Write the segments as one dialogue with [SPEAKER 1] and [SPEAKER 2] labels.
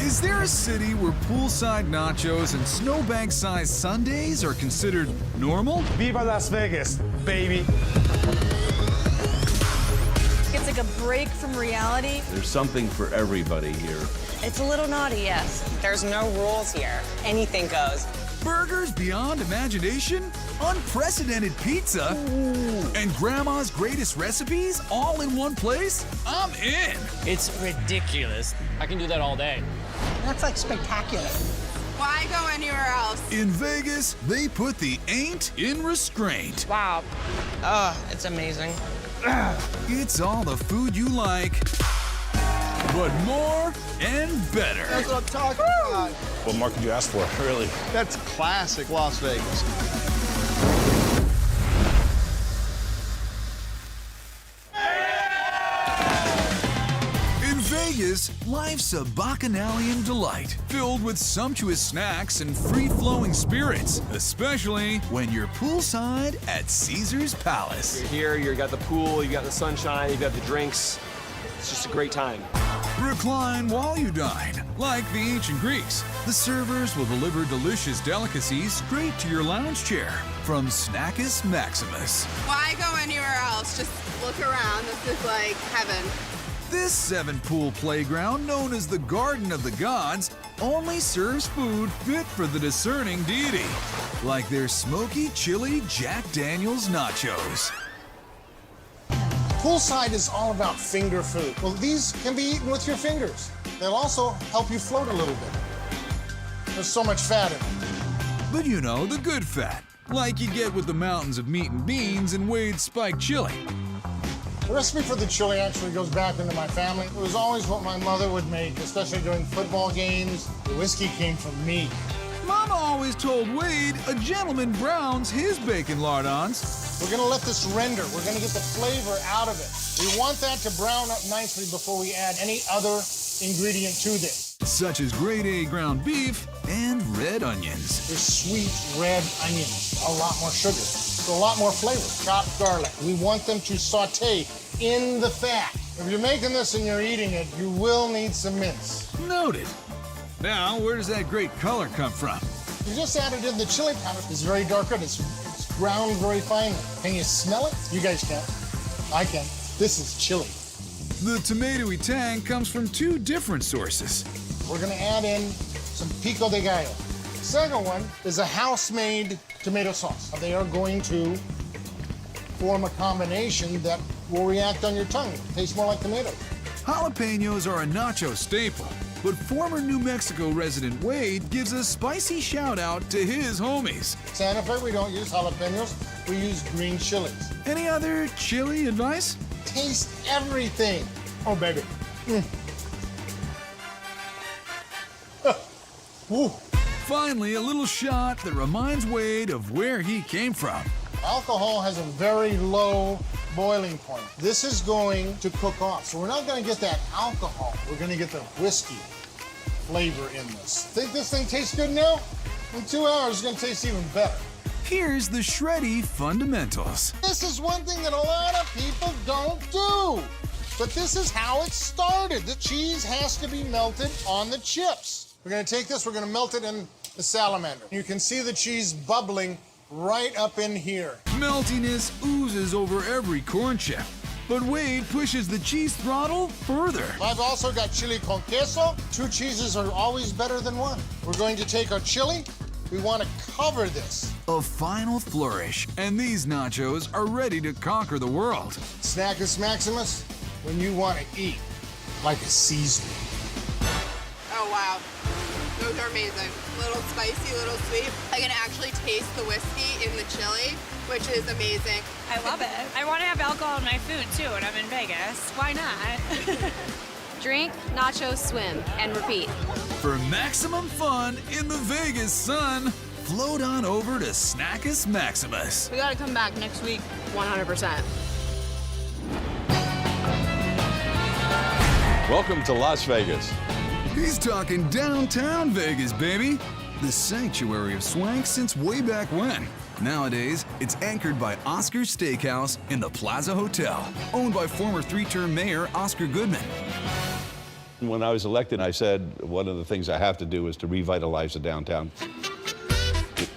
[SPEAKER 1] Is there a city where poolside nachos and snowbank-sized sundaes are considered normal?
[SPEAKER 2] Viva Las Vegas, baby.
[SPEAKER 3] It's like a break from reality.
[SPEAKER 4] There's something for everybody here.
[SPEAKER 3] It's a little naughty, yes.
[SPEAKER 5] There's no rules here. Anything goes.
[SPEAKER 1] Burgers beyond imagination, unprecedented pizza, and grandma's greatest recipes all in one place? I'm in.
[SPEAKER 6] It's ridiculous. I can do that all day.
[SPEAKER 7] That's like spectacular.
[SPEAKER 8] Why go anywhere else?
[SPEAKER 1] In Vegas, they put the ain't in restraint.
[SPEAKER 5] Wow. It's amazing.
[SPEAKER 1] It's all the food you like, but more and better.
[SPEAKER 2] That's what I'm talking about. What more could you ask for, really? That's classic Las Vegas.
[SPEAKER 1] In Vegas, life's a bacchanalian delight, filled with sumptuous snacks and free-flowing spirits, especially when you're poolside at Caesar's Palace.
[SPEAKER 9] You're here, you got the pool, you got the sunshine, you got the drinks. It's just a great time.
[SPEAKER 1] Recline while you dine. Like the ancient Greeks, the servers will deliver delicious delicacies straight to your lounge chair from Snackus Maximus.
[SPEAKER 8] Why go anywhere else? Just look around. This is like heaven.
[SPEAKER 1] This 7-pool playground, known as the Garden of the Gods, only serves food fit for the discerning deity, like their smoky chili Jack Daniels nachos.
[SPEAKER 10] Poolside is all about finger food. Well, these can be eaten with your fingers. They'll also help you float a little bit. There's so much fat in them.
[SPEAKER 1] But you know, the good fat, like you get with the mountains of meat and beans and Wade's spiked chili.
[SPEAKER 10] The recipe for the chili actually goes back into my family. It was always what my mother would make, especially during football games. The whiskey came from me.
[SPEAKER 1] Mama always told Wade a gentleman browns his bacon lardons.
[SPEAKER 10] We're gonna let this render. We're gonna get the flavor out of it. We want that to brown up nicely before we add any other ingredient to this.
[SPEAKER 1] Such as grade A ground beef and red onions.
[SPEAKER 10] There's sweet red onions, a lot more sugar, so a lot more flavor. Chopped garlic. We want them to saute in the fat. If you're making this and you're eating it, you will need some mince.
[SPEAKER 1] Noted. Now, where does that great color come from?
[SPEAKER 10] You just added in the chili powder. It's very dark red. It's ground very finely. Can you smell it? You guys can. I can. This is chili.
[SPEAKER 1] The tomatoey tang comes from 2 different sources.
[SPEAKER 10] We're gonna add in some pico de gallo. The second one is a house-made tomato sauce. They are going to form a combination that will react on your tongue. It tastes more like tomatoes.
[SPEAKER 1] Jalapenos are a nacho staple, but former New Mexico resident Wade gives a spicy shout-out to his homies.
[SPEAKER 10] Santa Fe, we don't use jalapenos. We use green chilies.
[SPEAKER 1] Any other chili advice?
[SPEAKER 10] Taste everything. Oh, baby. Woo.
[SPEAKER 1] Finally, a little shot that reminds Wade of where he came from.
[SPEAKER 10] Alcohol has a very low boiling point. This is going to cook off. So we're not going to get that alcohol. We're going to get the whiskey flavor in this. Think this thing tastes good now? In 2 hours, it's going to taste even better.
[SPEAKER 1] Here's the shreddy fundamentals.
[SPEAKER 10] This is one thing that a lot of people don't do. But this is how it started. The cheese has to be melted on the chips. We're going to take this, we're going to melt it in the salamander. You can see the cheese bubbling right up in here.
[SPEAKER 1] Meltiness oozes over every corn chip, but Wade pushes the cheese throttle further.
[SPEAKER 10] I've also got chili con queso. 2 cheeses are always better than 1. We're going to take our chili. We want to cover this.
[SPEAKER 1] A final flourish, and these nachos are ready to conquer the world.
[SPEAKER 10] Snackus Maximus, when you want to eat like a Caesar.
[SPEAKER 8] Oh, wow. Those are amazing. Little spicy, little sweet. I can actually taste the whiskey in the chili, which is amazing.
[SPEAKER 3] I love it. I want to have alcohol in my food, too, and I'm in Vegas. Why not?
[SPEAKER 11] Drink, nachos, swim, and repeat.
[SPEAKER 1] For maximum fun in the Vegas sun, float on over to Snackus Maximus.
[SPEAKER 8] We gotta come back next week.
[SPEAKER 11] 100%.
[SPEAKER 4] Welcome to Las Vegas.
[SPEAKER 1] He's talking downtown Vegas, baby. The sanctuary of swank since way back when. Nowadays, it's anchored by Oscar's Steakhouse in the Plaza Hotel, owned by former 3-term mayor Oscar Goodman.
[SPEAKER 4] When I was elected, I said one of the things I have to do is to revitalize the downtown.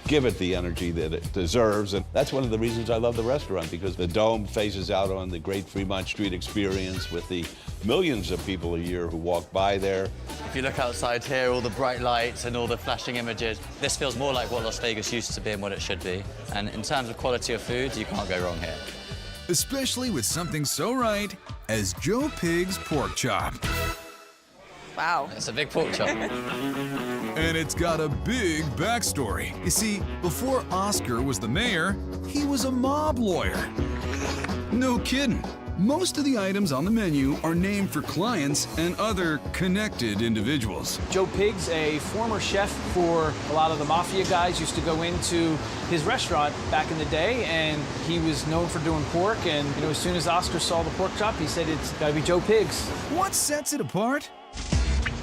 [SPEAKER 4] Give it the energy that it deserves, and that's one of the reasons I love the restaurant, because the Dome faces out on the great Fremont Street experience with the millions of people a year who walk by there.
[SPEAKER 6] If you look outside here, all the bright lights and all the flashing images, this feels more like what Las Vegas used to be and what it should be. And in terms of quality of food, you can't go wrong here.
[SPEAKER 1] Especially with something so right as Joe Pig's pork chop.
[SPEAKER 3] Wow.
[SPEAKER 6] It's a big pork chop.
[SPEAKER 1] And it's got a big backstory. You see, before Oscar was the mayor, he was a mob lawyer. No kidding. Most of the items on the menu are named for clients and other connected individuals.
[SPEAKER 12] Joe Pig's a former chef for a lot of the mafia guys, used to go into his restaurant back in the day, and he was known for doing pork. And you know, as soon as Oscar saw the pork chop, he said it's gotta be Joe Pig's.
[SPEAKER 1] What sets it apart?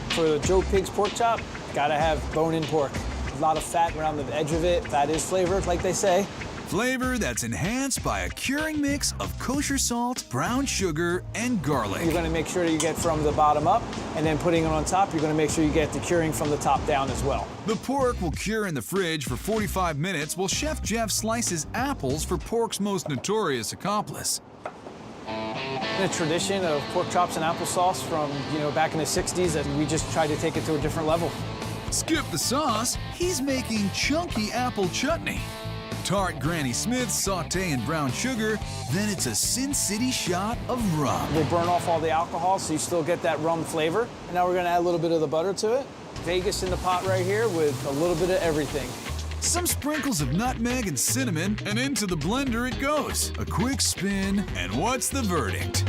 [SPEAKER 12] For the Joe Pig's pork chop, gotta have bone-in pork. A lot of fat around the edge of it. Fat is flavor, like they say.
[SPEAKER 1] Flavor that's enhanced by a curing mix of kosher salt, brown sugar, and garlic.
[SPEAKER 12] You're gonna make sure that you get from the bottom up, and then putting it on top, you're gonna make sure you get the curing from the top down as well.
[SPEAKER 1] The pork will cure in the fridge for 45 minutes while Chef Jeff slices apples for pork's most notorious accomplice.
[SPEAKER 12] A tradition of pork chops and applesauce from, you know, back in the 60s, that we just tried to take it to a different level.
[SPEAKER 1] Skip the sauce, he's making chunky apple chutney. Tart Granny Smith saute in brown sugar, then it's a Sin City shot of rum.
[SPEAKER 12] We'll burn off all the alcohol so you still get that rum flavor. And now we're gonna add a little bit of the butter to it. Vegas in the pot right here with a little bit of everything.
[SPEAKER 1] Some sprinkles of nutmeg and cinnamon, and into the blender it goes. A quick spin, and what's the verdict?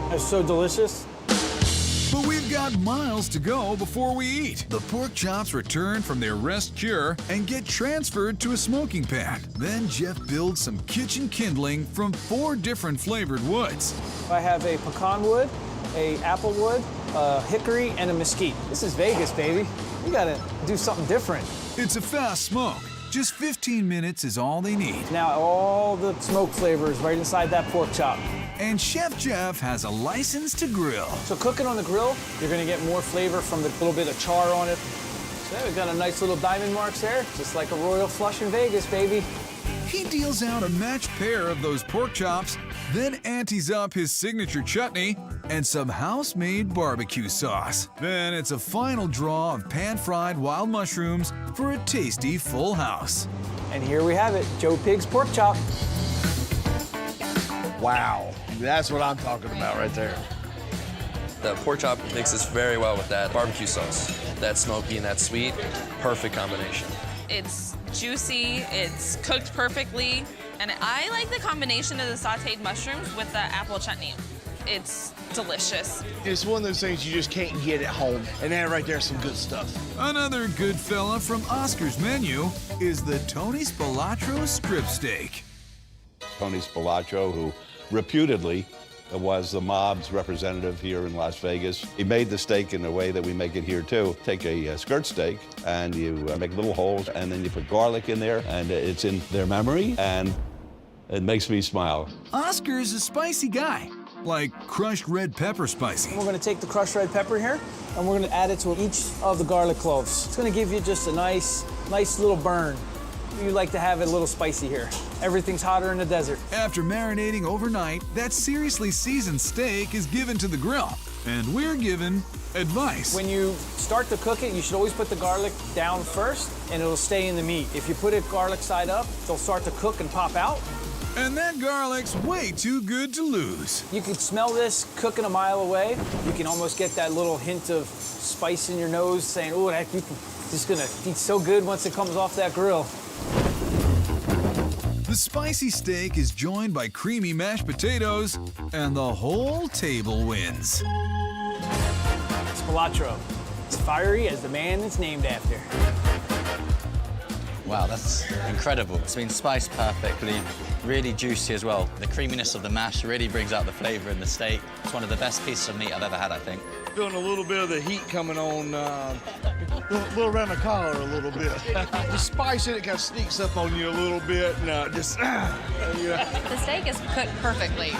[SPEAKER 12] That's so delicious.
[SPEAKER 1] But we've got miles to go before we eat. The pork chops return from their rest cure and get transferred to a smoking pan. Then Jeff builds some kitchen kindling from 4 different flavored woods.
[SPEAKER 12] I have a pecan wood, a apple wood, a hickory, and a mesquite. This is Vegas, baby. We gotta do something different.
[SPEAKER 1] It's a fast smoke. Just 15 minutes is all they need.
[SPEAKER 12] Now all the smoke flavors right inside that pork chop.
[SPEAKER 1] And Chef Jeff has a license to grill.
[SPEAKER 12] So cooking on the grill, you're gonna get more flavor from the little bit of char on it. So we've got a nice little diamond marks there, just like a royal flush in Vegas, baby.
[SPEAKER 1] He deals out a matched pair of those pork chops, then antes up his signature chutney and some house-made barbecue sauce. Then it's a final draw of pan-fried wild mushrooms for a tasty full house.
[SPEAKER 12] And here we have it, Joe Pig's pork chop.
[SPEAKER 2] Wow, that's what I'm talking about right there.
[SPEAKER 13] The pork chop mixes very well with that barbecue sauce. That smoky and that sweet, perfect combination.
[SPEAKER 3] It's juicy, it's cooked perfectly, and I like the combination of the sauteed mushrooms with the apple chutney. It's delicious.
[SPEAKER 2] It's one of those things you just can't get at home, and that right there is some good stuff.
[SPEAKER 1] Another good fella from Oscar's menu is the Tony Spilotro strip steak.
[SPEAKER 4] Tony Spilotro, who reputedly was the mob's representative here in Las Vegas. He made the steak in the way that we make it here too. Take a skirt steak and you make little holes, and then you put garlic in there, and it's in their memory, and it makes me smile.
[SPEAKER 1] Oscar's a spicy guy, like crushed red pepper spicy.
[SPEAKER 12] And we're gonna take the crushed red pepper here, and we're gonna add it to each of the garlic cloves. It's gonna give you just a nice little burn. You like to have it a little spicy here. Everything's hotter in the desert.
[SPEAKER 1] After marinating overnight, that seriously seasoned steak is given to the grill, and we're given advice.
[SPEAKER 12] When you start to cook it, you should always put the garlic down first, and it'll stay in the meat. If you put it garlic side up, they'll start to cook and pop out.
[SPEAKER 1] And that garlic's way too good to lose.
[SPEAKER 12] You can smell this cooking a mile away. You can almost get that little hint of spice in your nose saying, oh, it's gonna be so good once it comes off that grill.
[SPEAKER 1] The spicy steak is joined by creamy mashed potatoes, and the whole table wins.
[SPEAKER 12] Spilotro. It's fiery as the man it's named after.
[SPEAKER 6] Wow, that's incredible. It's been spiced perfectly, really juicy as well. The creaminess of the mash really brings out the flavor in the steak. It's one of the best pieces of meat I've ever had, I think.
[SPEAKER 2] Feeling a little bit of the heat coming on, a little around the collar a little bit. The spice in it kind of sneaks up on you a little bit, and
[SPEAKER 3] The steak is cooked perfectly.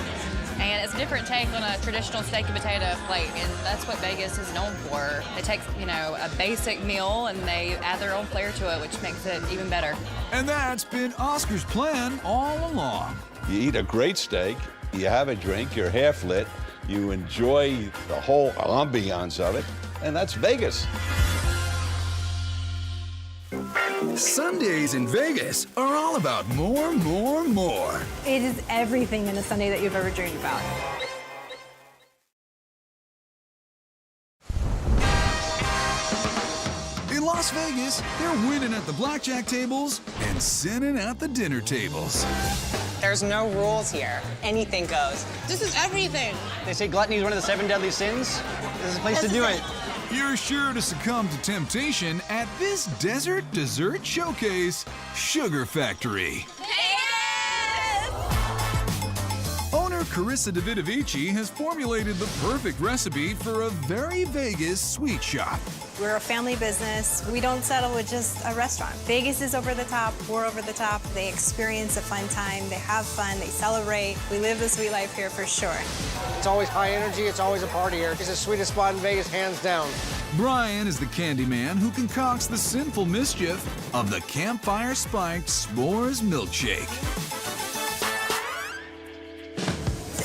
[SPEAKER 14] And it's a different take on a traditional steak and potato plate, and that's what Vegas is known for. They take, you know, a basic meal and they add their own flair to it, which makes it even better.
[SPEAKER 1] And that's been Oscar's plan all along.
[SPEAKER 4] You eat a great steak, you have a drink, you're half lit, you enjoy the whole ambiance of it, and that's Vegas.
[SPEAKER 1] Sundays in Vegas are all about more, more, more.
[SPEAKER 11] It is everything in a Sunday that you've ever dreamed about.
[SPEAKER 1] In Las Vegas, they're winning at the blackjack tables and sinning at the dinner tables.
[SPEAKER 5] There's no rules here. Anything goes.
[SPEAKER 8] This is everything.
[SPEAKER 9] They say gluttony is one of the 7 deadly sins. This is a place to do it.
[SPEAKER 1] You're sure to succumb to temptation at this desert dessert showcase, Sugar Factory. Owner Carissa Davidovici has formulated the perfect recipe for a very Vegas sweet shop.
[SPEAKER 11] We're a family business. We don't settle with just a restaurant. Vegas is over the top. We're over the top. They experience a fun time. They have fun. They celebrate. We live the sweet life here for sure.
[SPEAKER 9] It's always high energy. It's always a party here. It's the sweetest spot in Vegas, hands down.
[SPEAKER 1] Brian is the candy man who concocts the sinful mischief of the campfire spiked s'mores milkshake.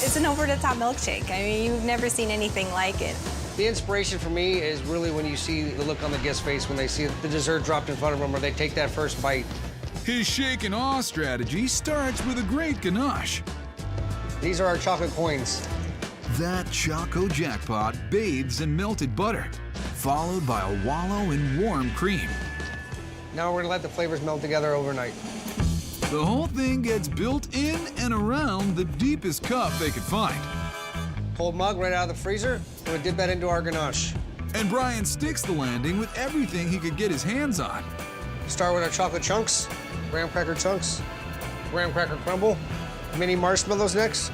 [SPEAKER 11] It's an over-the-top milkshake. I mean, you've never seen anything like it.
[SPEAKER 9] The inspiration for me is really when you see the look on the guest's face when they see the dessert dropped in front of them or they take that first bite.
[SPEAKER 1] His shake and awe strategy starts with a great ganache.
[SPEAKER 9] These are our chocolate coins.
[SPEAKER 1] That Choco Jackpot bathes in melted butter, followed by a wallow in warm cream.
[SPEAKER 9] Now we're gonna let the flavors melt together overnight.
[SPEAKER 1] The whole thing gets built in and around the deepest cup they could find.
[SPEAKER 9] Cold mug right out of the freezer. We're gonna dip that into our ganache.
[SPEAKER 1] And Brian sticks the landing with everything he could get his hands on.
[SPEAKER 9] Start with our chocolate chunks, graham cracker chunks, graham cracker crumble, mini marshmallows next.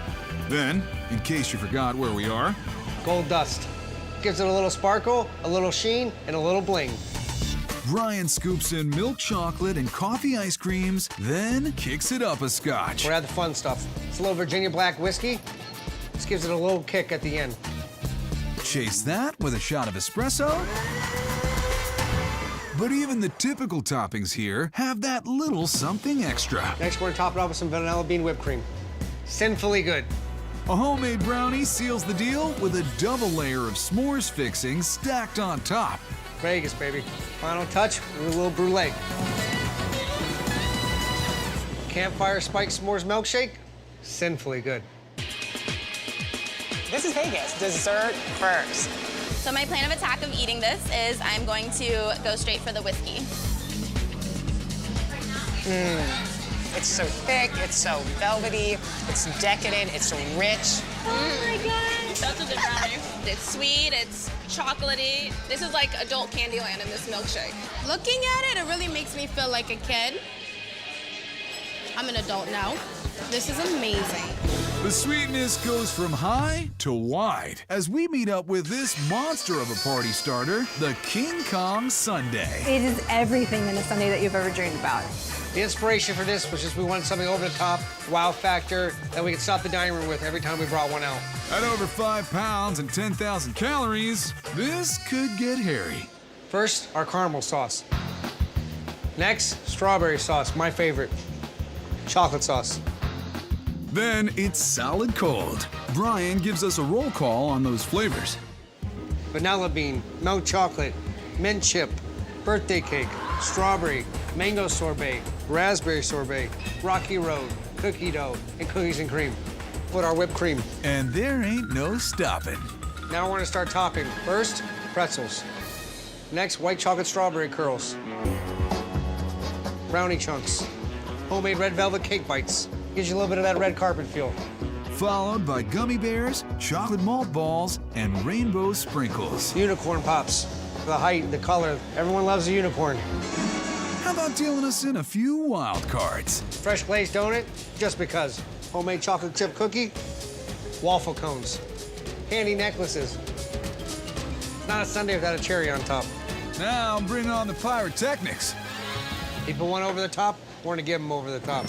[SPEAKER 1] Then, in case you forgot where we are,
[SPEAKER 9] gold dust. Gives it a little sparkle, a little sheen, and a little bling.
[SPEAKER 1] Brian scoops in milk chocolate and coffee ice creams, then kicks it up a scotch.
[SPEAKER 9] We're at the fun stuff. It's a little Virginia black whiskey. This gives it a little kick at the end.
[SPEAKER 1] Chase that with a shot of espresso. But even the typical toppings here have that little something extra.
[SPEAKER 9] Next, we're gonna top it off with some vanilla bean whipped cream. Sinfully good.
[SPEAKER 1] A homemade brownie seals the deal with a double layer of s'mores fixings stacked on top.
[SPEAKER 9] Vegas, baby. Final touch with a little brulee. Campfire spiked s'mores milkshake. Sinfully good.
[SPEAKER 5] This is Vegas. Dessert first.
[SPEAKER 3] So my plan of attack of eating this is I'm going to go straight for the whiskey.
[SPEAKER 5] It's so thick, it's so velvety, it's decadent, it's so rich.
[SPEAKER 3] Oh my God. That's a good brownie. It's sweet, it's chocolatey. This is like adult Candyland in this milkshake.
[SPEAKER 8] Looking at it, it really makes me feel like a kid. I'm an adult now. This is amazing.
[SPEAKER 1] The sweetness goes from high to wide as we meet up with this monster of a party starter, the King Kong Sundae.
[SPEAKER 11] It is everything in a Sunday that you've ever dreamed about.
[SPEAKER 9] The inspiration for this was just we wanted something over the top, wow factor, that we could stop the dining room with every time we brought one out.
[SPEAKER 1] At over 5 pounds and 10,000 calories, this could get hairy.
[SPEAKER 9] First, our caramel sauce. Next, strawberry sauce, my favorite. Chocolate sauce.
[SPEAKER 1] Then it's solid cold. Brian gives us a roll call on those flavors.
[SPEAKER 9] Vanilla bean, milk chocolate, mint chip, birthday cake, strawberry, mango sorbet, raspberry sorbet, rocky road, cookie dough, and cookies and cream. Put our whipped cream.
[SPEAKER 1] And there ain't no stopping.
[SPEAKER 9] Now we're gonna start topping. First, pretzels. Next, white chocolate strawberry curls. Brownie chunks. Homemade red velvet cake bites. Gives you a little bit of that red carpet feel.
[SPEAKER 1] Followed by gummy bears, chocolate malt balls, and rainbow sprinkles.
[SPEAKER 9] Unicorn pops. The height, the color, everyone loves a unicorn.
[SPEAKER 1] How about dealing us in a few wild cards?
[SPEAKER 9] Fresh glazed donut, just because. Homemade chocolate chip cookie, waffle cones, candy necklaces. It's not a Sunday without a cherry on top.
[SPEAKER 1] Now bring on the pyrotechnics.
[SPEAKER 9] You put one over the top, we're gonna give them over the top.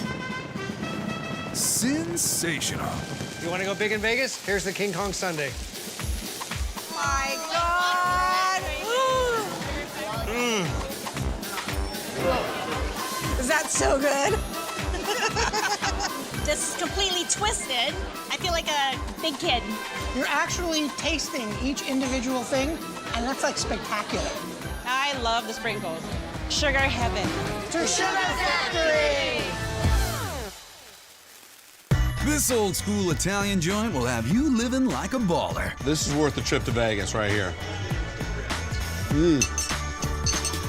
[SPEAKER 1] Sensational.
[SPEAKER 9] You want to go big in Vegas? Here's the King Kong Sundae.
[SPEAKER 7] My God! Is that so good?
[SPEAKER 15] This is completely twisted. I feel like a big kid.
[SPEAKER 7] You're actually tasting each individual thing, and that's like spectacular.
[SPEAKER 15] I love the sprinkles. Sugar heaven.
[SPEAKER 7] To Sugar Factory!
[SPEAKER 1] This old school Italian joint will have you living like a baller.
[SPEAKER 2] This is worth the trip to Vegas right here.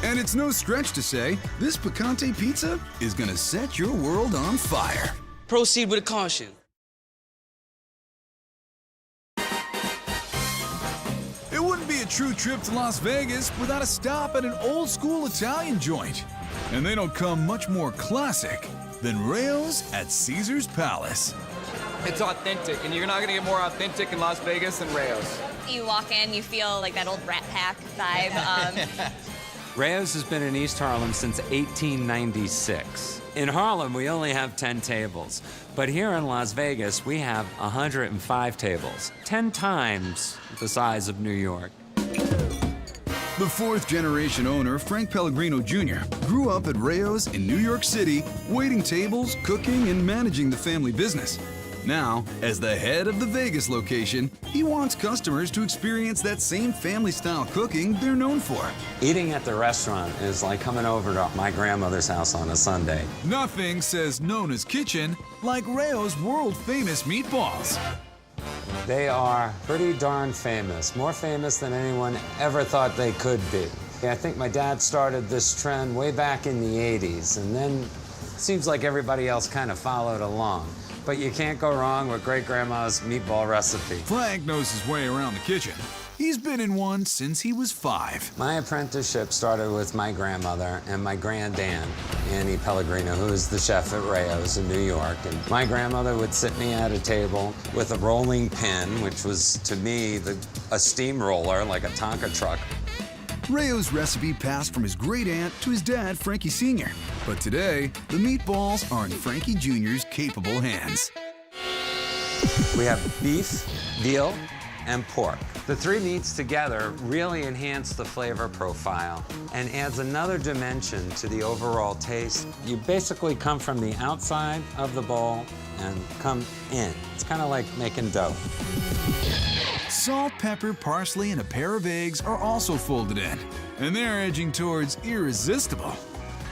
[SPEAKER 1] And it's no stretch to say, this picante pizza is gonna set your world on fire.
[SPEAKER 16] Proceed with caution.
[SPEAKER 1] It wouldn't be a true trip to Las Vegas without a stop at an old school Italian joint. And they don't come much more classic than Rayo's at Caesar's Palace.
[SPEAKER 17] It's authentic, and you're not gonna get more authentic in Las Vegas than Rayo's.
[SPEAKER 14] You walk in, you feel like that old Rat Pack vibe.
[SPEAKER 18] Rayo's has been in East Harlem since 1896. In Harlem, we only have 10 tables. But here in Las Vegas, we have 105 tables, 10 times the size of New York.
[SPEAKER 1] The fourth-generation owner, Frank Pellegrino Jr., grew up at Rayo's in New York City, waiting tables, cooking, and managing the family business. Now, as the head of the Vegas location, he wants customers to experience that same family-style cooking they're known for.
[SPEAKER 18] Eating at the restaurant is like coming over to my grandmother's house on a Sunday.
[SPEAKER 1] Nothing says Nona's Kitchen like Rayo's world-famous meatballs.
[SPEAKER 18] They are pretty darn famous, more famous than anyone ever thought they could be. I think my dad started this trend way back in the 80s, and then it seems like everybody else kind of followed along. But you can't go wrong with great-grandma's meatball recipe.
[SPEAKER 1] Frank knows his way around the kitchen. He's been in one since he was 5.
[SPEAKER 18] My apprenticeship started with my grandmother and my grandaunt, Annie Pellegrino, who was the chef at Rayo's in New York. And my grandmother would sit me at a table with a rolling pin, which was, to me, a steamroller, like a Tonka truck.
[SPEAKER 1] Rayo's recipe passed from his great-aunt to his dad, Frankie Sr. But today, the meatballs are in Frankie Jr.'s capable hands.
[SPEAKER 18] We have beef, veal, and pork. The three meats together really enhance the flavor profile and adds another dimension to the overall taste. You basically come from the outside of the bowl and come in. It's kind of like making dough.
[SPEAKER 1] Salt, pepper, parsley, and a pair of eggs are also folded in, and they're edging towards irresistible.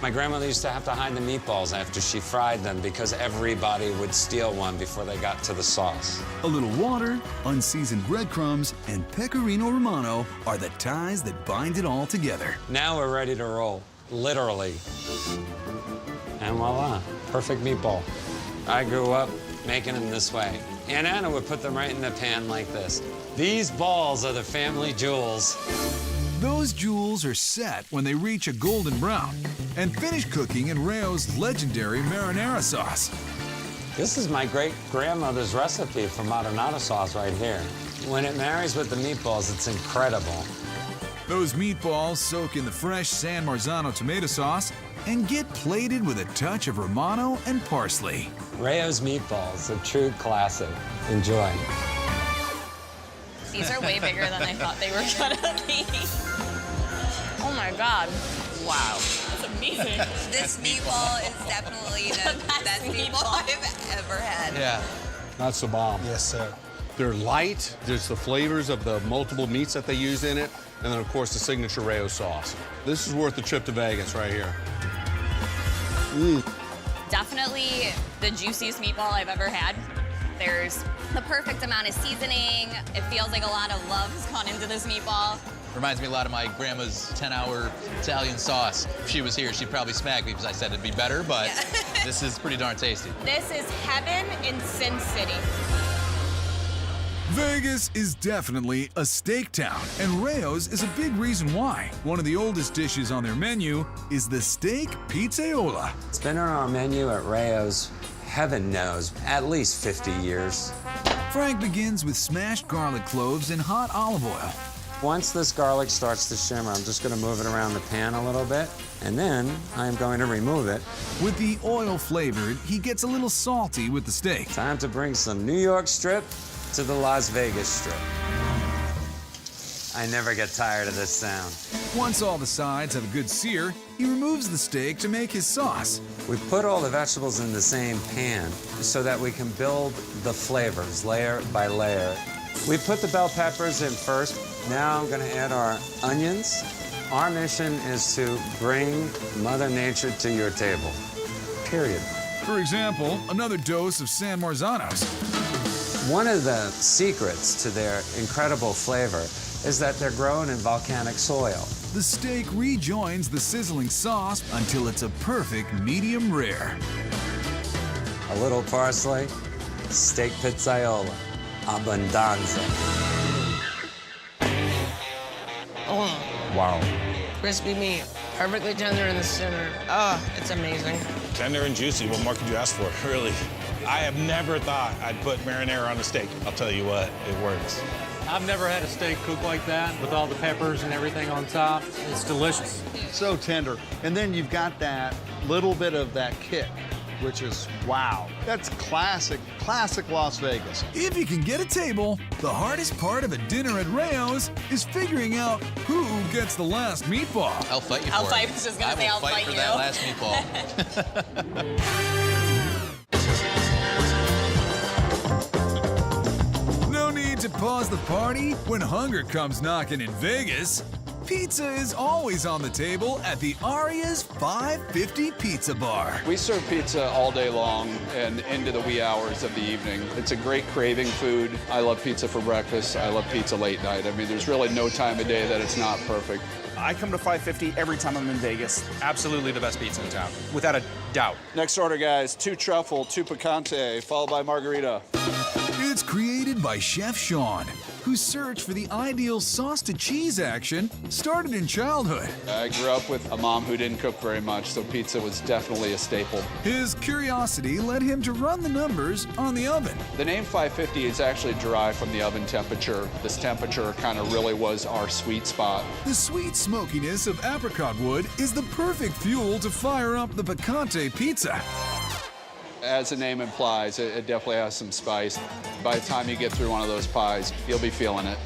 [SPEAKER 18] My grandmother used to have to hide the meatballs after she fried them because everybody would steal one before they got to the sauce.
[SPEAKER 1] A little water, unseasoned breadcrumbs, and pecorino romano are the ties that bind it all together.
[SPEAKER 18] Now we're ready to roll, literally. And voila, perfect meatball. I grew up making them this way. Aunt Anna would put them right in the pan like this. These balls are the family jewels.
[SPEAKER 1] Those jewels are set when they reach a golden brown and finish cooking in Rayo's legendary marinara sauce.
[SPEAKER 18] This is my great-grandmother's recipe for marinara sauce right here. When it marries with the meatballs, it's incredible.
[SPEAKER 1] Those meatballs soak in the fresh San Marzano tomato sauce and get plated with a touch of romano and parsley.
[SPEAKER 18] Rayo's meatballs, a true classic. Enjoy.
[SPEAKER 3] These are way bigger than I thought they were gonna be. Oh my God. Wow. That's amazing.
[SPEAKER 8] This meatball is definitely the best meatball I've ever had.
[SPEAKER 2] Yeah. That's the bomb. Yes, sir. They're light. There's the flavors of the multiple meats that they use in it. And then, of course, the signature Rayo sauce. This is worth the trip to Vegas right here.
[SPEAKER 14] Definitely the juiciest meatball I've ever had. There's the perfect amount of seasoning. It feels like a lot of love has gone into this meatball.
[SPEAKER 19] Reminds me a lot of my grandma's 10-hour Italian sauce. If she was here, she'd probably smack me because I said it'd be better, but this is pretty darn tasty.
[SPEAKER 3] This is heaven in Sin City.
[SPEAKER 1] Vegas is definitely a steak town, and Rayo's is a big reason why. One of the oldest dishes on their menu is the steak pizzaiola.
[SPEAKER 18] It's been on our menu at Rayo's, heaven knows, at least 50 years.
[SPEAKER 1] Frank begins with smashed garlic cloves and hot olive oil.
[SPEAKER 18] Once this garlic starts to shimmer, I'm just gonna move it around the pan a little bit, and then I'm going to remove it.
[SPEAKER 1] With the oil flavored, he gets a little salty with the steak.
[SPEAKER 18] Time to bring some New York strip to the Las Vegas strip. I never get tired of this sound.
[SPEAKER 1] Once all the sides have a good sear, he removes the steak to make his sauce.
[SPEAKER 18] We put all the vegetables in the same pan so that we can build the flavors layer by layer. We put the bell peppers in first. Now I'm gonna add our onions. Our mission is to bring Mother Nature to your table, period.
[SPEAKER 1] For example, another dose of San Marzanos.
[SPEAKER 18] One of the secrets to their incredible flavor is that they're grown in volcanic soil.
[SPEAKER 1] The steak rejoins the sizzling sauce until it's a perfect medium rare.
[SPEAKER 18] A little parsley, steak pizzaiola, abbondanza.
[SPEAKER 5] Oh,
[SPEAKER 18] Wow.
[SPEAKER 5] crispy meat, perfectly tender in the center. Oh, it's amazing.
[SPEAKER 16] Tender and juicy, what more could you ask for, really? I have never thought I'd put marinara on a steak. I'll tell you what, it works.
[SPEAKER 9] I've never had a steak cooked like that with all the peppers and everything on top. It's delicious.
[SPEAKER 2] So tender. And then you've got that little bit of that kick, which is, wow. That's classic Las Vegas.
[SPEAKER 1] If you can get a table, the hardest part of a dinner at Rayo's is figuring out who gets the last meatball.
[SPEAKER 19] I'll fight you for
[SPEAKER 14] I'll
[SPEAKER 19] it.
[SPEAKER 14] fight. I was just gonna say I'll fight
[SPEAKER 19] for
[SPEAKER 14] you.
[SPEAKER 19] that last meatball.
[SPEAKER 1] No need to pause the party when hunger comes knocking in Vegas. Pizza is always on the table at the Aria's 550 Pizza Bar.
[SPEAKER 20] We serve pizza all day long and into the wee hours of the evening. It's a great craving food. I love pizza for breakfast. I love pizza late night. I mean, there's really no time of day that it's not perfect.
[SPEAKER 17] I come to 550 every time I'm in Vegas. Absolutely the best pizza in town, without a doubt.
[SPEAKER 20] Next order, guys, 2 truffle, 2 picante, followed by margarita.
[SPEAKER 1] It's created by Chef Sean, whose search for the ideal sauce-to-cheese action started in childhood.
[SPEAKER 20] I grew up with a mom who didn't cook very much, so pizza was definitely a staple.
[SPEAKER 1] His curiosity led him to run the numbers on the oven.
[SPEAKER 20] The name 550 is actually derived from the oven temperature. This temperature kind of really was our sweet spot.
[SPEAKER 1] The sweet smokiness of apricot wood is the perfect fuel to fire up the picante pizza.
[SPEAKER 20] As the name implies, it definitely has some spice. By the time you get through one of those pies, you'll be feeling it.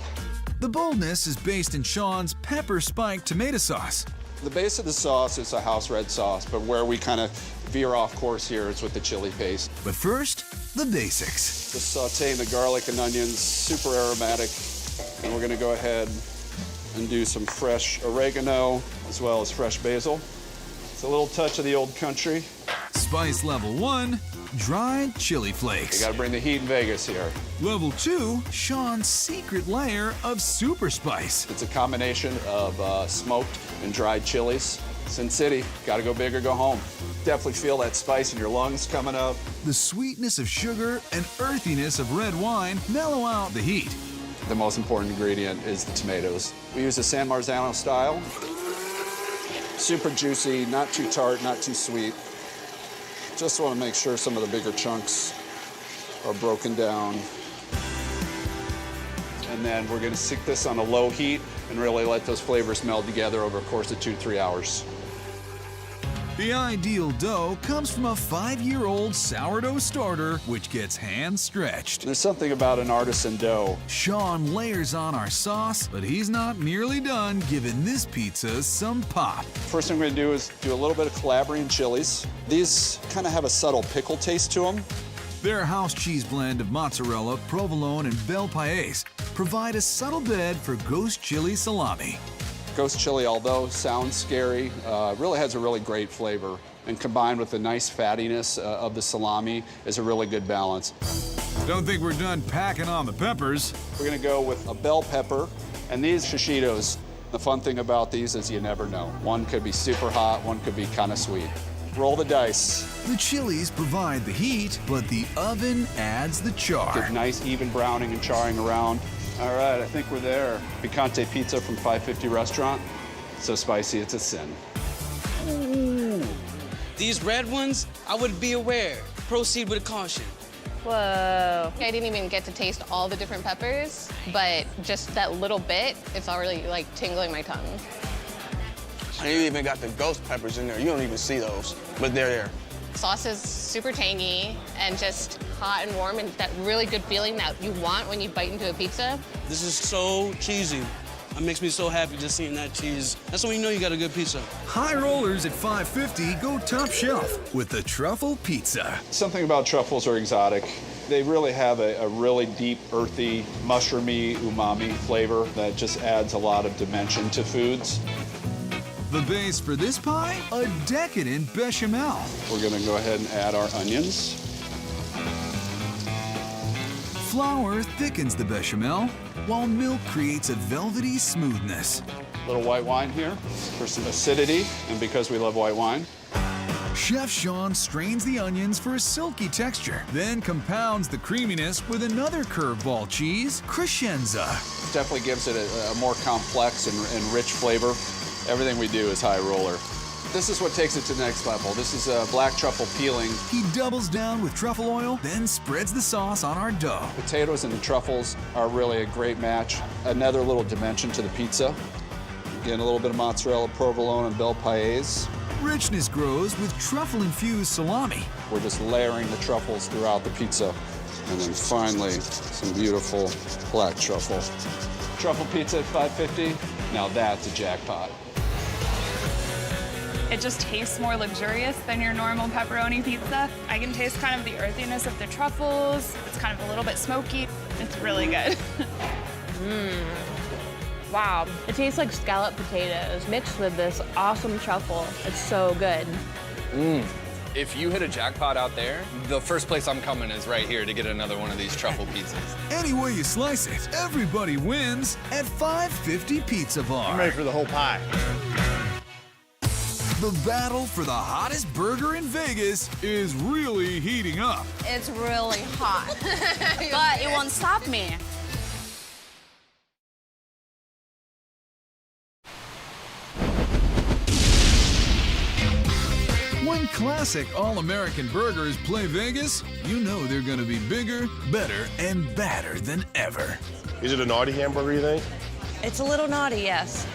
[SPEAKER 1] The boldness is based in Sean's pepper-spiked tomato sauce.
[SPEAKER 20] The base of the sauce is a house red sauce, but where we kind of veer off course here is with the chili paste.
[SPEAKER 1] But first, the basics.
[SPEAKER 20] Just sauteing the garlic and onions, super aromatic. And we're gonna go ahead and do some fresh oregano as well as fresh basil. It's a little touch of the old country.
[SPEAKER 1] Spice level 1, dried chili flakes.
[SPEAKER 20] You gotta bring the heat in Vegas here.
[SPEAKER 1] Level 2, Sean's secret layer of super spice.
[SPEAKER 20] It's a combination of smoked and dried chilies. Sin City, gotta go big or go home. Definitely feel that spice in your lungs coming up.
[SPEAKER 1] The sweetness of sugar and earthiness of red wine mellow out the heat.
[SPEAKER 20] The most important ingredient is the tomatoes. We use a San Marzano style. Super juicy, not too tart, not too sweet. Just want to make sure some of the bigger chunks are broken down. And then we're going to stick this on a low heat and really let those flavors meld together over a course of 2 to 3 hours.
[SPEAKER 1] The ideal dough comes from a 5-year-old sourdough starter, which gets hand-stretched.
[SPEAKER 20] There's something about an artisan dough.
[SPEAKER 1] Sean layers on our sauce, but he's not nearly done giving this pizza some pop.
[SPEAKER 20] First thing we're going to do is do a little bit of Calabrian chilies. These kind of have a subtle pickle taste to them.
[SPEAKER 1] Their house cheese blend of mozzarella, provolone, and bel paese provide a subtle bed for ghost chili salami.
[SPEAKER 20] Ghost chili, although sounds scary, really has a really great flavor. And combined with the nice fattiness of the salami is a really good balance.
[SPEAKER 1] Don't think we're done packing on the peppers.
[SPEAKER 20] We're gonna go with a bell pepper and these shishitos. The fun thing about these is you never know. One could be super hot, one could be kind of sweet. Roll the dice.
[SPEAKER 1] The chilies provide the heat, but the oven adds the char.
[SPEAKER 20] Get nice even browning and charring around. All right, I think we're there. Picante pizza from 550 Restaurant. So spicy, it's a sin.
[SPEAKER 21] Ooh. These red ones, I would be aware. Proceed with caution.
[SPEAKER 14] Whoa.
[SPEAKER 5] I didn't even get to taste all the different peppers, but just that little bit, it's already like tingling my tongue.
[SPEAKER 21] And you even got the ghost peppers in there. You don't even see those, but they're there.
[SPEAKER 5] Sauce is super tangy and just hot and warm, and that really good feeling that you want when you bite into a pizza.
[SPEAKER 22] This is so cheesy. It makes me so happy just seeing that cheese. That's when you know you got a good pizza.
[SPEAKER 1] High rollers at $5.50 go top shelf with the truffle pizza.
[SPEAKER 20] Something about truffles are exotic. They really have a really deep, earthy, mushroomy, umami flavor that just adds a lot of dimension to foods.
[SPEAKER 1] The base for this pie, a decadent bechamel.
[SPEAKER 20] We're gonna go ahead and add our onions.
[SPEAKER 1] Flour thickens the bechamel, while milk creates a velvety smoothness.
[SPEAKER 20] A little white wine here for some acidity, and because we love white wine.
[SPEAKER 1] Chef Sean strains the onions for a silky texture, then compounds the creaminess with another curveball cheese, Crescenza.
[SPEAKER 20] Definitely gives it a more complex and rich flavor. Everything we do is high roller. This is what takes it to the next level. This is black truffle peeling.
[SPEAKER 1] He doubles down with truffle oil, then spreads the sauce on our dough.
[SPEAKER 20] Potatoes and the truffles are really a great match. Another little dimension to the pizza. Again, a little bit of mozzarella, provolone, and bel paese.
[SPEAKER 1] Richness grows with truffle-infused salami.
[SPEAKER 20] We're just layering the truffles throughout the pizza. And then finally, some beautiful black truffle. Truffle pizza at $5.50. Now that's a jackpot.
[SPEAKER 23] It just tastes more luxurious than your normal pepperoni pizza. I can taste kind of the earthiness of the truffles. It's kind of a little bit smoky. It's really good.
[SPEAKER 14] Wow. It tastes like scalloped potatoes mixed with this awesome truffle. It's so good.
[SPEAKER 17] If you hit a jackpot out there, the first place I'm coming is right here to get another one of these truffle pizzas.
[SPEAKER 1] Any way you slice it, everybody wins at $5.50 Pizza Bar.
[SPEAKER 24] I'm ready for the whole pie.
[SPEAKER 1] The battle for the hottest burger in Vegas is really heating up.
[SPEAKER 15] It's really hot, but it won't stop me.
[SPEAKER 1] When classic all-American burgers play Vegas, you know they're gonna be bigger, better, and badder than ever.
[SPEAKER 24] Is it a naughty hamburger, you think?
[SPEAKER 14] It's a little naughty, yes.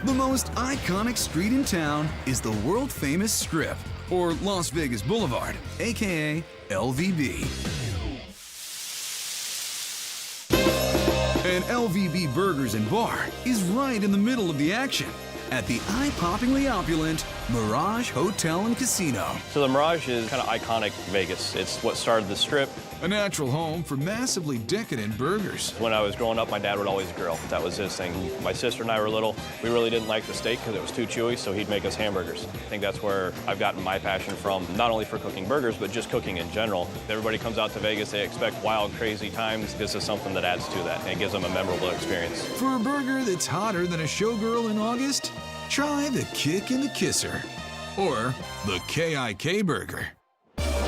[SPEAKER 1] The most iconic street in town is the world-famous Strip, or Las Vegas Boulevard, aka LVB. And LVB Burgers and Bar is right in the middle of the action at the eye-poppingly opulent Mirage Hotel and Casino.
[SPEAKER 25] So the Mirage is kind of iconic Vegas. It's what started the Strip.
[SPEAKER 1] A natural home for massively decadent burgers.
[SPEAKER 25] When I was growing up, my dad would always grill. That was his thing. My sister and I were little. We really didn't like the steak because it was too chewy, so he'd make us hamburgers. I think that's where I've gotten my passion from, not only for cooking burgers, but just cooking in general. Everybody comes out to Vegas, they expect wild, crazy times. This is something that adds to that, and it gives them a memorable experience.
[SPEAKER 1] For a burger that's hotter than a showgirl in August, try the Kick and the Kisser, or the KIK Burger.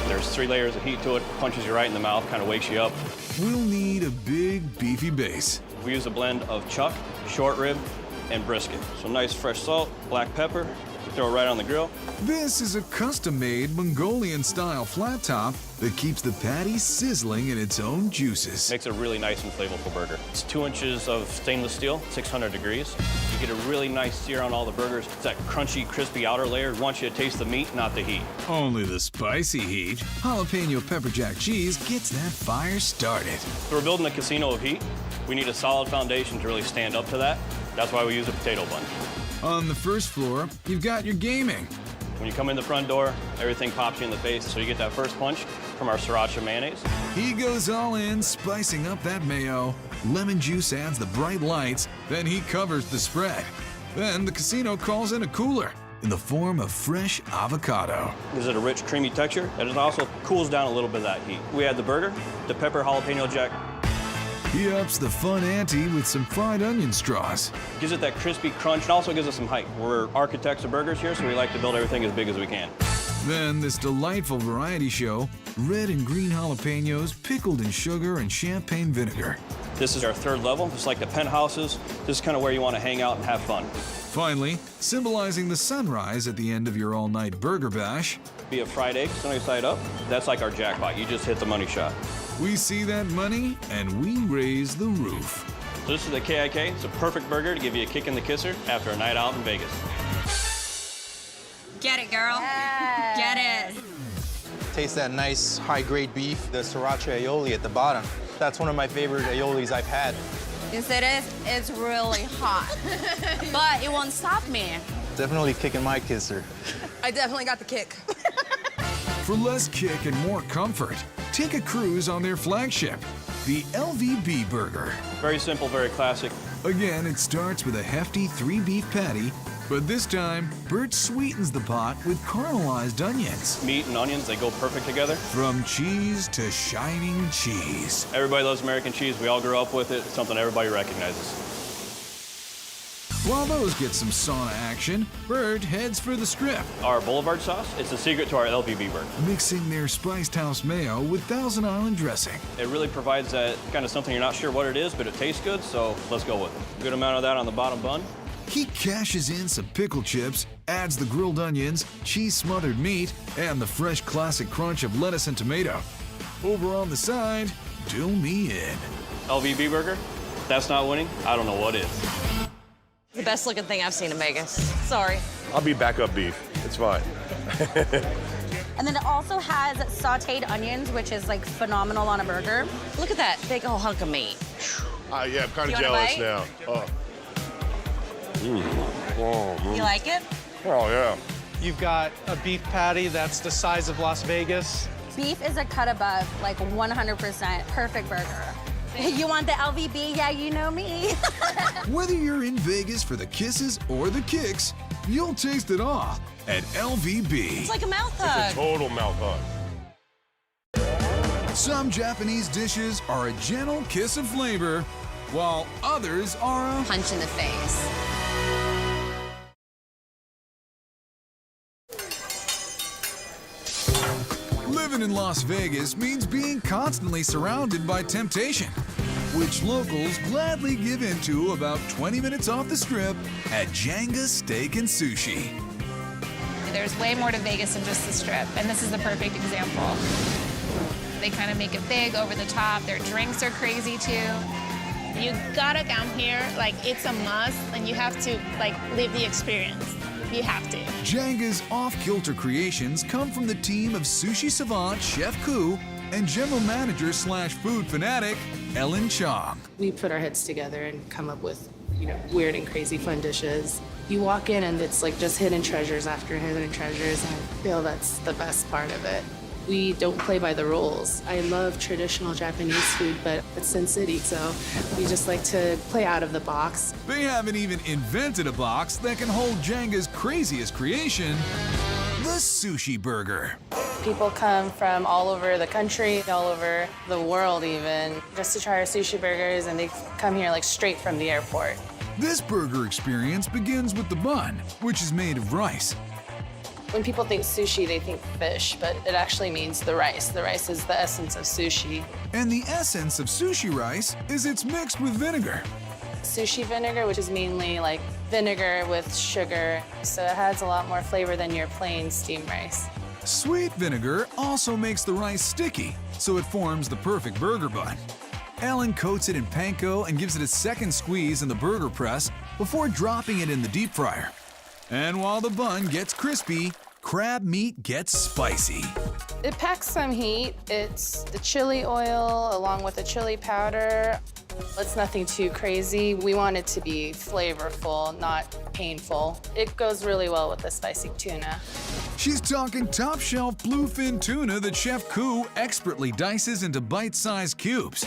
[SPEAKER 25] There's 3 layers of heat to it, punches you right in the mouth, kind of wakes you up.
[SPEAKER 1] We'll need a big, beefy base.
[SPEAKER 25] We use a blend of chuck, short rib, and brisket. So nice fresh salt, black pepper, throw it right on the grill.
[SPEAKER 1] This is a custom-made Mongolian-style flat top that keeps the patty sizzling in its own juices.
[SPEAKER 25] Makes it a really nice and flavorful burger. It's 2 inches of stainless steel, 600 degrees. You get a really nice sear on all the burgers. It's that crunchy, crispy outer layer. We want you to taste the meat, not the heat.
[SPEAKER 1] Only the spicy heat. Jalapeno pepper jack cheese gets that fire started.
[SPEAKER 25] So we're building a casino of heat. We need a solid foundation to really stand up to that. That's why we use a potato bun.
[SPEAKER 1] On the first floor, you've got your gaming.
[SPEAKER 25] When you come in the front door, everything pops you in the face, so you get that first punch from our sriracha mayonnaise.
[SPEAKER 1] He goes all in, spicing up that mayo. Lemon juice adds the bright lights, then he covers the spread. Then the casino calls in a cooler in the form of fresh avocado.
[SPEAKER 25] Gives it a rich, creamy texture, and it also cools down a little bit of that heat. We add the burger, the pepper jalapeno jack.
[SPEAKER 1] He ups the fun ante with some fried onion straws.
[SPEAKER 25] Gives it that crispy crunch, and also gives us some height. We're architects of burgers here, so we like to build everything as big as we can.
[SPEAKER 1] Then this delightful variety show, red and green jalapenos pickled in sugar and champagne vinegar.
[SPEAKER 25] This is our 3rd level, just like the penthouses. This is kind of where you want to hang out and have fun.
[SPEAKER 1] Finally, symbolizing the sunrise at the end of your all-night burger bash,
[SPEAKER 25] Be a fried egg, sunny side up. That's like our jackpot. You just hit the money shot.
[SPEAKER 1] we see that money and we raise the roof.
[SPEAKER 25] So this is the KIK. It's a perfect burger to give you a kick in the kisser after a night out in Vegas.
[SPEAKER 4] Get it, girl. Get it.
[SPEAKER 6] Taste that nice high-grade beef, the sriracha aioli at the bottom. That's one of my favorite aiolis I've had.
[SPEAKER 4] Yes, it is. It's really hot. But it won't stop me.
[SPEAKER 6] Definitely kicking my kisser.
[SPEAKER 4] I definitely got the kick.
[SPEAKER 1] For less kick and more comfort, take a cruise on their flagship, the LVB Burger.
[SPEAKER 25] Very simple, very classic.
[SPEAKER 1] Again, it starts with a hefty 3-beef patty, but this time, Bert sweetens the pot with caramelized onions.
[SPEAKER 25] Meat and onions, they go perfect together.
[SPEAKER 1] From cheese to shining cheese.
[SPEAKER 25] Everybody loves American cheese. We all grew up with it. It's something everybody recognizes.
[SPEAKER 1] While those get some sauna action, Bert heads for the strip.
[SPEAKER 25] Our Boulevard sauce, it's the secret to our LVB burger.
[SPEAKER 1] Mixing their spiced house mayo with Thousand Island dressing.
[SPEAKER 25] It really provides that kind of something you're not sure what it is, but it tastes good, so let's go with it. Good amount of that on the bottom bun.
[SPEAKER 1] He cashes in some pickle chips, adds the grilled onions, cheese-smothered meat, and the fresh classic crunch of lettuce and tomato. Over on the side, do me in.
[SPEAKER 25] LVB burger, that's not winning. I don't know what is.
[SPEAKER 4] The best looking thing I've seen in Vegas. Sorry.
[SPEAKER 24] I'll be backup beef. It's fine.
[SPEAKER 15] And then it also has sauteed onions, which is like phenomenal on a burger.
[SPEAKER 4] Look at that big old hunk of meat.
[SPEAKER 24] Yeah, I'm kind
[SPEAKER 4] You
[SPEAKER 24] of
[SPEAKER 4] wanna
[SPEAKER 24] jealous
[SPEAKER 4] bite?
[SPEAKER 24] now. Oh. Oh,
[SPEAKER 4] You like it?
[SPEAKER 24] Oh, yeah.
[SPEAKER 9] You've got a beef patty that's the size of Las Vegas.
[SPEAKER 15] Beef is a cut above, like 100% perfect burger. You want the LVB? Yeah, you know me.
[SPEAKER 1] Whether you're in Vegas for the kisses or the kicks, you'll taste it all at LVB.
[SPEAKER 4] It's like a mouth
[SPEAKER 24] It's a
[SPEAKER 4] hug.
[SPEAKER 24] total mouth hug.
[SPEAKER 1] Some Japanese dishes are a gentle kiss of flavor, while others are a
[SPEAKER 4] punch in the face.
[SPEAKER 1] Living in Las Vegas means being constantly surrounded by temptation, which locals gladly give into about 20 minutes off the strip at Jenga's Steak and Sushi.
[SPEAKER 23] There's way more to Vegas than just the strip, and this is the perfect example. They kind of make it big, over the top. Their drinks are crazy too.
[SPEAKER 15] You gotta come here, like it's a must, and you have to like live the experience. You have to.
[SPEAKER 1] Jenga's off-kilter creations come from the team of sushi savant Chef Koo and general manager slash food fanatic Ellen Chong.
[SPEAKER 10] We put our heads together and come up with, weird and crazy fun dishes. You walk in and it's like just hidden treasures after hidden treasures, and I feel that's the best part of it. We don't play by the rules. I love traditional Japanese food, but it's Sin City, so we just like to play out of the box.
[SPEAKER 1] They haven't even invented a box that can hold Jenga's craziest creation, the sushi burger.
[SPEAKER 10] People come from all over the country, all over the world even, just to try our sushi burgers, and they come here like straight from the airport.
[SPEAKER 1] This burger experience begins with the bun, which is made of rice.
[SPEAKER 10] When people think sushi, they think fish, but it actually means the rice. The rice is the essence of sushi.
[SPEAKER 1] And the essence of sushi rice is it's mixed with vinegar.
[SPEAKER 10] Sushi vinegar, which is mainly like vinegar with sugar, so it has a lot more flavor than your plain steamed rice.
[SPEAKER 1] Sweet vinegar also makes the rice sticky, so it forms the perfect burger bun. Ellen coats it in panko and gives it a second squeeze in the burger press before dropping it in the deep fryer. And while the bun gets crispy, crab meat gets spicy.
[SPEAKER 10] It packs some heat. It's the chili oil along with the chili powder. It's nothing too crazy. We want it to be flavorful, not painful. It goes really well with the spicy tuna.
[SPEAKER 1] She's talking top-shelf bluefin tuna that Chef Koo expertly dices into bite-sized cubes.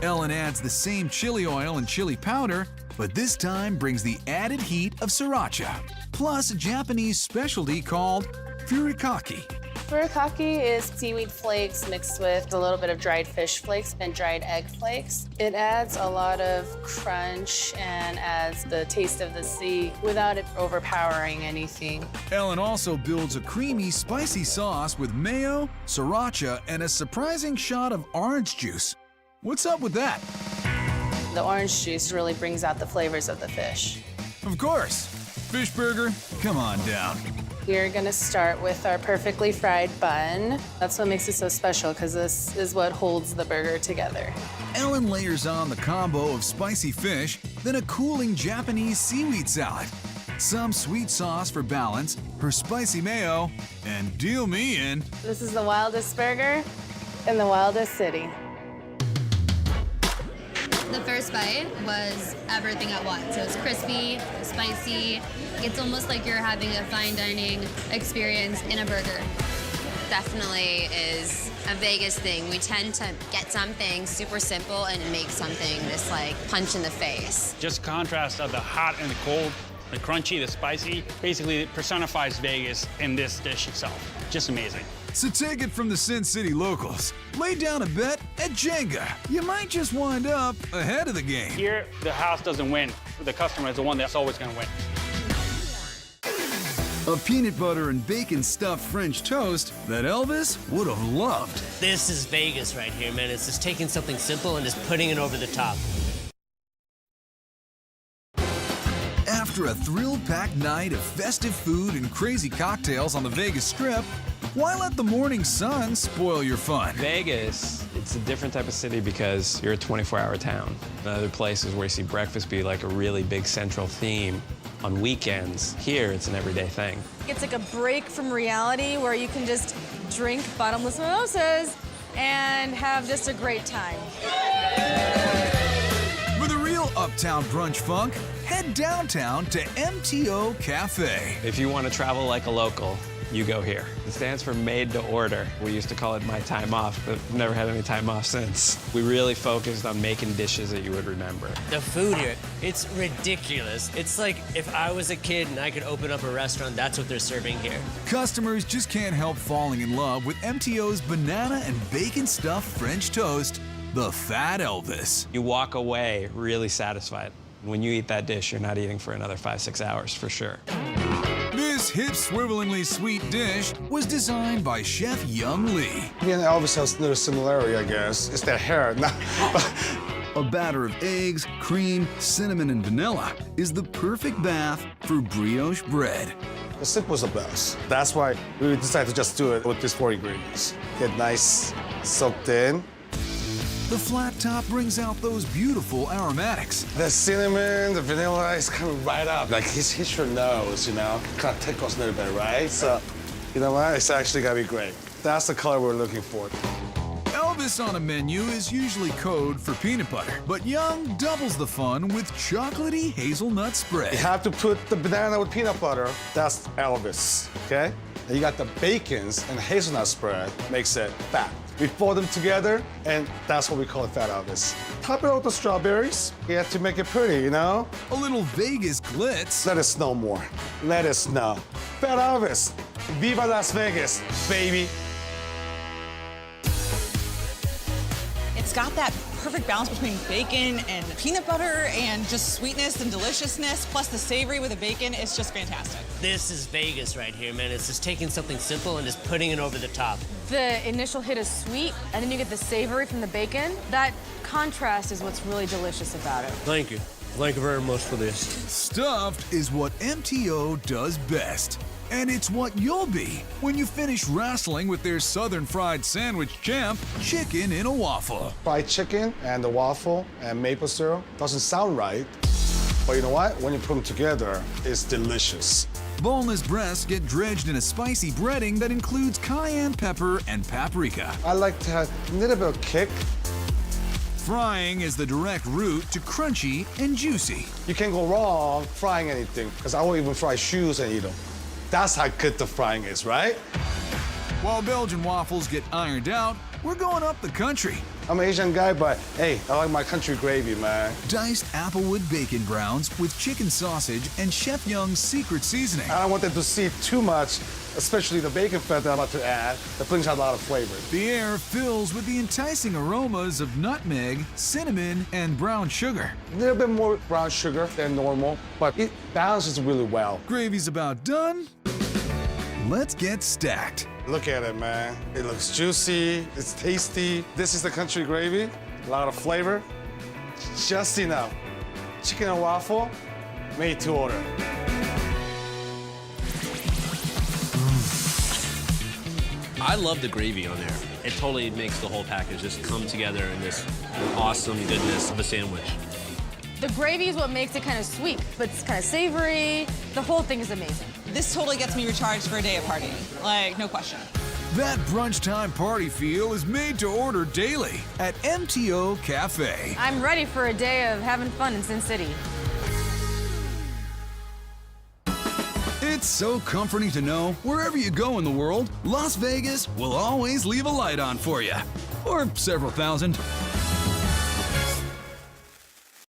[SPEAKER 1] Ellen adds the same chili oil and chili powder, but this time brings the added heat of sriracha, plus a Japanese specialty called furikake.
[SPEAKER 10] Furikake is seaweed flakes mixed with a little bit of dried fish flakes and dried egg flakes. It adds a lot of crunch and adds the taste of the sea without it overpowering anything.
[SPEAKER 1] Ellen also builds a creamy, spicy sauce with mayo, sriracha, and a surprising shot of orange juice. What's up with that?
[SPEAKER 10] The orange juice really brings out the flavors of the fish.
[SPEAKER 1] Of course. fish burger? Come on down.
[SPEAKER 10] We're gonna start with our perfectly fried bun. That's what makes it so special, because this is what holds the burger together.
[SPEAKER 1] Ellen layers on the combo of spicy fish, then a cooling Japanese seaweed salad. Some sweet sauce for balance, her spicy mayo, and deal me in.
[SPEAKER 10] This is the wildest burger in the wildest city.
[SPEAKER 7] The first bite was everything at once. It was crispy, spicy. It's almost like you're having a fine dining experience in a burger.
[SPEAKER 4] Definitely is a Vegas thing. We tend to get something super simple and make something this like punch in the face.
[SPEAKER 8] Just contrast of the hot and the cold, the crunchy, the spicy. Basically, it personifies Vegas in this dish itself. Just amazing.
[SPEAKER 1] So take it from the Sin City locals. Lay down a bet at Jenga. You might just wind up ahead of the game.
[SPEAKER 8] Here, the house doesn't win. The customer is the one that's always going to win.
[SPEAKER 1] A peanut butter and bacon stuffed French toast that Elvis would have loved.
[SPEAKER 11] This is Vegas right here, man. It's just taking something simple and just putting it over the top.
[SPEAKER 1] After a thrill-packed night of festive food and crazy cocktails on the Vegas Strip, why let the morning sun spoil your fun?
[SPEAKER 12] Vegas, it's a different type of city because you're a 24-hour town. Other places where you see breakfast be like a really big central theme on weekends, here it's an everyday thing.
[SPEAKER 13] It's like a break from reality where you can just drink bottomless mimosas and have just a great time.
[SPEAKER 1] For the real uptown brunch funk, head downtown to MTO Cafe.
[SPEAKER 12] If you want to travel like a local, you go here. It stands for made to order. We used to call it my time off, but never had any time off since. We really focused on making dishes that you would remember.
[SPEAKER 11] The food here, it's ridiculous. It's like if I was a kid and I could open up a restaurant, that's what they're serving here.
[SPEAKER 1] Customers just can't help falling in love with MTO's banana and bacon stuffed French toast, the Fat Elvis.
[SPEAKER 12] You walk away really satisfied. When you eat that dish, you're not eating for another 5-6 hours for sure.
[SPEAKER 1] This hip swivelingly sweet dish was designed by Chef Young Lee.
[SPEAKER 26] Me and Elvis has another similarity, I guess. It's that hair.
[SPEAKER 1] A batter of eggs, cream, cinnamon, and vanilla is the perfect bath for brioche bread.
[SPEAKER 26] The simple is the best. That's why we decided to just do it with these 4 ingredients. Get nice, soaked in.
[SPEAKER 1] The flat top brings out those beautiful aromatics.
[SPEAKER 26] The cinnamon, the vanilla is coming right up. Like, hit your nose, you know? Kind of tickles a little bit, right? So, you know what? It's actually gonna be great. That's the color we're looking for.
[SPEAKER 1] Elvis on a menu is usually code for peanut butter, but Young doubles the fun with chocolatey hazelnut spread.
[SPEAKER 26] You have to put the banana with peanut butter. That's Elvis, okay? And you got the bacons and hazelnut spread, makes it fat. We fold them together, and that's what we call it Fat Elvis. Top it out with the strawberries. You have to make it pretty, you know?
[SPEAKER 1] A little Vegas glitz.
[SPEAKER 26] Let it snow more. Let it snow. Fat Elvis. Viva Las Vegas, baby.
[SPEAKER 27] It's got that perfect balance between bacon and peanut butter and just sweetness and deliciousness, plus the savory with the bacon. It's just fantastic.
[SPEAKER 11] This is Vegas right here, man. It's just taking something simple and just putting it over the top.
[SPEAKER 13] The initial hit is sweet, and then you get the savory from the bacon. That contrast is what's really delicious about it.
[SPEAKER 11] Thank you. Thank you very much for this.
[SPEAKER 1] Stuffed is what MTO does best. And it's what you'll be when you finish wrestling with their Southern fried sandwich champ, chicken in a waffle.
[SPEAKER 26] Fried chicken and the waffle and maple syrup doesn't sound right, but you know what? When you put them together, it's delicious.
[SPEAKER 1] Boneless breasts get dredged in a spicy breading that includes cayenne pepper and paprika.
[SPEAKER 26] I like to have a little bit of kick.
[SPEAKER 1] Frying is the direct route to crunchy and juicy.
[SPEAKER 26] You can't go wrong frying anything, because I will even fry shoes and eat them. That's how good the frying is, right?
[SPEAKER 1] While Belgian waffles get ironed out, we're going up the country.
[SPEAKER 26] I'm an Asian guy, but hey, I like my country gravy, man.
[SPEAKER 1] Diced applewood bacon browns with chicken sausage and Chef Young's secret seasoning.
[SPEAKER 26] I don't want them to see too much, especially the bacon fat that I'm about to add. That brings out a lot of flavor.
[SPEAKER 1] The air fills with the enticing aromas of nutmeg, cinnamon, and brown sugar.
[SPEAKER 26] A little bit more brown sugar than normal, but it balances really well.
[SPEAKER 1] Gravy's about done. Let's get stacked.
[SPEAKER 26] Look at it, man. It looks juicy, it's tasty. This is the country gravy, a lot of flavor. Just enough. Chicken and waffle, made to order.
[SPEAKER 2] I love the gravy on there. It totally makes the whole package just come together in this awesome goodness of a sandwich.
[SPEAKER 13] The gravy is what makes it kind of sweet, but it's kind of savory. The whole thing is amazing.
[SPEAKER 27] This totally gets me recharged for a day of partying. Like, no question.
[SPEAKER 1] That brunch time party feel is made to order daily at MTO Cafe.
[SPEAKER 13] I'm ready for a day of having fun in Sin City.
[SPEAKER 1] It's so comforting to know wherever you go in the world, Las Vegas will always leave a light on for you. Or several thousand.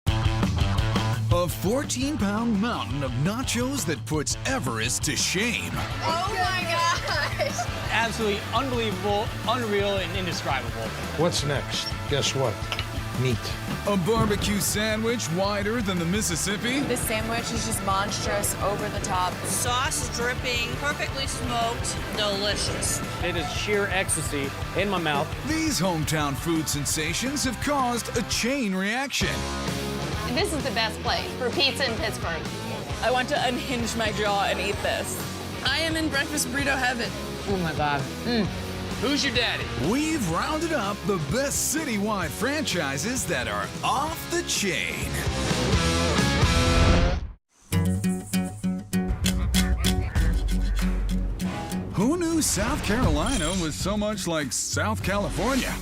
[SPEAKER 1] A 14-pound mountain of nachos that puts Everest to shame.
[SPEAKER 3] Oh my gosh!
[SPEAKER 5] Absolutely unbelievable, unreal, and indescribable.
[SPEAKER 9] What's next? Guess what? Meat.
[SPEAKER 1] A barbecue sandwich wider than the Mississippi.
[SPEAKER 3] This sandwich is just monstrous, over the top.
[SPEAKER 16] Sauce dripping, perfectly smoked, delicious.
[SPEAKER 5] It is sheer ecstasy in my mouth.
[SPEAKER 1] These hometown food sensations have caused a chain reaction.
[SPEAKER 3] This is the best place for pizza in Pittsburgh.
[SPEAKER 27] I want to unhinge my jaw and eat this.
[SPEAKER 3] I am in breakfast burrito heaven.
[SPEAKER 5] Oh my God.
[SPEAKER 2] Who's your daddy?
[SPEAKER 1] We've rounded up the best citywide franchises that are off the chain. Who knew South Carolina was so much like South California?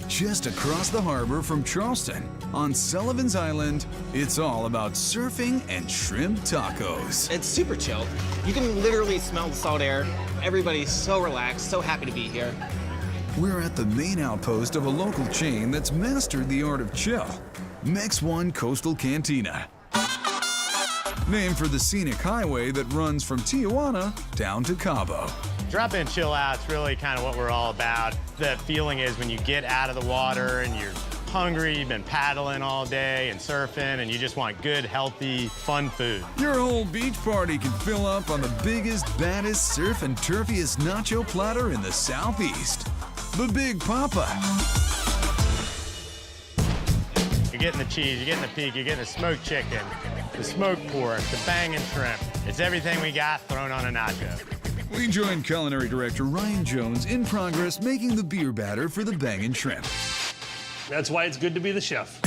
[SPEAKER 1] Just across the harbor from Charleston, on Sullivan's Island, it's all about surfing and shrimp tacos.
[SPEAKER 18] It's super chilled. You can literally smell the salt air. Everybody's so relaxed, so happy to be here.
[SPEAKER 1] We're at the main outpost of a local chain that's mastered the art of chill, Mex One Coastal Cantina. Named for the scenic highway that runs from Tijuana down to Cabo.
[SPEAKER 19] Drop-in chill out's really kind of what we're all about. The feeling is when you get out of the water and you're hungry, you've been paddling all day and surfing, and you just want good, healthy, fun food.
[SPEAKER 1] Your whole beach party can fill up on the biggest, baddest, surf and turfiest nacho platter in the Southeast. The Big Papa.
[SPEAKER 19] You're getting the cheese, you're getting the peak, you're getting the smoked chicken, the smoked pork, the banging shrimp. It's everything we got thrown on a nacho.
[SPEAKER 1] We join culinary director Ryan Jones in progress making the beer batter for the bangin' shrimp.
[SPEAKER 21] That's why it's good to be the chef.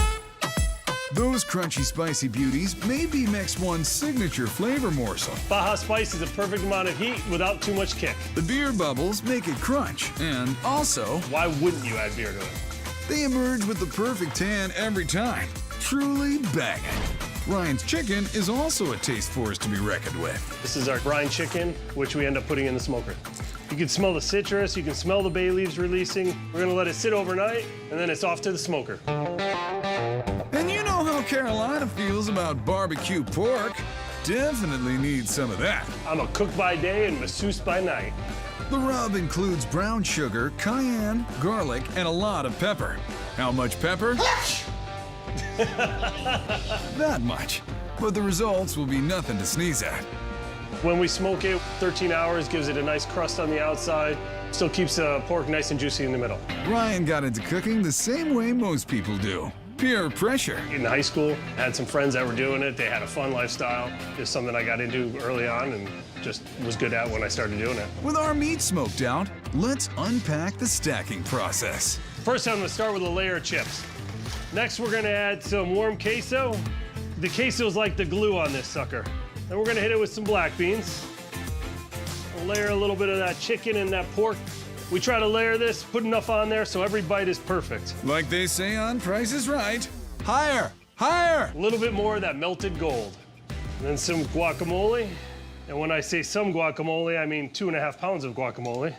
[SPEAKER 1] Those crunchy, spicy beauties may be Mex One's signature flavor morsel.
[SPEAKER 21] Baja Spice is a perfect amount of heat without too much kick.
[SPEAKER 1] The beer bubbles make it crunch, and also,
[SPEAKER 21] why wouldn't you add beer to it?
[SPEAKER 1] They emerge with the perfect tan every time. Truly banging. Ryan's chicken is also a taste force to be reckoned with.
[SPEAKER 21] This is our brine chicken, which we end up putting in the smoker. You can smell the citrus, you can smell the bay leaves releasing. We're gonna let it sit overnight, and then it's off to the smoker.
[SPEAKER 1] And you know how Carolina feels about barbecue pork. Definitely need some of that.
[SPEAKER 21] I'm a cook by day and masseuse by night.
[SPEAKER 1] The rub includes brown sugar, cayenne, garlic, and a lot of pepper. How much pepper? That much. But the results will be nothing to sneeze at.
[SPEAKER 21] When we smoke it, 13 hours gives it a nice crust on the outside, still keeps the pork nice and juicy in the middle.
[SPEAKER 1] Ryan got into cooking the same way most people do. Peer pressure.
[SPEAKER 21] In high school, I had some friends that were doing it. They had a fun lifestyle. It's something I got into early on and just was good at when I started doing it.
[SPEAKER 1] With our meat smoked out, let's unpack the stacking process.
[SPEAKER 21] First, I'm gonna start with a layer of chips. Next, we're gonna add some warm queso. The queso is like the glue on this sucker. Then we're gonna hit it with some black beans. We'll layer a little bit of that chicken and that pork. We try to layer this, put enough on there so every bite is perfect.
[SPEAKER 1] Like they say on Price is Right, higher, higher.
[SPEAKER 21] A little bit more of that melted gold. And then some guacamole. And when I say some guacamole, I mean 2.5 pounds of guacamole.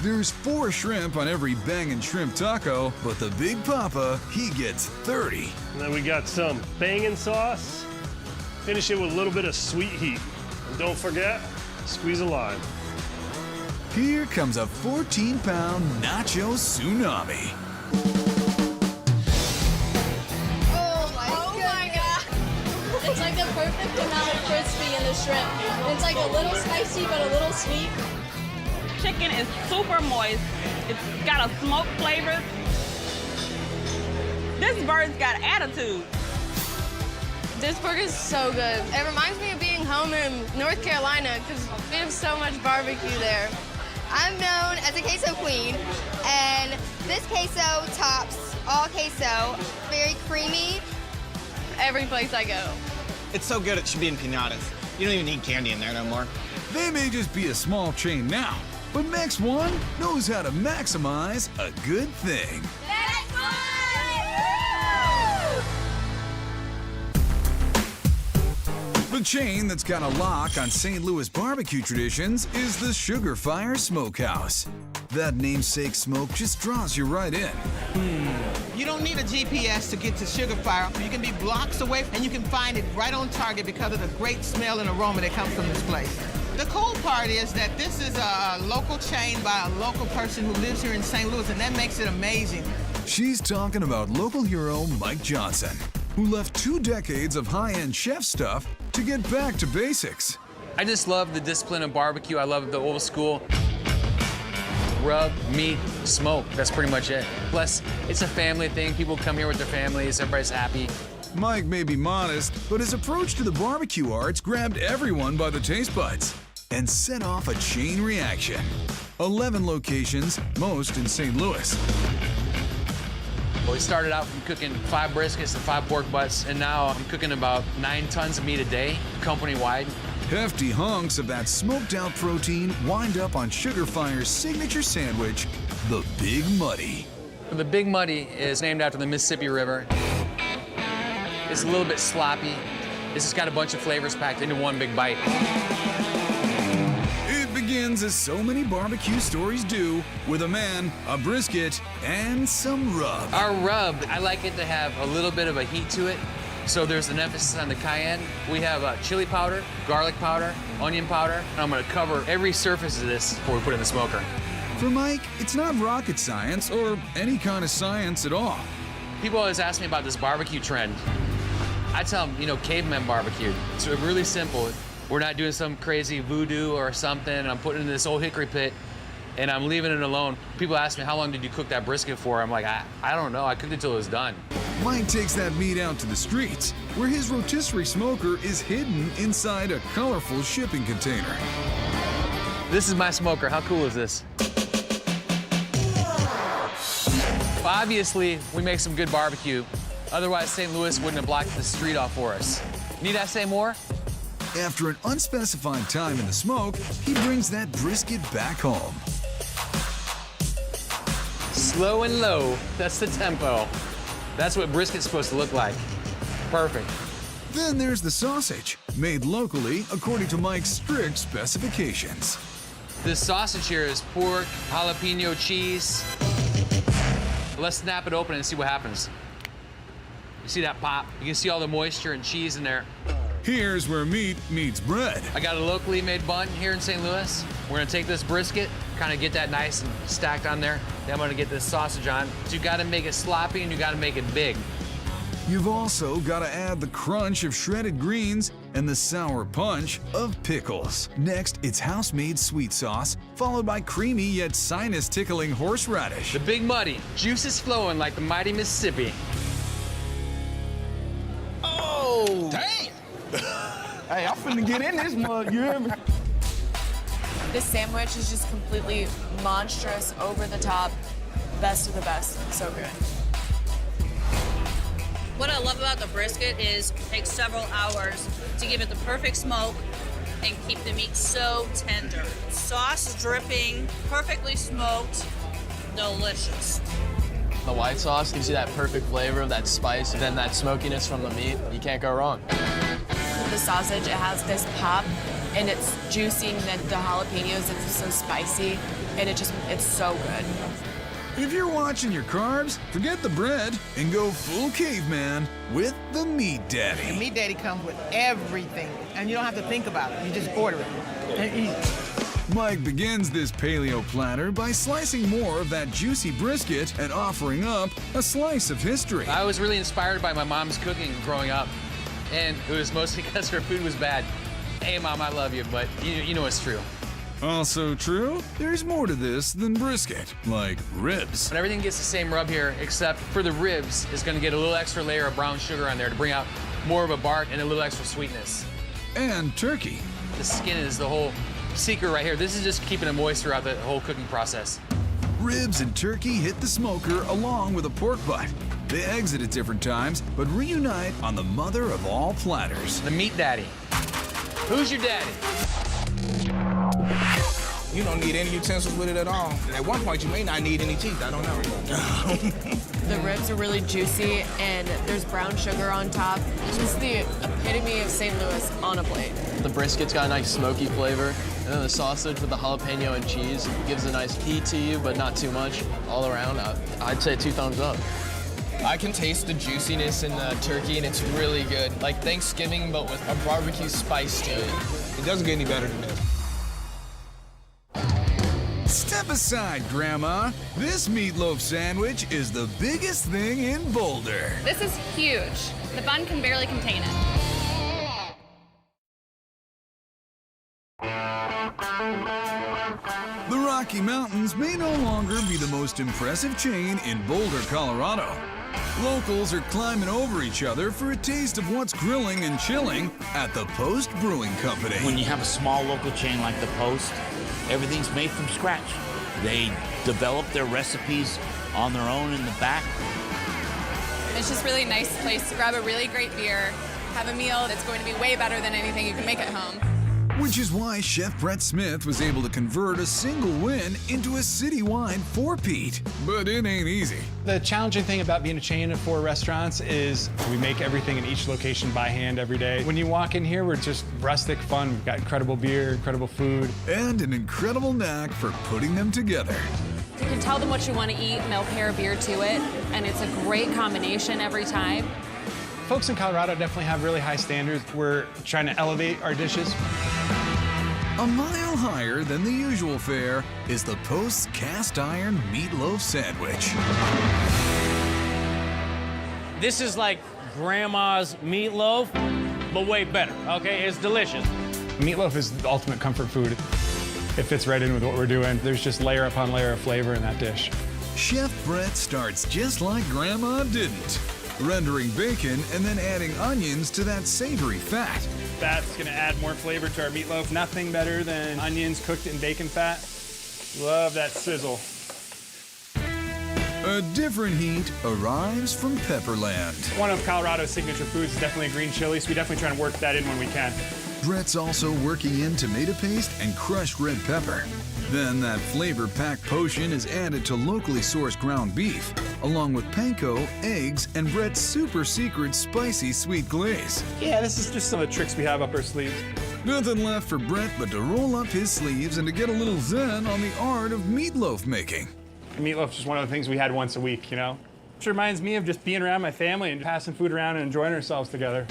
[SPEAKER 1] There's 4 shrimp on every bangin' shrimp taco, but the Big Papa, he gets 30.
[SPEAKER 21] And then we got some bangin' sauce. Finish it with a little bit of sweet heat. And don't forget, squeeze a lime.
[SPEAKER 1] Here comes a 14-pound nacho tsunami.
[SPEAKER 3] Oh my God. It's like the perfect amount of crispy in the shrimp. It's like a little spicy, but a little sweet.
[SPEAKER 27] Chicken is super moist. It's got a smoked flavor. This bird's got attitude.
[SPEAKER 3] This burger is so good. It reminds me of being home in North Carolina because we have so much barbecue there. I'm known as a queso queen, and this queso tops all queso. Very creamy. Every place I go.
[SPEAKER 18] It's so good it should be in pinatas. You don't even need candy in there no more.
[SPEAKER 1] They may just be a small chain now, but Max One knows how to maximize a good thing. The chain that's got a lock on St. Louis barbecue traditions is the Sugar Fire Smokehouse. That namesake smoke just draws you right in.
[SPEAKER 6] You don't need a GPS to get to Sugar Fire. You can be blocks away and you can find it right on target because of the great smell and aroma that comes from this place. The cool part is that this is a local chain by a local person who lives here in St. Louis, and that makes it amazing.
[SPEAKER 1] She's talking about local hero Mike Johnson, who left 2 decades of high-end chef stuff to get back to basics.
[SPEAKER 14] I just love the discipline of barbecue. I love the old school. Rub, meat, smoke. That's pretty much it. Plus, it's a family thing. People come here with their families. Everybody's happy.
[SPEAKER 1] Mike may be modest, but his approach to the barbecue arts grabbed everyone by the taste buds and set off a chain reaction. 11 locations, most in St. Louis.
[SPEAKER 14] We started out from cooking 5 briskets and 5 pork butts, and now I'm cooking about 9 tons of meat a day, company-wide.
[SPEAKER 1] Hefty hunks of that smoked-out protein wind up on Sugar Fire's signature sandwich, the Big Muddy.
[SPEAKER 14] The Big Muddy is named after the Mississippi River. It's a little bit sloppy. It's just got a bunch of flavors packed into one big bite.
[SPEAKER 1] It begins as so many barbecue stories do, with a man, a brisket, and some rub.
[SPEAKER 14] Our rub, I like it to have a little bit of a heat to it. So there's an emphasis on the cayenne. We have chili powder, garlic powder, onion powder, and I'm gonna cover every surface of this before we put it in the smoker.
[SPEAKER 1] For Mike, it's not rocket science or any kind of science at all.
[SPEAKER 14] People always ask me about this barbecue trend. I tell them, cavemen barbecued. It's really simple. We're not doing some crazy voodoo or something, and I'm putting it in this old hickory pit, and I'm leaving it alone. People ask me, how long did you cook that brisket for? I'm like, I don't know. I cooked it till it was done.
[SPEAKER 1] Mike takes that meat out to the streets, where his rotisserie smoker is hidden inside a colorful shipping container.
[SPEAKER 14] This is my smoker. How cool is this? Obviously, we make some good barbecue. Otherwise, St. Louis wouldn't have blocked the street off for us. Need I say more?
[SPEAKER 1] After an unspecified time in the smoke, he brings that brisket back home.
[SPEAKER 14] Slow and low, that's the tempo. That's what brisket's supposed to look like. Perfect.
[SPEAKER 1] Then there's the sausage, made locally according to Mike's strict specifications.
[SPEAKER 14] This sausage here is pork, jalapeno cheese. Let's snap it open and see what happens. You see that pop? You can see all the moisture and cheese in there.
[SPEAKER 1] Here's where meat meets bread.
[SPEAKER 14] I got a locally made bun here in St. Louis. We're gonna take this brisket, kind of get that nice and stacked on there. Then I'm gonna get this sausage on. So you gotta make it sloppy and you gotta make it big.
[SPEAKER 1] You've also gotta add the crunch of shredded greens and the sour punch of pickles. Next, it's house-made sweet sauce, followed by creamy yet sinus-tickling horseradish.
[SPEAKER 14] The Big Muddy, juices flowing like the mighty Mississippi.
[SPEAKER 6] Oh!
[SPEAKER 17] Damn! Hey, I'm finna get in this mug, you hear me?
[SPEAKER 20] This sandwich is just completely monstrous, over the top, best of the best. So good.
[SPEAKER 16] What I love about the brisket is it takes several hours to give it the perfect smoke and keep the meat so tender. Sauce dripping, perfectly smoked, delicious.
[SPEAKER 22] The white sauce gives you that perfect flavor of that spice, and then that smokiness from the meat. You can't go wrong.
[SPEAKER 20] The sausage, it has this pop, and it's juicy, and then the jalapenos, it's so spicy, and it's so good.
[SPEAKER 1] If you're watching your carbs, forget the bread and go full caveman with the Meat Daddy.
[SPEAKER 6] The Meat Daddy comes with everything, and you don't have to think about it. You just order it and eat.
[SPEAKER 1] Mike begins this paleo platter by slicing more of that juicy brisket and offering up a slice of history.
[SPEAKER 14] I was really inspired by my mom's cooking growing up, and it was mostly because her food was bad. Hey, Mom, I love you, but you know it's true.
[SPEAKER 1] Also true, there's more to this than brisket, like ribs.
[SPEAKER 14] But everything gets the same rub here, except for the ribs, it's gonna get a little extra layer of brown sugar on there to bring out more of a bark and a little extra sweetness.
[SPEAKER 1] And turkey.
[SPEAKER 14] The skin is the whole secret right here. This is just keeping it moist throughout the whole cooking process.
[SPEAKER 1] Ribs and turkey hit the smoker along with a pork butt. They exit at different times, but reunite on the mother of all platters.
[SPEAKER 14] The meat daddy. Who's your daddy?
[SPEAKER 17] You don't need any utensils with it at all. At one point, you may not need any teeth. I don't know.
[SPEAKER 20] The ribs are really juicy, and there's brown sugar on top. It's just the epitome of St. Louis on a plate.
[SPEAKER 22] The brisket's got a nice smoky flavor, and then the sausage with the jalapeno and cheese gives a nice heat to you, but not too much. All around, I'd say 2 thumbs up.
[SPEAKER 4] I can taste the juiciness in the turkey, and it's really good. Like Thanksgiving, but with a barbecue spice to it.
[SPEAKER 17] It doesn't get any better than this.
[SPEAKER 1] Step aside, Grandma. This meatloaf sandwich is the biggest thing in Boulder.
[SPEAKER 3] This is huge. The bun can barely contain it.
[SPEAKER 1] The Rocky Mountains may no longer be the most impressive chain in Boulder, Colorado. Locals are climbing over each other for a taste of what's grilling and chilling at the Post Brewing Company.
[SPEAKER 7] When you have a small local chain like the Post, everything's made from scratch. They develop their recipes on their own in the back.
[SPEAKER 13] It's just really nice place to grab a really great beer, have a meal that's going to be way better than anything you can make at home.
[SPEAKER 1] Which is why Chef Brett Smith was able to convert a single win into a citywide four-peat. But it ain't easy.
[SPEAKER 5] The challenging thing about being a chain of 4 restaurants is we make everything in each location by hand every day. When you walk in here, we're just rustic fun. We've got incredible beer, incredible food.
[SPEAKER 1] And an incredible knack for putting them together.
[SPEAKER 10] You can tell them what you want to eat and they'll pair beer to it. And it's a great combination every time.
[SPEAKER 5] Folks in Colorado definitely have really high standards. We're trying to elevate our dishes.
[SPEAKER 1] A mile higher than the usual fare is the Post's cast iron meatloaf sandwich.
[SPEAKER 15] This is like grandma's meatloaf, but way better, okay? It's delicious.
[SPEAKER 5] Meatloaf is the ultimate comfort food. It fits right in with what we're doing. There's just layer upon layer of flavor in that dish.
[SPEAKER 1] Chef Brett starts just like Grandma didn't, rendering bacon and then adding onions to that savory fat.
[SPEAKER 5] That's gonna add more flavor to our meatloaf. Nothing better than onions cooked in bacon fat. Love that sizzle.
[SPEAKER 1] A different heat arrives from Pepperland.
[SPEAKER 5] One of Colorado's signature foods is definitely green chili, so we definitely try to work that in when we can.
[SPEAKER 1] Brett's also working in tomato paste and crushed red pepper. Then that flavor-packed potion is added to locally sourced ground beef, along with panko, eggs, and Brett's super secret spicy sweet glaze.
[SPEAKER 5] Yeah, this is just some of the tricks we have up our sleeves.
[SPEAKER 1] Nothing left for Brett but to roll up his sleeves and to get a little zen on the art of meatloaf making.
[SPEAKER 5] Meatloaf's just one of the things we had once a week, you know? Which reminds me of just being around my family and passing food around and enjoying ourselves together.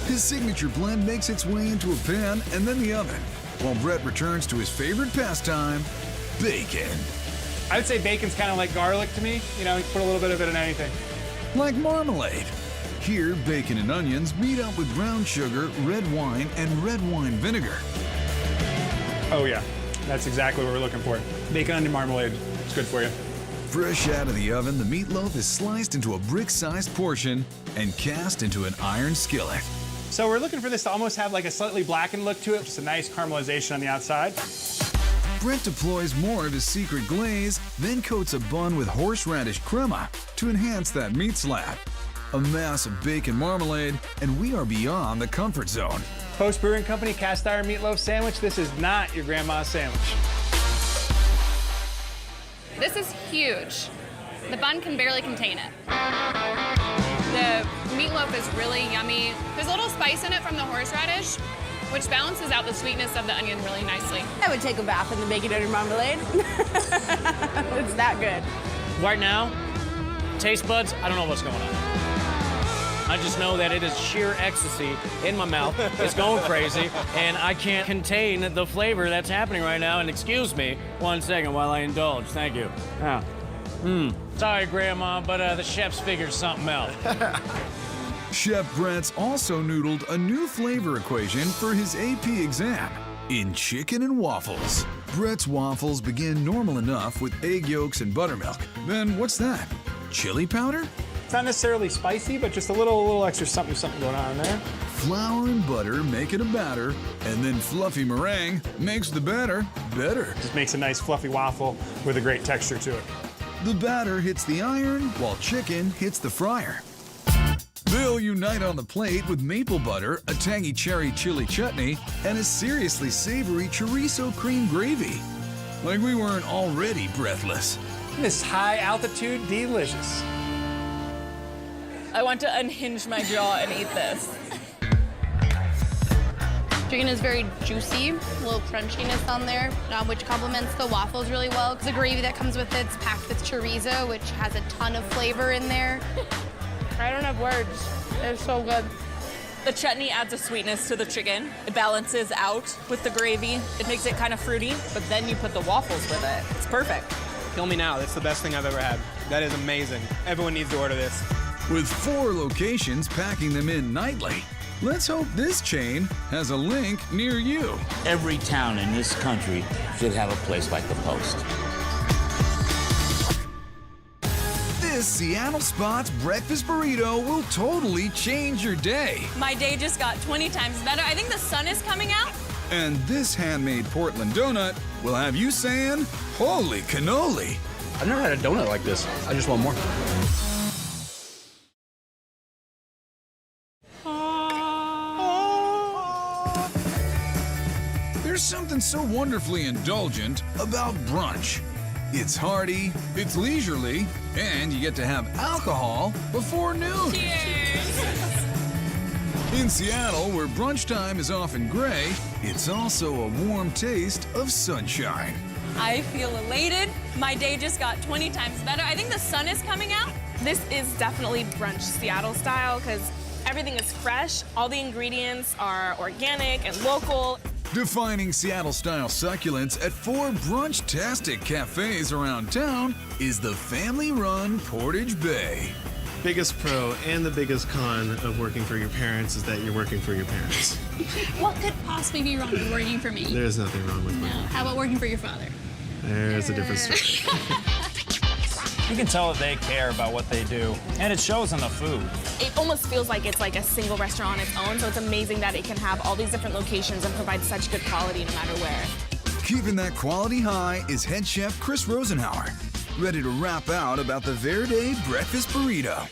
[SPEAKER 1] His signature blend makes its way into a pan and then the oven, while Brett returns to his favorite pastime, bacon.
[SPEAKER 5] I'd say bacon's kind of like garlic to me. You know, you put a little bit of it in anything.
[SPEAKER 1] Like marmalade. Here, bacon and onions meet up with brown sugar, red wine, and red wine vinegar.
[SPEAKER 5] Oh yeah, that's exactly what we're looking for. Bacon onion marmalade, it's good for you.
[SPEAKER 1] Fresh out of the oven, the meatloaf is sliced into a brick-sized portion and cast into an iron skillet.
[SPEAKER 5] So we're looking for this to almost have like a slightly blackened look to it, just a nice caramelization on the outside.
[SPEAKER 1] Brett deploys more of his secret glaze, then coats a bun with horseradish crema to enhance that meat slab. A mass of bacon marmalade, and we are beyond the comfort zone.
[SPEAKER 5] Post Brewing Company cast iron meatloaf sandwich. This is not your grandma's sandwich.
[SPEAKER 3] This is huge. The bun can barely contain it. The meatloaf is really yummy. There's a little spice in it from the horseradish, which balances out the sweetness of the onion really nicely.
[SPEAKER 20] I would take a bath in the bacon onion marmalade. It's that good.
[SPEAKER 15] Right now, taste buds, I don't know what's going on. I just know that it is sheer ecstasy in my mouth. It's going crazy, and I can't contain the flavor that's happening right now. And excuse me 1 second while I indulge. Thank you. Sorry, Grandma, but the chef's figured something out.
[SPEAKER 1] Chef Brett's also noodled a new flavor equation for his AP exam in chicken and waffles. Brett's waffles begin normal enough with egg yolks and buttermilk. Then what's that? Chili powder?
[SPEAKER 5] It's not necessarily spicy, but just a little extra something going on in there.
[SPEAKER 1] Flour and butter make it a batter, and then fluffy meringue makes the batter better.
[SPEAKER 5] Just makes a nice fluffy waffle with a great texture to it.
[SPEAKER 1] The batter hits the iron while chicken hits the fryer. They'll unite on the plate with maple butter, a tangy cherry chili chutney, and a seriously savory chorizo cream gravy. Like we weren't already breathless.
[SPEAKER 5] This high altitude, delicious.
[SPEAKER 10] I want to unhinge my jaw and eat this.
[SPEAKER 3] Chicken is very juicy, a little crunchiness on there, which complements the waffles really well. The gravy that comes with it's packed with chorizo, which has a ton of flavor in there. I don't have words. It's so good.
[SPEAKER 10] The chutney adds a sweetness to the chicken. It balances out with the gravy. It makes it kind of fruity, but then you put the waffles with it. It's perfect.
[SPEAKER 18] Kill me now. That's the best thing I've ever had. That is amazing. Everyone needs to order this.
[SPEAKER 1] With 4 locations packing them in nightly, let's hope this chain has a link near you.
[SPEAKER 7] Every town in this country should have a place like the Post.
[SPEAKER 1] This Seattle Spot's breakfast burrito will totally change your day.
[SPEAKER 10] My day just got 20 times better. I think the sun is coming out.
[SPEAKER 1] And this handmade Portland donut will have you saying, holy cannoli.
[SPEAKER 2] I've never had a donut like this. I just want more.
[SPEAKER 1] There's something so wonderfully indulgent about brunch. It's hearty, it's leisurely, and you get to have alcohol before noon. In Seattle, where brunch time is often gray, it's also a warm taste of sunshine.
[SPEAKER 10] I feel elated. My day just got 20 times better. I think the sun is coming out.
[SPEAKER 8] This is definitely brunch Seattle style because everything is fresh. All the ingredients are organic and local.
[SPEAKER 1] Defining Seattle-style succulents at 4 brunch-tastic cafes around town is the family-run Portage Bay.
[SPEAKER 11] Biggest pro and the biggest con of working for your parents is that you're working for your parents.
[SPEAKER 3] What could possibly be wrong with working for me?
[SPEAKER 11] There's nothing wrong with working.
[SPEAKER 3] How about working for your father?
[SPEAKER 11] There's a different story.
[SPEAKER 12] You can tell that they care about what they do, and it shows in the food.
[SPEAKER 8] It almost feels like it's like a single restaurant on its own, so it's amazing that it can have all these different locations and provide such good quality no matter where.
[SPEAKER 1] Keeping that quality high is head chef Chris Rosenhauer, ready to rap out about the Verde Breakfast Burrito.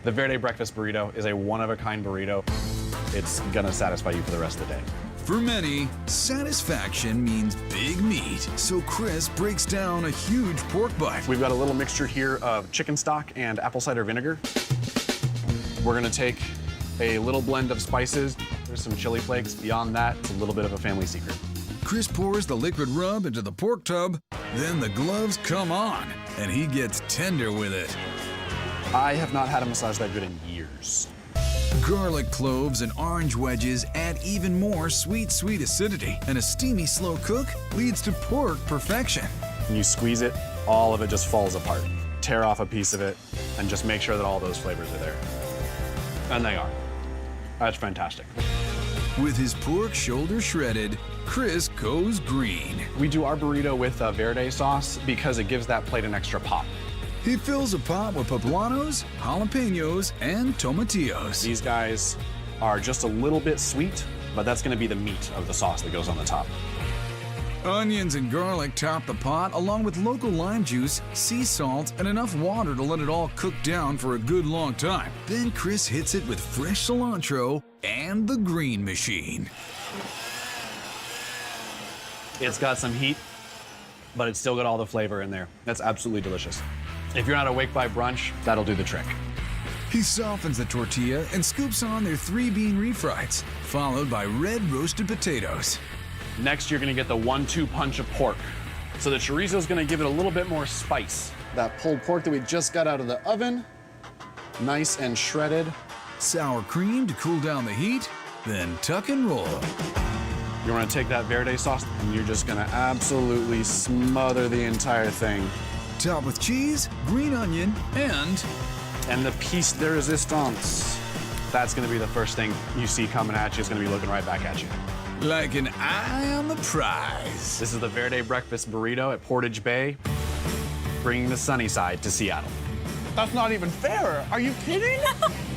[SPEAKER 23] The Verde Breakfast Burrito is a one-of-a-kind burrito. It's gonna satisfy you for the rest of the day.
[SPEAKER 1] For many, satisfaction means big meat, so Chris breaks down a huge pork butt.
[SPEAKER 23] We've got a little mixture here of chicken stock and apple cider vinegar. We're gonna take a little blend of spices. There's some chili flakes. Beyond that, it's a little bit of a family secret.
[SPEAKER 1] Chris pours the liquid rub into the pork tub, then the gloves come on, and he gets tender with it.
[SPEAKER 23] I have not had a massage that good in years.
[SPEAKER 1] Garlic cloves and orange wedges add even more sweet acidity, and a steamy slow cook leads to pork perfection.
[SPEAKER 23] When you squeeze it, all of it just falls apart. Tear off a piece of it, and just make sure that all those flavors are there. And they are. That's fantastic.
[SPEAKER 1] With his pork shoulder shredded, Chris goes green.
[SPEAKER 23] We do our burrito with Verde sauce because it gives that plate an extra pop.
[SPEAKER 1] He fills a pot with poblanos, jalapenos, and tomatillos.
[SPEAKER 23] These guys are just a little bit sweet, but that's gonna be the meat of the sauce that goes on the top.
[SPEAKER 1] Onions and garlic top the pot, along with local lime juice, sea salt, and enough water to let it all cook down for a good long time. Then Chris hits it with fresh cilantro and the green machine.
[SPEAKER 23] It's got some heat, but it's still got all the flavor in there. That's absolutely delicious. If you're not awake by brunch, that'll do the trick.
[SPEAKER 1] He softens the tortilla and scoops on their 3-bean refrieds, followed by red roasted potatoes.
[SPEAKER 23] Next, you're gonna get the 1-2 punch of pork. So the chorizo's gonna give it a little bit more spice. That pulled pork that we just got out of the oven, nice and shredded.
[SPEAKER 1] Sour cream to cool down the heat, then tuck and roll.
[SPEAKER 23] You wanna take that Verde sauce and you're just gonna absolutely smother the entire thing.
[SPEAKER 1] Top with cheese, green onion, and
[SPEAKER 23] the piece de resistance. That's gonna be the first thing you see coming at you. It's gonna be looking right back at you.
[SPEAKER 1] Like an eye on the prize.
[SPEAKER 23] This is the Verde Breakfast Burrito at Portage Bay, bringing the sunny side to Seattle.
[SPEAKER 11] That's not even fair. Are you kidding?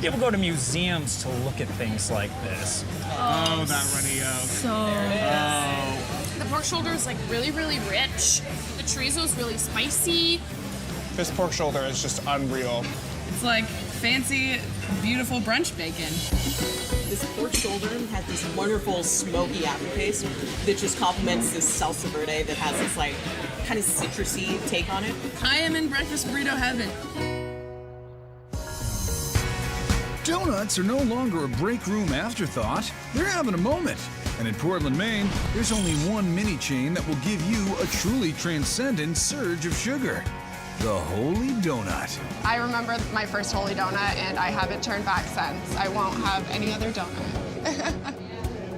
[SPEAKER 12] People go to museums to look at things like this.
[SPEAKER 11] Oh, that runny yolk.
[SPEAKER 8] So the pork shoulder is like really, really rich. The chorizo is really spicy.
[SPEAKER 11] This pork shoulder is just unreal.
[SPEAKER 9] It's like fancy, beautiful brunch bacon.
[SPEAKER 19] This pork shoulder has this wonderful smoky aftertaste that just complements this salsa verde that has this like kind of citrusy take on it.
[SPEAKER 9] I am in breakfast burrito heaven.
[SPEAKER 1] Donuts are no longer a break room afterthought. They're having a moment. And in Portland, Maine, there's only one mini chain that will give you a truly transcendent surge of sugar. The Holy Donut.
[SPEAKER 21] I remember my first Holy Donut, and I haven't turned back since. I won't have any other donut.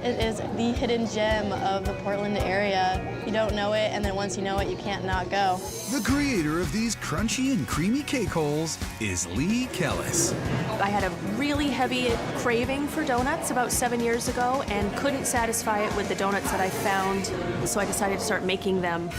[SPEAKER 24] It is the hidden gem of the Portland area. You don't know it, and then once you know it, you can't not go.
[SPEAKER 1] The creator of these crunchy and creamy cake holes is Lee Kellis.
[SPEAKER 25] I had a really heavy craving for donuts about 7 years ago and couldn't satisfy it with the donuts that I found, so I decided to start making them.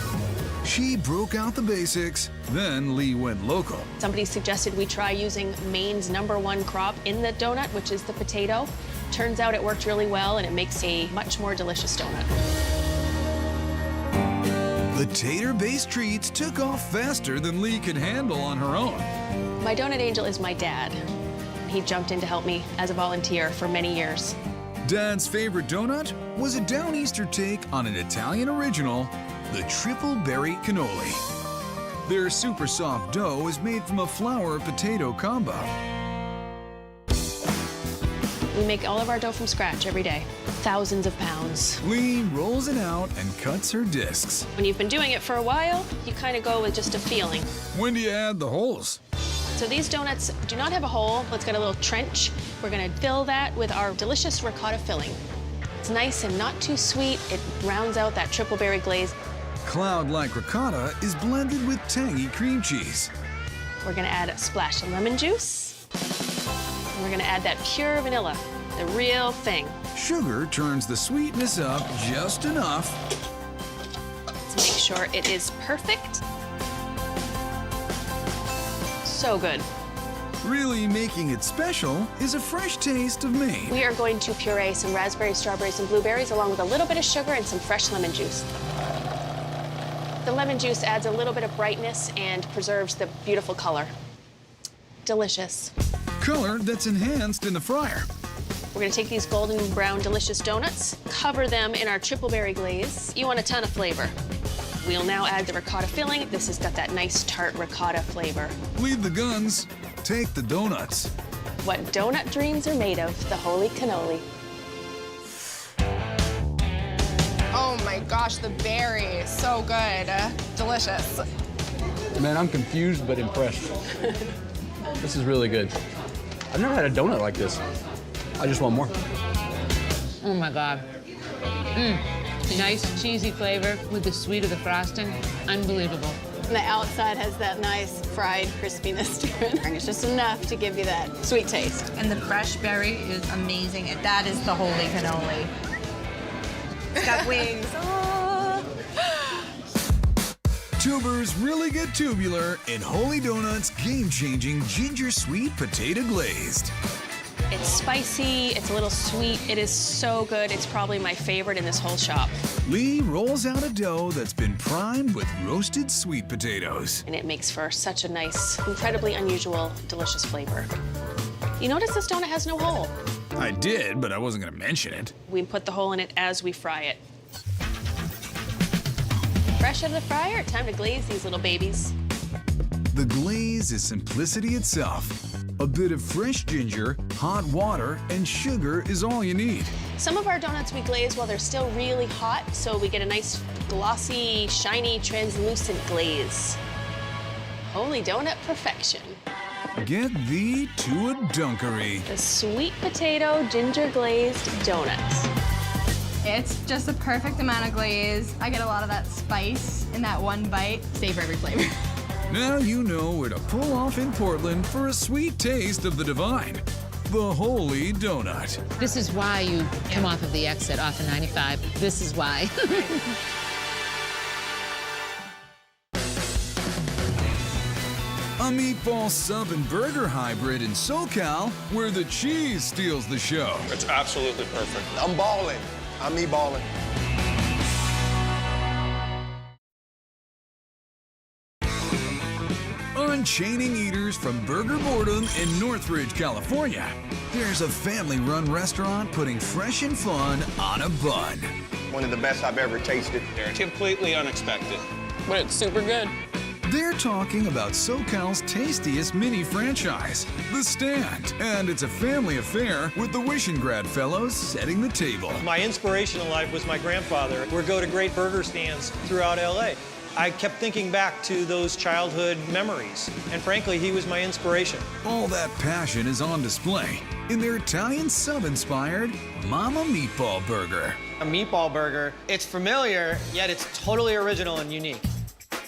[SPEAKER 1] She broke out the basics, then Lee went local.
[SPEAKER 25] Somebody suggested we try using Maine's #1 crop in the donut, which is the potato. Turns out it worked really well, and it makes a much more delicious donut.
[SPEAKER 1] The tater-based treats took off faster than Lee could handle on her own.
[SPEAKER 25] My donut angel is my dad. He jumped in to help me as a volunteer for many years.
[SPEAKER 1] Dad's favorite donut was a Downeaster take on an Italian original, the triple berry cannoli. Their super soft dough is made from a flour-potato combo.
[SPEAKER 25] We make all of our dough from scratch every day, thousands of pounds.
[SPEAKER 1] Lee rolls it out and cuts her discs.
[SPEAKER 25] When you've been doing it for a while, you kind of go with just a feeling.
[SPEAKER 1] When do you add the holes?
[SPEAKER 25] So these donuts do not have a hole. It's got a little trench. We're gonna fill that with our delicious ricotta filling. It's nice and not too sweet. It rounds out that triple berry glaze.
[SPEAKER 1] Cloud-like ricotta is blended with tangy cream cheese.
[SPEAKER 25] We're gonna add a splash of lemon juice. And we're gonna add that pure vanilla, the real thing.
[SPEAKER 1] Sugar turns the sweetness up just enough
[SPEAKER 25] to make sure it is perfect. So good.
[SPEAKER 1] Really making it special is a fresh taste of Maine.
[SPEAKER 25] We are going to puree some raspberries, strawberries, and blueberries along with a little bit of sugar and some fresh lemon juice. The lemon juice adds a little bit of brightness and preserves the beautiful color. Delicious.
[SPEAKER 1] Color that's enhanced in the fryer.
[SPEAKER 25] We're gonna take these golden brown delicious donuts, cover them in our triple berry glaze. You want a ton of flavor. We'll now add the ricotta filling. This has got that nice tart ricotta flavor.
[SPEAKER 1] Leave the guns, take the donuts.
[SPEAKER 25] What donut dreams are made of, the Holy Cannoli.
[SPEAKER 21] Oh my gosh, the berry, so good. Delicious.
[SPEAKER 23] Man, I'm confused but impressed. This is really good. I've never had a donut like this. I just want more.
[SPEAKER 26] Oh my God. Nice cheesy flavor with the sweet of the frosting. Unbelievable.
[SPEAKER 24] And the outside has that nice fried crispiness to it. And it's just enough to give you that sweet taste.
[SPEAKER 27] And the fresh berry is amazing. And that is the Holy Cannoli. It's got wings.
[SPEAKER 1] Tubers really get tubular in Holy Donut's game-changing ginger sweet potato glazed.
[SPEAKER 25] It's spicy, it's a little sweet. It is so good. It's probably my favorite in this whole shop.
[SPEAKER 1] Lee rolls out a dough that's been primed with roasted sweet potatoes.
[SPEAKER 25] And it makes for such a nice, incredibly unusual, delicious flavor. You notice this donut has no hole.
[SPEAKER 1] I did, but I wasn't gonna mention it.
[SPEAKER 25] We put the hole in it as we fry it. Fresh out of the fryer, time to glaze these little babies.
[SPEAKER 1] The glaze is simplicity itself. A bit of fresh ginger, hot water, and sugar is all you need.
[SPEAKER 25] Some of our donuts we glaze while they're still really hot, so we get a nice glossy, shiny, translucent glaze. Holy donut perfection.
[SPEAKER 1] Get thee to a dunkery.
[SPEAKER 25] The sweet potato ginger glazed donuts.
[SPEAKER 21] It's just the perfect amount of glaze. I get a lot of that spice in that one bite. Savor every flavor.
[SPEAKER 1] Now you know where to pull off in Portland for a sweet taste of the divine. The Holy Donut.
[SPEAKER 26] This is why you come off of the exit off of 95. This is why.
[SPEAKER 1] A meatball sub and burger hybrid in SoCal where the cheese steals the show.
[SPEAKER 4] It's absolutely perfect.
[SPEAKER 6] I'm balling. I'm me-balling.
[SPEAKER 1] Unchaining eaters from Burger Boredom in Northridge, California. There's a family-run restaurant putting fresh and fun on a bun.
[SPEAKER 6] One of the best I've ever tasted.
[SPEAKER 4] They're completely unexpected.
[SPEAKER 10] But it's super good.
[SPEAKER 1] They're talking about SoCal's tastiest mini franchise, The Stand. And it's a family affair with the Wishengrad Fellows setting the table.
[SPEAKER 13] My inspiration in life was my grandfather. We'd go to great burger stands throughout LA. I kept thinking back to those childhood memories, and frankly, he was my inspiration.
[SPEAKER 1] All that passion is on display in their Italian sub-inspired Mama Meatball Burger.
[SPEAKER 13] A meatball burger, it's familiar, yet it's totally original and unique.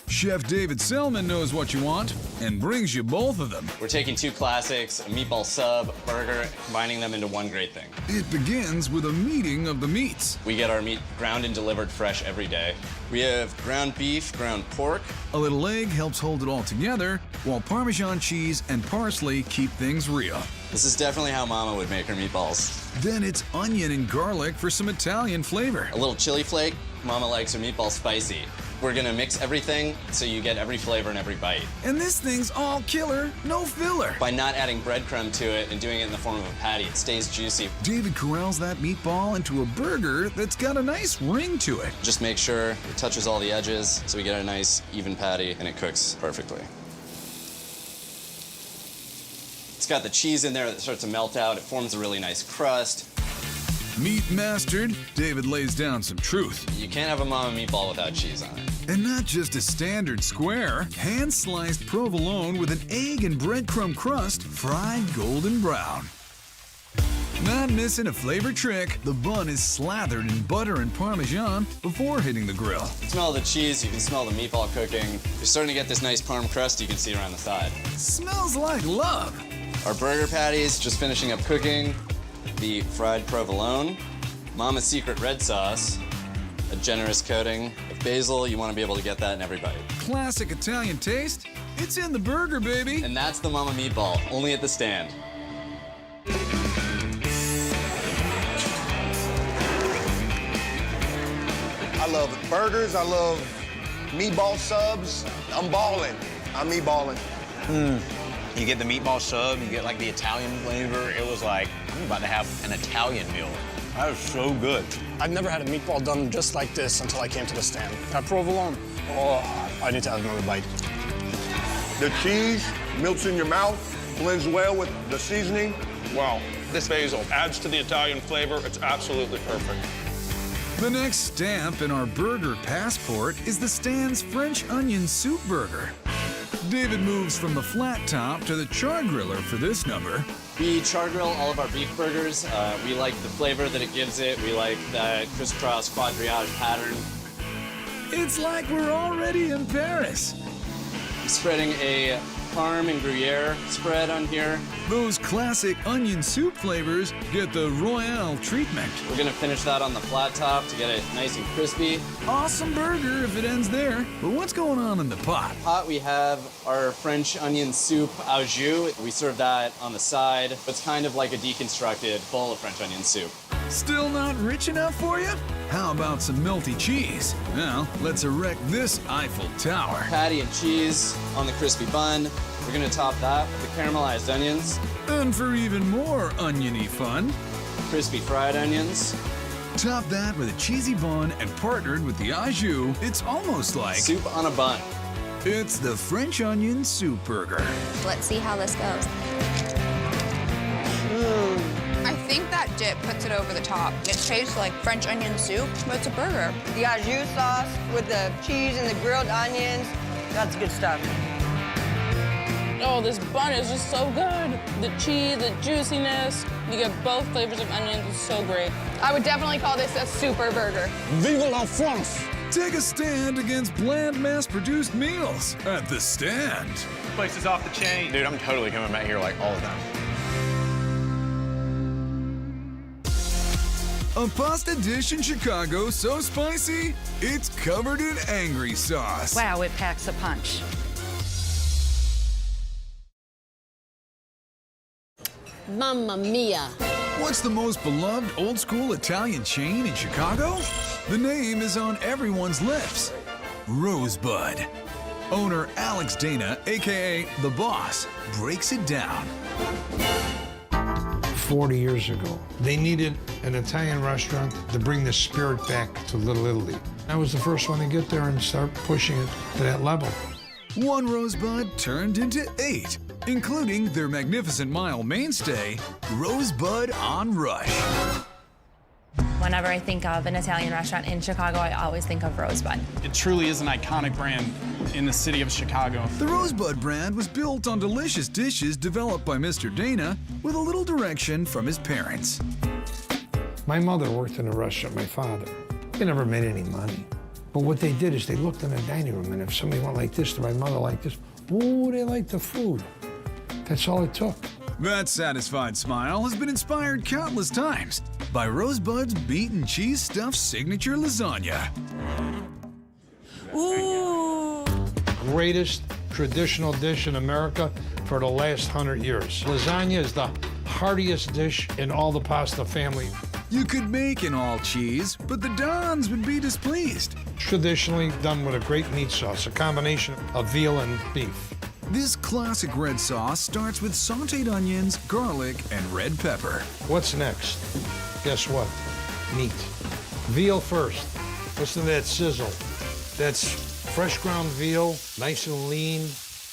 [SPEAKER 1] Chef David Selman knows what you want and brings you both of them.
[SPEAKER 14] We're taking two classics, a meatball sub, burger, combining them into one great thing.
[SPEAKER 1] It begins with a meeting of the meats.
[SPEAKER 14] We get our meat ground and delivered fresh every day. We have ground beef, ground pork.
[SPEAKER 1] A little egg helps hold it all together, while Parmesan cheese and parsley keep things real.
[SPEAKER 14] This is definitely how Mama would make her meatballs.
[SPEAKER 1] Then it's onion and garlic for some Italian flavor.
[SPEAKER 14] A little chili flake. Mama likes her meatball spicy. We're gonna mix everything so you get every flavor in every bite.
[SPEAKER 1] And this thing's all killer, no filler.
[SPEAKER 14] By not adding breadcrumb to it and doing it in the form of a patty, it stays juicy.
[SPEAKER 1] David corrals that meatball into a burger that's got a nice ring to it.
[SPEAKER 14] Just make sure it touches all the edges so we get a nice even patty and it cooks perfectly. It's got the cheese in there that starts to melt out. It forms a really nice crust.
[SPEAKER 1] Meat mastered, David lays down some truth.
[SPEAKER 14] You can't have a Mama meatball without cheese on it.
[SPEAKER 1] And not just a standard square, hand-sliced provolone with an egg and breadcrumb crust, fried golden brown. Not missing a flavor trick, the bun is slathered in butter and Parmesan before hitting the grill.
[SPEAKER 14] You can smell the cheese, you can smell the meatball cooking. You're starting to get this nice parm crust you can see around the side.
[SPEAKER 1] Smells like love.
[SPEAKER 14] Our burger patties just finishing up cooking. The fried provolone, Mama's secret red sauce, a generous coating of basil. You want to be able to get that in every bite.
[SPEAKER 1] Classic Italian taste. It's in the burger, baby.
[SPEAKER 14] And that's the Mama meatball, only at the Stand.
[SPEAKER 6] I love burgers. I love meatball subs. I'm balling. I'm me-balling.
[SPEAKER 18] You get the meatball sub, you get like the Italian flavor. It was like, I'm about to have an Italian meal. That was so good.
[SPEAKER 16] I've never had a meatball done just like this until I came to the Stand. That provolone, oh, I need to have another bite.
[SPEAKER 6] The cheese melts in your mouth, blends well with the seasoning.
[SPEAKER 4] Wow, this basil adds to the Italian flavor. It's absolutely perfect.
[SPEAKER 1] The next stamp in our burger passport is the Stand's French onion soup burger. David moves from the flat top to the char griller for this number.
[SPEAKER 14] We char grill all of our beef burgers. We like the flavor that it gives it. We like that crisscross quadrillage pattern.
[SPEAKER 1] It's like we're already in Paris.
[SPEAKER 14] I'm spreading a parm and Gruyere spread on here.
[SPEAKER 1] Those classic onion soup flavors get the Royale treatment.
[SPEAKER 14] We're gonna finish that on the flat top to get it nice and crispy.
[SPEAKER 1] Awesome burger if it ends there, but what's going on in the pot?
[SPEAKER 14] Hot, we have our French onion soup au jus. We serve that on the side. It's kind of like a deconstructed bowl of French onion soup.
[SPEAKER 1] Still not rich enough for you? How about some melty cheese? Now, let's erect this Eiffel Tower.
[SPEAKER 14] Patty and cheese on the crispy bun. We're gonna top that with the caramelized onions.
[SPEAKER 1] And for even more oniony fun,
[SPEAKER 14] crispy fried onions.
[SPEAKER 1] Top that with a cheesy bun and partnered with the au jus, it's almost like
[SPEAKER 14] soup on a bun.
[SPEAKER 1] It's the French onion soup burger.
[SPEAKER 17] Let's see how this goes.
[SPEAKER 20] I think that dip puts it over the top. It tastes like French onion soup, but it's a burger.
[SPEAKER 22] The au jus sauce with the cheese and the grilled onions, that's good stuff.
[SPEAKER 10] Oh, this bun is just so good. The cheese, the juiciness. You get both flavors of onions. It's so great.
[SPEAKER 3] I would definitely call this a super burger.
[SPEAKER 16] Viva la France!
[SPEAKER 1] Take a stand against bland, mass-produced meals at the Stand.
[SPEAKER 13] This place is off the chain.
[SPEAKER 18] Dude, I'm totally coming back here like all the time.
[SPEAKER 1] A pasta dish in Chicago so spicy, it's covered in angry sauce.
[SPEAKER 27] Wow, it packs a punch.
[SPEAKER 2] Mamma mia.
[SPEAKER 1] What's the most beloved old-school Italian chain in Chicago? The name is on everyone's lips. Rosebud. Owner Alex Dana, a.k.a. The Boss, breaks it down.
[SPEAKER 5] 40 years ago, they needed an Italian restaurant to bring the spirit back to Little Italy. I was the first one to get there and start pushing it to that level.
[SPEAKER 1] One Rosebud turned into 8, including their Magnificent Mile mainstay, Rosebud on Rush.
[SPEAKER 24] Whenever I think of an Italian restaurant in Chicago, I always think of Rosebud.
[SPEAKER 7] It truly is an iconic brand in the city of Chicago.
[SPEAKER 1] The Rosebud brand was built on delicious dishes developed by Mr. Dana with a little direction from his parents.
[SPEAKER 5] My mother worked in a restaurant, my father. They never made any money. But what they did is they looked in the dining room, and if somebody went like this to my mother like this, ooh, they liked the food. That's all it took.
[SPEAKER 1] That satisfied smile has been inspired countless times by Rosebud's beet and cheese stuffed signature lasagna.
[SPEAKER 5] Ooh! Greatest traditional dish in America for the last 100 years. Lasagna is the heartiest dish in all the pasta family.
[SPEAKER 1] You could make an all-cheese, but the Dons would be displeased.
[SPEAKER 5] Traditionally done with a great meat sauce, a combination of veal and beef.
[SPEAKER 1] This classic red sauce starts with sauteed onions, garlic, and red pepper.
[SPEAKER 5] What's next? Guess what? Meat. Veal first. Listen to that sizzle. That's fresh ground veal, nice and lean.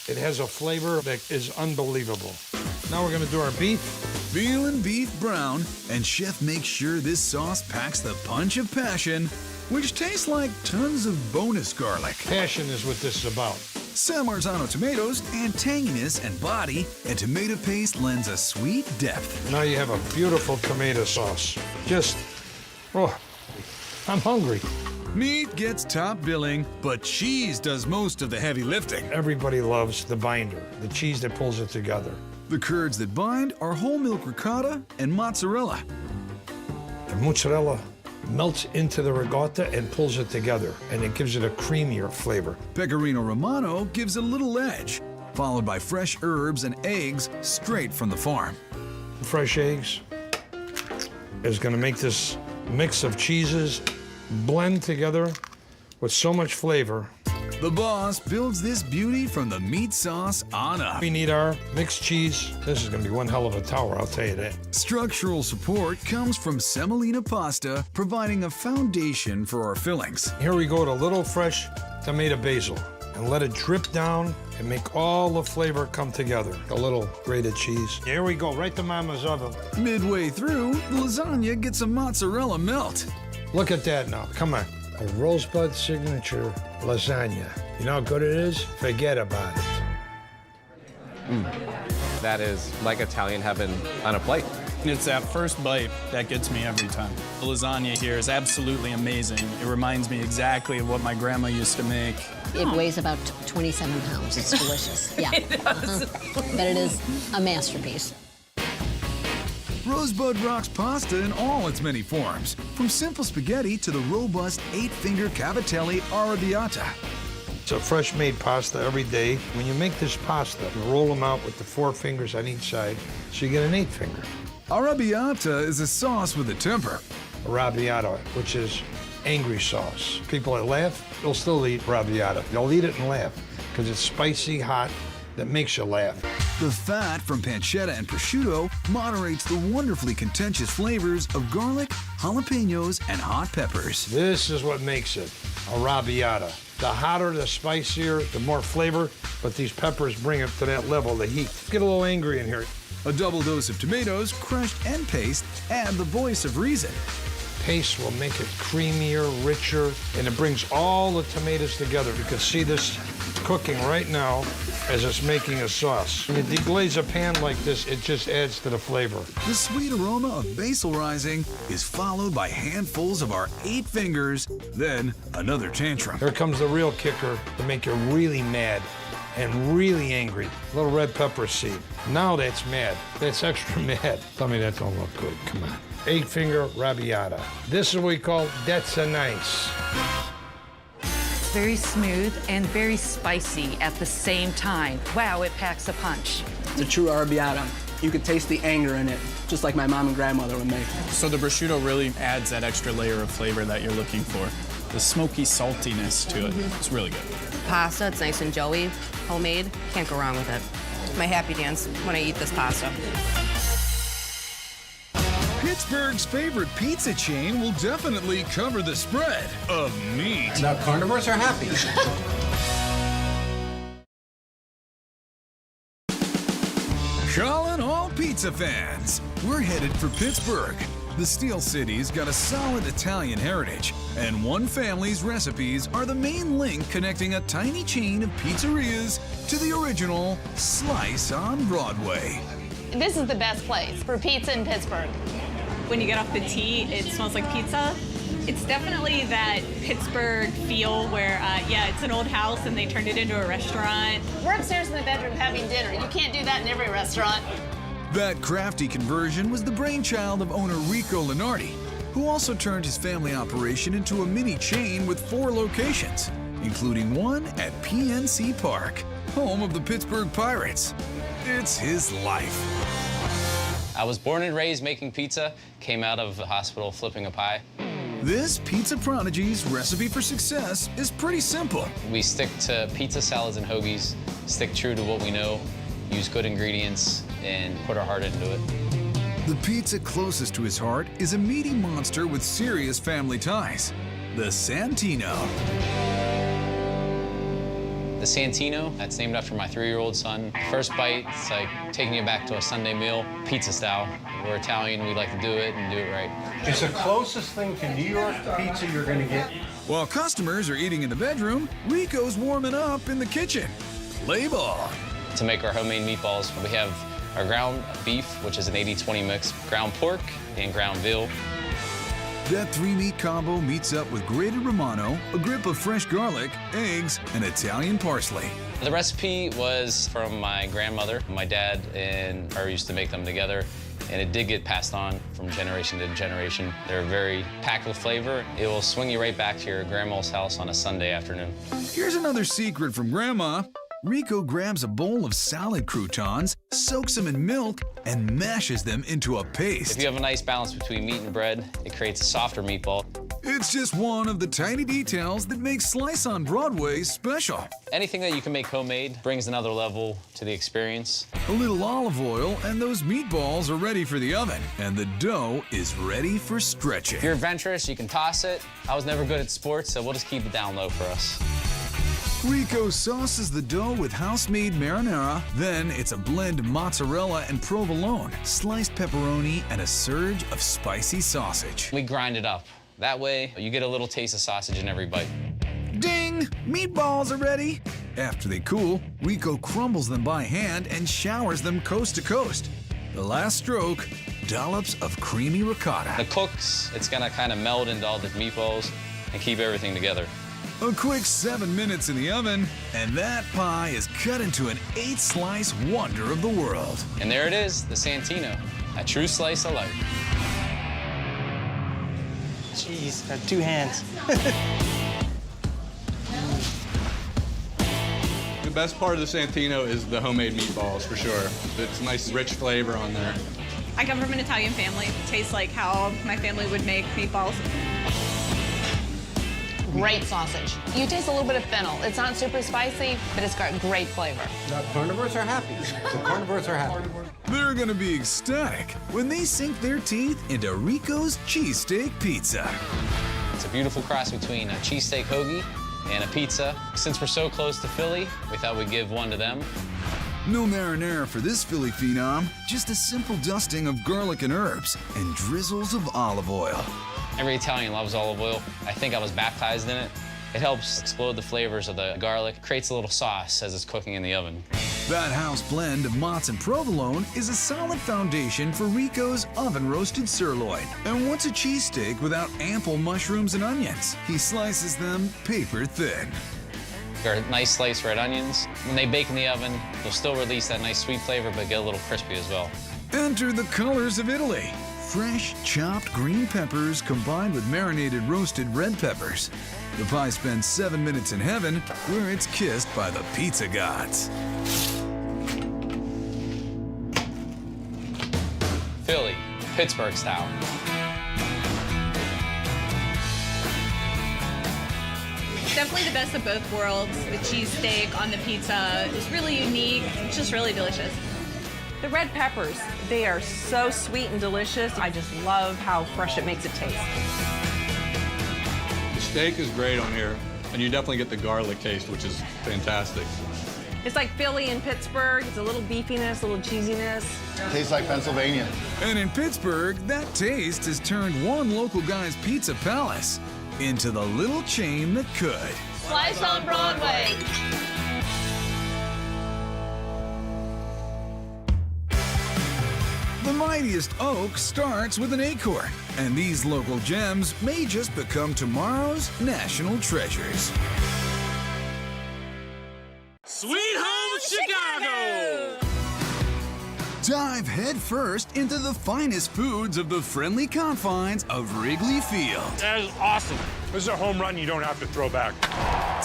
[SPEAKER 5] It has a flavor that is unbelievable. Now we're gonna do our beef.
[SPEAKER 1] Veal and beef brown, and chef makes sure this sauce packs the punch of passion, which tastes like tons of bonus garlic.
[SPEAKER 5] Passion is what this is about.
[SPEAKER 1] San Marzano tomatoes add tanginess and body, and tomato paste lends a sweet depth.
[SPEAKER 5] Now you have a beautiful tomato sauce. Just, oh, I'm hungry.
[SPEAKER 1] Meat gets top billing, but cheese does most of the heavy lifting.
[SPEAKER 5] Everybody loves the binder, the cheese that pulls it together.
[SPEAKER 1] The curds that bind are whole milk ricotta and mozzarella.
[SPEAKER 5] The mozzarella melts into the ricotta and pulls it together, and it gives it a creamier flavor.
[SPEAKER 1] Pecorino Romano gives a little edge, followed by fresh herbs and eggs straight from the farm.
[SPEAKER 5] Fresh eggs is gonna make this mix of cheeses blend together with so much flavor.
[SPEAKER 1] The Boss builds this beauty from the meat sauce on up.
[SPEAKER 5] We need our mixed cheese. This is gonna be one hell of a tower, I'll tell you that.
[SPEAKER 1] Structural support comes from semolina pasta, providing a foundation for our fillings.
[SPEAKER 5] Here we go to a little fresh tomato basil and let it drip down and make all the flavor come together. A little grated cheese. Here we go, right to Mama's oven.
[SPEAKER 1] Midway through, the lasagna gets a mozzarella melt.
[SPEAKER 5] Look at that now, come on. A Rosebud signature lasagna. You know how good it is? Forget about it.
[SPEAKER 8] That is like Italian heaven on a plate.
[SPEAKER 7] It's that first bite that gets me every time. The lasagna here is absolutely amazing. It reminds me exactly of what my grandma used to make.
[SPEAKER 2] It weighs about 27 pounds. It's delicious. Yeah. But it is a masterpiece.
[SPEAKER 1] Rosebud rocks pasta in all its many forms, from simple spaghetti to the robust 8-finger cavatelli arrabbiata.
[SPEAKER 5] It's a fresh-made pasta every day. When you make this pasta, you roll them out with the 4 fingers on each side, so you get an 8-finger.
[SPEAKER 1] Arrabbiata is a sauce with a temper.
[SPEAKER 5] Arrabbiata, which is angry sauce. People that laugh, they'll still eat arrabbiata. They'll eat it and laugh, because it's spicy, hot, that makes you laugh.
[SPEAKER 1] The fat from pancetta and prosciutto moderates the wonderfully contentious flavors of garlic, jalapenos, and hot peppers.
[SPEAKER 5] This is what makes it arrabbiata. The hotter, the spicier, the more flavor, but these peppers bring it to that level, the heat. Get a little angry in here.
[SPEAKER 1] A double dose of tomatoes, crushed and paste, add the voice of reason.
[SPEAKER 5] Paste will make it creamier, richer, and it brings all the tomatoes together. You can see this cooking right now as it's making a sauce. When you deglaze a pan like this, it just adds to the flavor.
[SPEAKER 1] The sweet aroma of basil rising is followed by handfuls of our 8 fingers, then another tantrum.
[SPEAKER 5] Here comes the real kicker to make you really mad and really angry. A little red pepper seed. Now that's mad. That's extra mad. Tell me that don't look good. Come on. 8-finger arrabbiata. This is what we call that's a nice.
[SPEAKER 11] Very smooth and very spicy at the same time. Wow, it packs a punch.
[SPEAKER 12] It's a true arrabbiata.
[SPEAKER 16] You could taste the anger in it, just like my mom and grandmother would make.
[SPEAKER 7] So the prosciutto really adds that extra layer of flavor that you're looking for. The smoky saltiness to it. It's really good.
[SPEAKER 9] Pasta, it's nice and jelly, homemade. Can't go wrong with it. My happy dance when I eat this pasta.
[SPEAKER 1] Pittsburgh's favorite pizza chain will definitely cover the spread of meat.
[SPEAKER 5] Now, carnivores are happy.
[SPEAKER 1] Calling all pizza fans, we're headed for Pittsburgh. The Steel City's got a solid Italian heritage, and one family's recipes are the main link connecting a tiny chain of pizzerias to the original Slice on Broadway.
[SPEAKER 11] This is the best place for pizza in Pittsburgh.
[SPEAKER 10] When you get off the T, it smells like pizza. It's definitely that Pittsburgh feel where, yeah, it's an old house and they turned it into a restaurant.
[SPEAKER 11] We're upstairs in the bedroom having dinner. You can't do that in every restaurant.
[SPEAKER 1] That crafty conversion was the brainchild of owner Rico Lenardi, who also turned his family operation into a mini chain with 4 locations, including one at PNC Park, home of the Pittsburgh Pirates. It's his life.
[SPEAKER 12] I was born and raised making pizza, came out of the hospital flipping a pie.
[SPEAKER 1] This pizza prodigy's recipe for success is pretty simple.
[SPEAKER 12] We stick to pizza salads and hoagies, stick true to what we know, use good ingredients, and put our heart into it.
[SPEAKER 1] The pizza closest to his heart is a meaty monster with serious family ties, the Santino.
[SPEAKER 12] The Santino, that's named after my 3-year-old son. First bite, it's like taking you back to a Sunday meal, pizza style. We're Italian, we like to do it and do it right.
[SPEAKER 5] It's the closest thing to New York pizza you're gonna get.
[SPEAKER 1] While customers are eating in the bedroom, Rico's warming up in the kitchen. Play ball.
[SPEAKER 12] To make our homemade meatballs, we have our ground beef, which is an 80-20 mix, ground pork and ground veal.
[SPEAKER 1] That 3-meat combo meets up with grated Romano, a grip of fresh garlic, eggs, and Italian parsley.
[SPEAKER 12] The recipe was from my grandmother. My dad and her used to make them together, and it did get passed on from generation to generation. They're very packed with flavor. It will swing you right back to your grandma's house on a Sunday afternoon.
[SPEAKER 1] Here's another secret from Grandma. Rico grabs a bowl of salad croutons, soaks them in milk, and mashes them into a paste.
[SPEAKER 12] If you have a nice balance between meat and bread, it creates a softer meatball.
[SPEAKER 1] It's just one of the tiny details that makes Slice on Broadway special.
[SPEAKER 12] Anything that you can make homemade brings another level to the experience.
[SPEAKER 1] A little olive oil and those meatballs are ready for the oven, and the dough is ready for stretching.
[SPEAKER 12] If you're adventurous, you can toss it. I was never good at sports, so we'll just keep it down low for us.
[SPEAKER 1] Rico sauces the dough with house-made marinara, then it's a blend of mozzarella and provolone, sliced pepperoni, and a surge of spicy sausage.
[SPEAKER 12] We grind it up. That way, you get a little taste of sausage in every bite.
[SPEAKER 1] Ding! Meatballs are ready! After they cool, Rico crumbles them by hand and showers them coast to coast. The last stroke, dollops of creamy ricotta.
[SPEAKER 12] The cooks, it's gonna kind of meld into all the meatballs and keep everything together.
[SPEAKER 1] A quick 7 minutes in the oven, and that pie is cut into an 8-slice wonder of the world.
[SPEAKER 12] And there it is, the Santino, a true slice of life.
[SPEAKER 13] Jeez, got 2 hands.
[SPEAKER 15] The best part of the Santino is the homemade meatballs, for sure. It's nice, rich flavor on there.
[SPEAKER 10] I come from an Italian family. It tastes like how my family would make meatballs.
[SPEAKER 11] Great sausage. You taste a little bit of fennel. It's not super spicy, but it's got great flavor.
[SPEAKER 5] The carnivores are happy. The carnivores are happy.
[SPEAKER 1] They're gonna be ecstatic when they sink their teeth into Rico's cheesesteak pizza.
[SPEAKER 12] It's a beautiful cross between a cheesesteak hoagie and a pizza. Since we're so close to Philly, we thought we'd give one to them.
[SPEAKER 1] No marinara for this Philly phenom, just a simple dusting of garlic and herbs and drizzles of olive oil.
[SPEAKER 12] Every Italian loves olive oil. I think I was baptized in it. It helps explode the flavors of the garlic, creates a little sauce as it's cooking in the oven.
[SPEAKER 1] That house blend of mozz and provolone is a solid foundation for Rico's oven-roasted sirloin. And what's a cheesesteak without ample mushrooms and onions? He slices them paper thin.
[SPEAKER 12] Our nice sliced red onions. When they bake in the oven, they'll still release that nice sweet flavor, but get a little crispy as well.
[SPEAKER 1] Enter the colors of Italy. Fresh, chopped green peppers combined with marinated roasted red peppers. The pie spends 7 minutes in heaven, where it's kissed by the pizza gods.
[SPEAKER 12] Pittsburgh style.
[SPEAKER 10] Definitely the best of both worlds. The cheesesteak on the pizza is really unique. It's just really delicious.
[SPEAKER 9] The red peppers, they are so sweet and delicious. I just love how fresh it makes it taste.
[SPEAKER 15] The steak is great on here, and you definitely get the garlic taste, which is fantastic.
[SPEAKER 9] It's like Philly and Pittsburgh. It's a little beefiness, a little cheesiness.
[SPEAKER 4] Tastes like Pennsylvania.
[SPEAKER 1] And in Pittsburgh, that taste has turned one local guy's pizza palace into the little chain that could.
[SPEAKER 11] Slice on Broadway.
[SPEAKER 1] The mightiest oak starts with an acorn, and these local gems may just become tomorrow's national treasures.
[SPEAKER 6] Sweet Home Chicago!
[SPEAKER 1] Dive headfirst into the finest foods of the friendly confines of Wrigley Field.
[SPEAKER 6] That is awesome. This is a home run you don't have to throw back.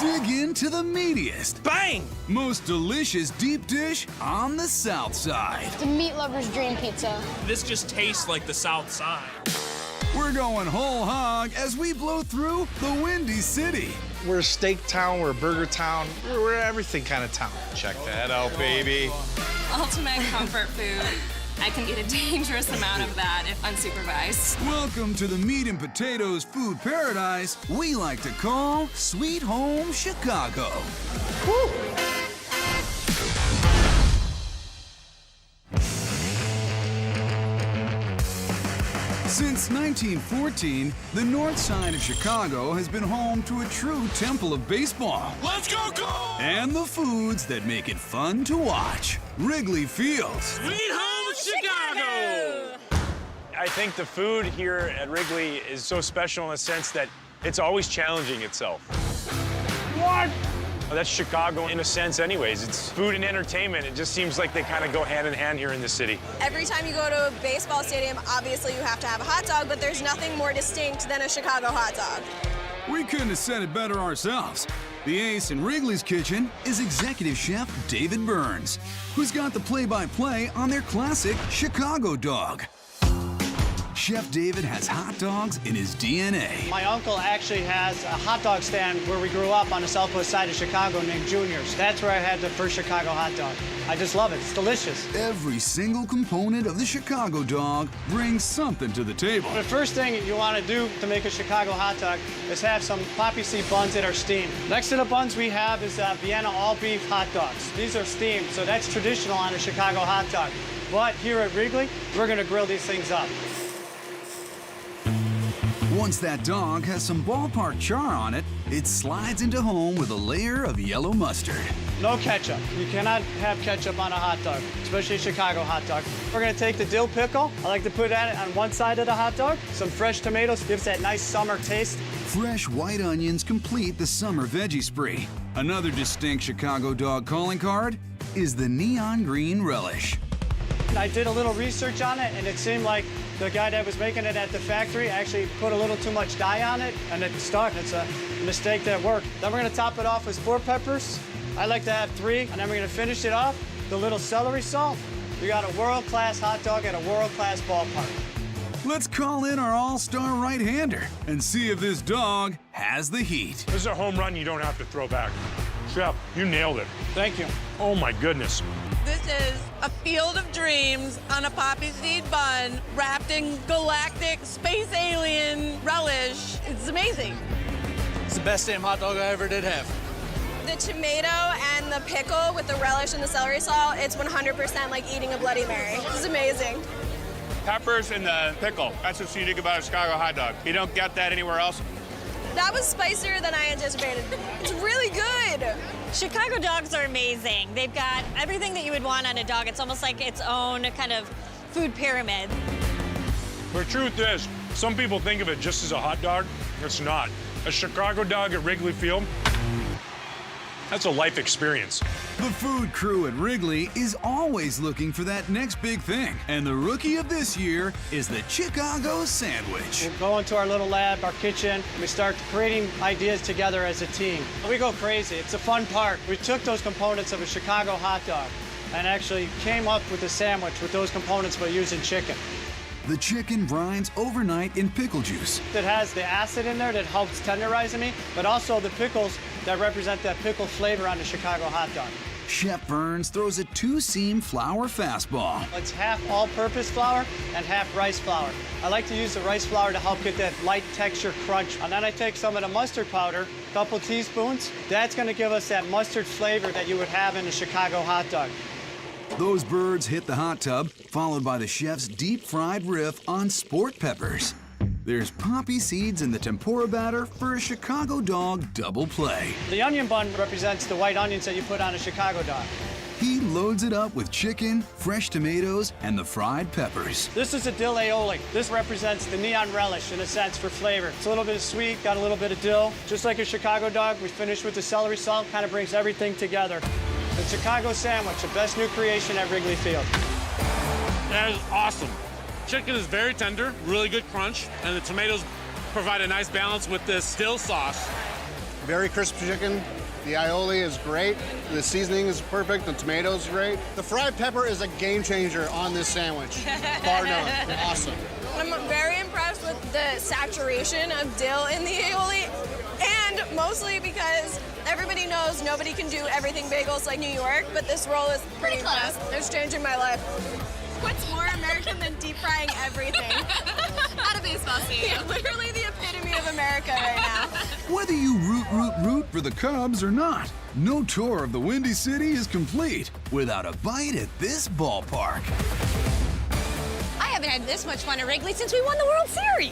[SPEAKER 1] Dig into the meatiest,
[SPEAKER 6] bang,
[SPEAKER 1] most delicious deep dish on the South Side.
[SPEAKER 24] The meat lover's dream pizza.
[SPEAKER 6] This just tastes like the South Side.
[SPEAKER 1] We're going whole hog as we blow through the Windy City.
[SPEAKER 19] We're a steak town, we're a burger town, we're everything kind of town. Check that out, baby.
[SPEAKER 20] Ultimate comfort food. I can eat a dangerous amount of that if unsupervised.
[SPEAKER 1] Welcome to the meat and potatoes food paradise we like to call Sweet Home Chicago. Woo. Since 1914, the north side of Chicago has been home to a true temple of baseball.
[SPEAKER 6] Let's go, go!
[SPEAKER 1] And the foods that make it fun to watch. Wrigley Field.
[SPEAKER 6] Sweet Home Chicago!
[SPEAKER 21] I think the food here at Wrigley is so special in the sense that it's always challenging itself. What? Well, that's Chicago in a sense anyways. It's food and entertainment. It just seems like they kind of go hand in hand here in the city.
[SPEAKER 23] Every time you go to a baseball stadium, obviously you have to have a hot dog, but there's nothing more distinct than a Chicago hot dog.
[SPEAKER 1] We couldn't have said it better ourselves. The ace in Wrigley's kitchen is executive chef David Burns, who's got the play-by-play on their classic Chicago dog. Chef David has hot dogs in his DNA.
[SPEAKER 25] My uncle actually has a hot dog stand where we grew up on the southwest side of Chicago named Junior's. That's where I had the first Chicago hot dog. I just love it. It's delicious.
[SPEAKER 1] Every single component of the Chicago dog brings something to the table.
[SPEAKER 25] The first thing you want to do to make a Chicago hot dog is have some poppy seed buns that are steamed. Next to the buns we have is Vienna all-beef hot dogs. These are steamed, so that's traditional on a Chicago hot dog. But here at Wrigley, we're going to grill these things up.
[SPEAKER 1] Once that dog has some Ballpark char on it, it slides into home with a layer of yellow mustard.
[SPEAKER 25] No ketchup. You cannot have ketchup on a hot dog, especially a Chicago hot dog. We're gonna take the dill pickle. I like to put that on one side of the hot dog. Some fresh tomatoes gives that nice summer taste.
[SPEAKER 1] Fresh white onions complete the summer veggie spree. Another distinct Chicago dog calling card is the neon green relish.
[SPEAKER 25] I did a little research on it, and it seemed like the guy that was making it at the factory actually put a little too much dye on it, and it stuck. It's a mistake that worked. Then we're gonna top it off with 4 peppers. I like to have 3, and then we're gonna finish it off with a little celery salt. We got a world-class hot dog at a world-class ballpark.
[SPEAKER 1] Let's call in our all-star right-hander and see if this dog has the heat.
[SPEAKER 6] This is a home run you don't have to throw back. Chef, you nailed it.
[SPEAKER 25] Thank you.
[SPEAKER 6] Oh my goodness.
[SPEAKER 26] This is a field of dreams on a poppy seed bun wrapped in galactic space alien relish. It's amazing.
[SPEAKER 25] It's the best damn hot dog I ever did have.
[SPEAKER 23] The tomato and the pickle with the relish and the celery salt, it's 100% like eating a Bloody Mary. This is amazing.
[SPEAKER 15] Peppers and the pickle. That's what's unique about a Chicago hot dog. You don't get that anywhere else.
[SPEAKER 23] That was spicier than I anticipated. It's really good.
[SPEAKER 28] Chicago dogs are amazing. They've got everything that you would want on a dog. It's almost like its own kind of food pyramid.
[SPEAKER 6] The truth is, some people think of it just as a hot dog. It's not. A Chicago dog at Wrigley Field, that's a life experience.
[SPEAKER 1] The food crew at Wrigley is always looking for that next big thing. And the rookie of this year is the Chicago sandwich.
[SPEAKER 25] We'll go into our little lab, our kitchen, and we start creating ideas together as a team. We go crazy. It's a fun part. We took those components of a Chicago hot dog and actually came up with a sandwich with those components but using chicken.
[SPEAKER 1] The chicken brines overnight in pickle juice.
[SPEAKER 25] It has the acid in there that helps tenderize the meat, but also the pickles that represent that pickle flavor on the Chicago hot dog.
[SPEAKER 1] Chef Burns throws a 2-seam flour fastball.
[SPEAKER 25] It's half all-purpose flour and half rice flour. I like to use the rice flour to help get that light texture crunch. And then I take some of the mustard powder, a couple teaspoons. That's gonna give us that mustard flavor that you would have in a Chicago hot dog.
[SPEAKER 1] Those birds hit the hot tub, followed by the chef's deep-fried riff on sport peppers. There's poppy seeds in the tempura batter for a Chicago dog double play.
[SPEAKER 25] The onion bun represents the white onions that you put on a Chicago dog.
[SPEAKER 1] He loads it up with chicken, fresh tomatoes, and the fried peppers.
[SPEAKER 25] This is a dill aioli. This represents the neon relish, in a sense, for flavor. It's a little bit of sweet, got a little bit of dill. Just like a Chicago dog, we finish with the celery salt, kind of brings everything together. The Chicago sandwich, the best new creation at Wrigley Field.
[SPEAKER 3] That is awesome. Chicken is very tender, really good crunch, and the tomatoes provide a nice balance with this dill sauce.
[SPEAKER 4] Very crisp chicken. The aioli is great. The seasoning is perfect. The tomatoes are great. The fried pepper is a game changer on this sandwich. Bar none. Awesome.
[SPEAKER 23] I'm very impressed with the saturation of dill in the aioli, and mostly because everybody knows nobody can do everything bagels like New York, but this roll is pretty close. It's changing my life. What's more American than deep frying everything?
[SPEAKER 20] Not a baseball stadium.
[SPEAKER 23] Literally the epitome of America right now.
[SPEAKER 1] Whether you root for the Cubs or not, no tour of the Windy City is complete without a bite at this ballpark.
[SPEAKER 28] I haven't had this much fun at Wrigley since we won the World Series.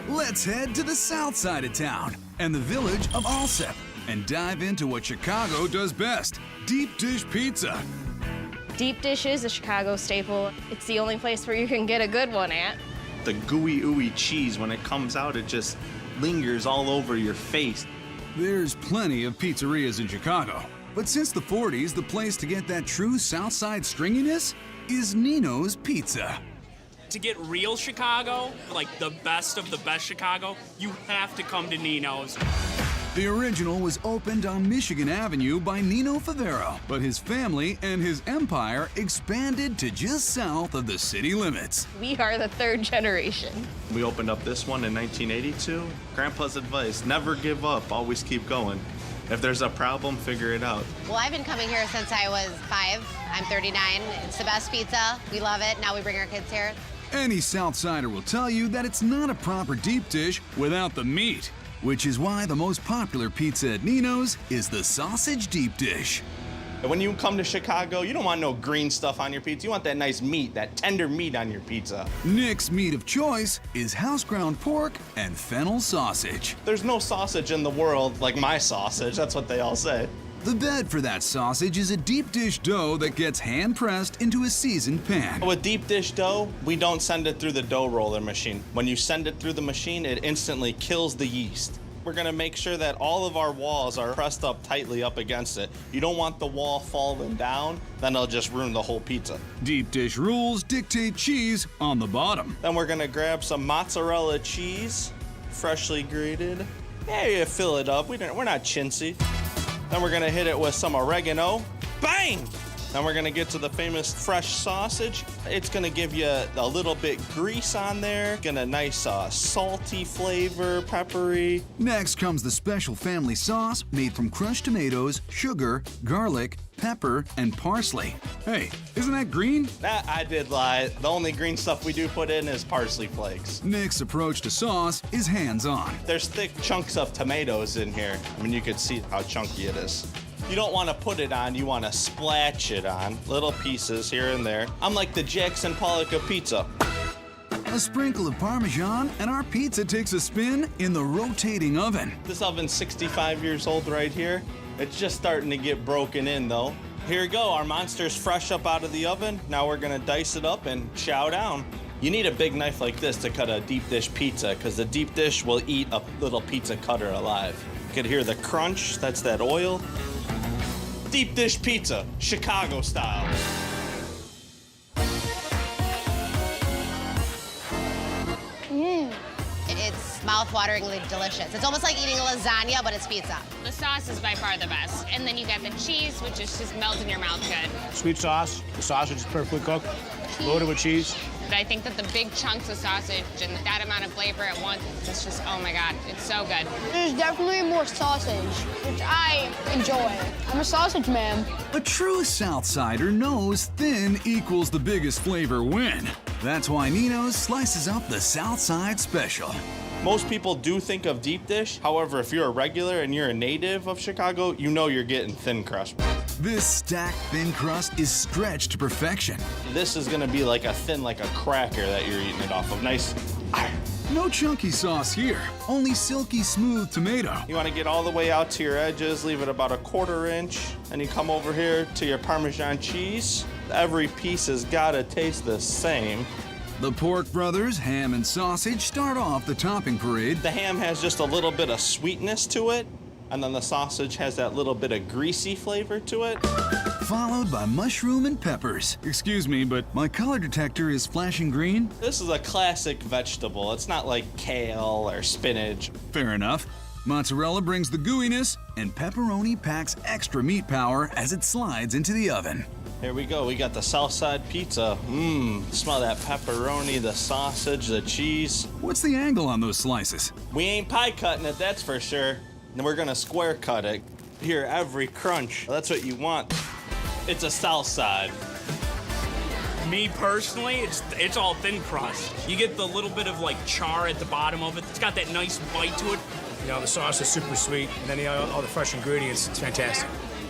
[SPEAKER 1] Let's head to the south side of town and the village of Alsip and dive into what Chicago does best, deep dish pizza.
[SPEAKER 24] Deep dish is a Chicago staple. It's the only place where you can get a good one at.
[SPEAKER 8] The gooey, ooey cheese, when it comes out, it just lingers all over your face.
[SPEAKER 1] There's plenty of pizzerias in Chicago, but since the 40s, the place to get that true south side stringiness is Nino's Pizza.
[SPEAKER 14] To get real Chicago, like the best of the best Chicago, you have to come to Nino's.
[SPEAKER 1] The original was opened on Michigan Avenue by Nino Favero, but his family and his empire expanded to just south of the city limits.
[SPEAKER 24] We are the third generation.
[SPEAKER 8] We opened up this one in 1982. Grandpa's advice, never give up, always keep going. If there's a problem, figure it out.
[SPEAKER 17] Well, I've been coming here since I was 5. I'm 39. It's the best pizza. We love it. Now we bring our kids here.
[SPEAKER 1] Any Southsider will tell you that it's not a proper deep dish without the meat, which is why the most popular pizza at Nino's is the sausage deep dish.
[SPEAKER 8] When you come to Chicago, you don't want no green stuff on your pizza. You want that nice meat, that tender meat on your pizza.
[SPEAKER 1] Nick's meat of choice is house ground pork and fennel sausage.
[SPEAKER 8] There's no sausage in the world like my sausage. That's what they all say.
[SPEAKER 1] The bed for that sausage is a deep dish dough that gets hand-pressed into a seasoned pan.
[SPEAKER 8] With deep dish dough, we don't send it through the dough roller machine. When you send it through the machine, it instantly kills the yeast. We're gonna make sure that all of our walls are pressed up tightly up against it. You don't want the wall falling down, then it'll just ruin the whole pizza.
[SPEAKER 1] Deep dish rules dictate cheese on the bottom.
[SPEAKER 8] Then we're gonna grab some mozzarella cheese, freshly grated. Yeah, you fill it up. We're not chintzy. Then we're gonna hit it with some oregano. Bang! Then we're gonna get to the famous fresh sausage. It's gonna give you a little bit grease on there, get a nice salty flavor, peppery.
[SPEAKER 1] Next comes the special family sauce made from crushed tomatoes, sugar, garlic, pepper, and parsley. Hey, isn't that green?
[SPEAKER 8] That I did lie. The only green stuff we do put in is parsley flakes.
[SPEAKER 1] Nick's approach to sauce is hands-on.
[SPEAKER 8] There's thick chunks of tomatoes in here. I mean, you can see how chunky it is. You don't want to put it on, you want to splatch it on. Little pieces here and there. I'm like the Jackson Pollock of pizza.
[SPEAKER 1] A sprinkle of Parmesan, and our pizza takes a spin in the rotating oven.
[SPEAKER 8] This oven's 65 years old right here. It's just starting to get broken in though. Here we go, our monster's fresh up out of the oven. Now we're gonna dice it up and chow down. You need a big knife like this to cut a deep dish pizza, because the deep dish will eat a little pizza cutter alive. You could hear the crunch, that's that oil. Deep dish pizza, Chicago style.
[SPEAKER 17] It's mouth-wateringly delicious. It's almost like eating a lasagna, but it's pizza.
[SPEAKER 11] The sauce is by far the best. And then you got the cheese, which is just melts in your mouth good.
[SPEAKER 2] Sweet sauce. The sausage is perfectly cooked, loaded with cheese.
[SPEAKER 11] But I think that the big chunks of sausage and that amount of flavor at once, it's just, oh my God, it's so good.
[SPEAKER 24] There's definitely more sausage, which I enjoy. I'm a sausage man.
[SPEAKER 1] A true Southsider knows thin equals the biggest flavor win. That's why Nino's slices up the Southside Special.
[SPEAKER 8] Most people do think of deep dish. However, if you're a regular and you're a native of Chicago, you know you're getting thin crust.
[SPEAKER 1] This stacked thin crust is stretched to perfection.
[SPEAKER 8] This is gonna be like a thin, like a cracker that you're eating it off of. Nice.
[SPEAKER 1] No chunky sauce here, only silky smooth tomato.
[SPEAKER 8] You wanna get all the way out to your edges, leave it about a 1/4 inch, and you come over here to your Parmesan cheese. Every piece has gotta taste the same.
[SPEAKER 1] The Pork Brothers ham and sausage start off the topping parade.
[SPEAKER 8] The ham has just a little bit of sweetness to it, and then the sausage has that little bit of greasy flavor to it.
[SPEAKER 1] Followed by mushroom and peppers. Excuse me, but my color detector is flashing green.
[SPEAKER 8] This is a classic vegetable. It's not like kale or spinach.
[SPEAKER 1] Fair enough. Mozzarella brings the gooiness, and pepperoni packs extra meat power as it slides into the oven.
[SPEAKER 8] Here we go. We got the Southside pizza. Smell that pepperoni, the sausage, the cheese.
[SPEAKER 1] What's the angle on those slices?
[SPEAKER 8] We ain't pie cutting it, that's for sure. And we're gonna square cut it. Hear every crunch. That's what you want. It's a Southside.
[SPEAKER 14] Me personally, it's all thin crust. You get the little bit of like char at the bottom of it. It's got that nice bite to it.
[SPEAKER 2] You know, the sauce is super sweet, and then all the fresh ingredients, it's fantastic.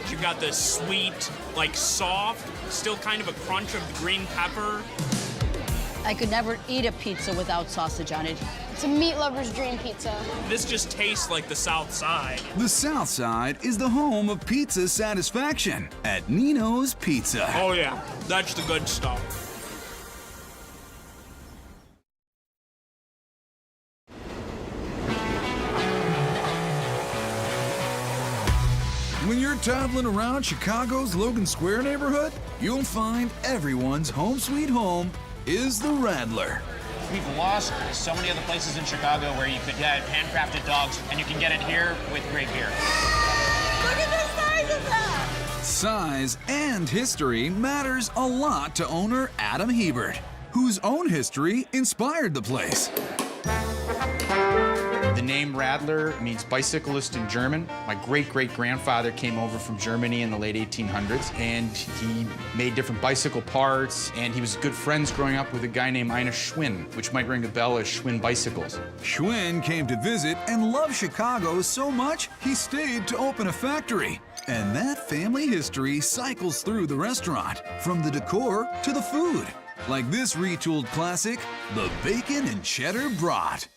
[SPEAKER 14] You've got the sweet, like soft, still kind of a crunch of the green pepper.
[SPEAKER 5] I could never eat a pizza without sausage on it.
[SPEAKER 24] It's a meat lover's dream pizza.
[SPEAKER 14] This just tastes like the South Side.
[SPEAKER 1] The South Side is the home of pizza satisfaction at Nino's Pizza.
[SPEAKER 14] Oh yeah, that's the good stuff.
[SPEAKER 1] When you're traveling around Chicago's Logan Square neighborhood, you'll find everyone's home sweet home is the Rattler.
[SPEAKER 7] We've lost so many other places in Chicago where you could get handcrafted dogs, and you can get it here with great beer.
[SPEAKER 26] Look at the size of that!
[SPEAKER 1] Size and history matters a lot to owner Adam Hebert, whose own history inspired the place.
[SPEAKER 13] The name Rattler means bicyclist in German. My great-great-grandfather came over from Germany in the late 1800s, and he made different bicycle parts, and he was good friends growing up with a guy named Ina Schwinn, which might ring a bell as Schwinn Bicycles.
[SPEAKER 1] Schwinn came to visit and loved Chicago so much he stayed to open a factory. And that family history cycles through the restaurant, from the decor to the food. Like this retooled classic, the bacon and cheddar brat.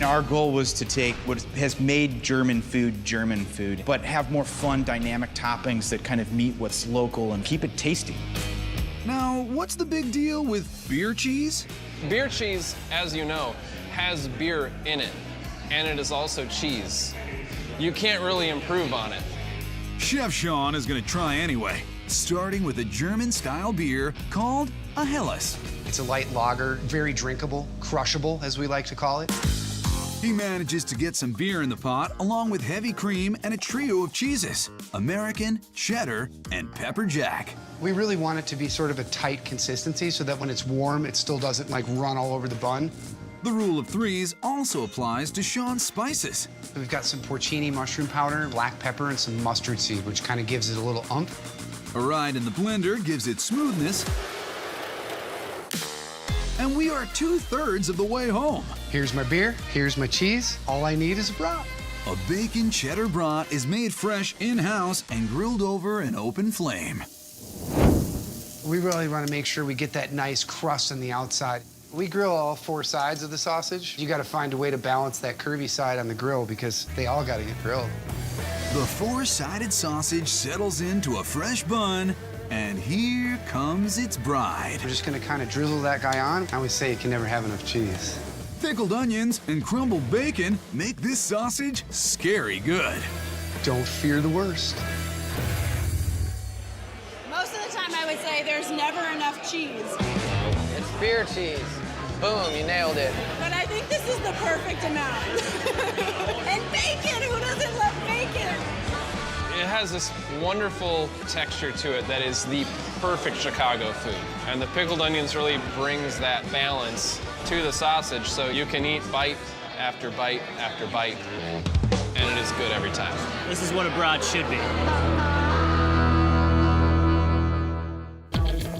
[SPEAKER 13] Our goal was to take what has made German food, but have more fun, dynamic toppings that kind of meet what's local and keep it tasty.
[SPEAKER 1] Now, what's the big deal with beer cheese?
[SPEAKER 16] Beer cheese, as you know, has beer in it, and it is also cheese. You can't really improve on it.
[SPEAKER 1] Chef Sean is going to try anyway, starting with a German-style beer called a Helles.
[SPEAKER 18] It's a light lager, very drinkable, crushable, as we like to call it.
[SPEAKER 1] He manages to get some beer in the pot along with heavy cream and a trio of cheeses, American, cheddar, and pepper jack.
[SPEAKER 18] We really want it to be sort of a tight consistency so that when it's warm, it still doesn't like run all over the bun.
[SPEAKER 1] The rule of threes also applies to Sean's spices.
[SPEAKER 18] We've got some porcini mushroom powder, black pepper, and some mustard seed, which kind of gives it a little umph.
[SPEAKER 1] A ride in the blender gives it smoothness. And we are 2/3 of the way home.
[SPEAKER 18] Here's my beer, here's my cheese. All I need is a brat.
[SPEAKER 1] A bacon cheddar brat is made fresh in-house and grilled over an open flame.
[SPEAKER 18] We really want to make sure we get that nice crust on the outside. We grill all 4 sides of the sausage. You got to find a way to balance that curvy side on the grill because they all got to get grilled.
[SPEAKER 1] The 4-sided sausage settles into a fresh bun, and here comes its bride.
[SPEAKER 18] We're just gonna kind of drizzle that guy on. I always say you can never have enough cheese.
[SPEAKER 1] Pickled onions and crumbled bacon make this sausage scary good.
[SPEAKER 18] Don't fear the worst.
[SPEAKER 26] Most of the time I would say there's never enough cheese.
[SPEAKER 22] It's beer cheese.
[SPEAKER 16] Boom, you nailed it.
[SPEAKER 23] But I think this is the perfect amount. And bacon, who doesn't love bacon?
[SPEAKER 16] It has this wonderful texture to it that is the perfect Chicago food. And the pickled onions really brings that balance to the sausage so you can eat bite after bite after bite, and it is good every time.
[SPEAKER 9] This is what a brunch should be.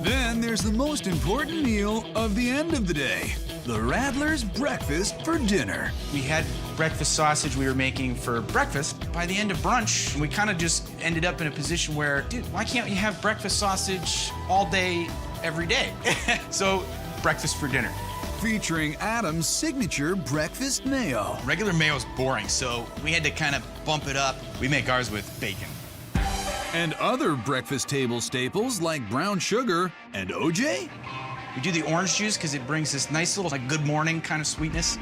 [SPEAKER 1] Then there's the most important meal of the end of the day, the Radler's breakfast for dinner.
[SPEAKER 13] We had breakfast sausage we were making for breakfast. By the end of brunch, we kind of just ended up in a position where, dude, why can't you have breakfast sausage all day, every day? So, breakfast for dinner.
[SPEAKER 1] Featuring Adam's signature breakfast mayo.
[SPEAKER 13] Regular mayo is boring, so we had to kind of bump it up. We make ours with bacon.
[SPEAKER 1] And other breakfast table staples like brown sugar and OJ.
[SPEAKER 13] We do the orange juice because it brings this nice little like good morning kind of sweetness.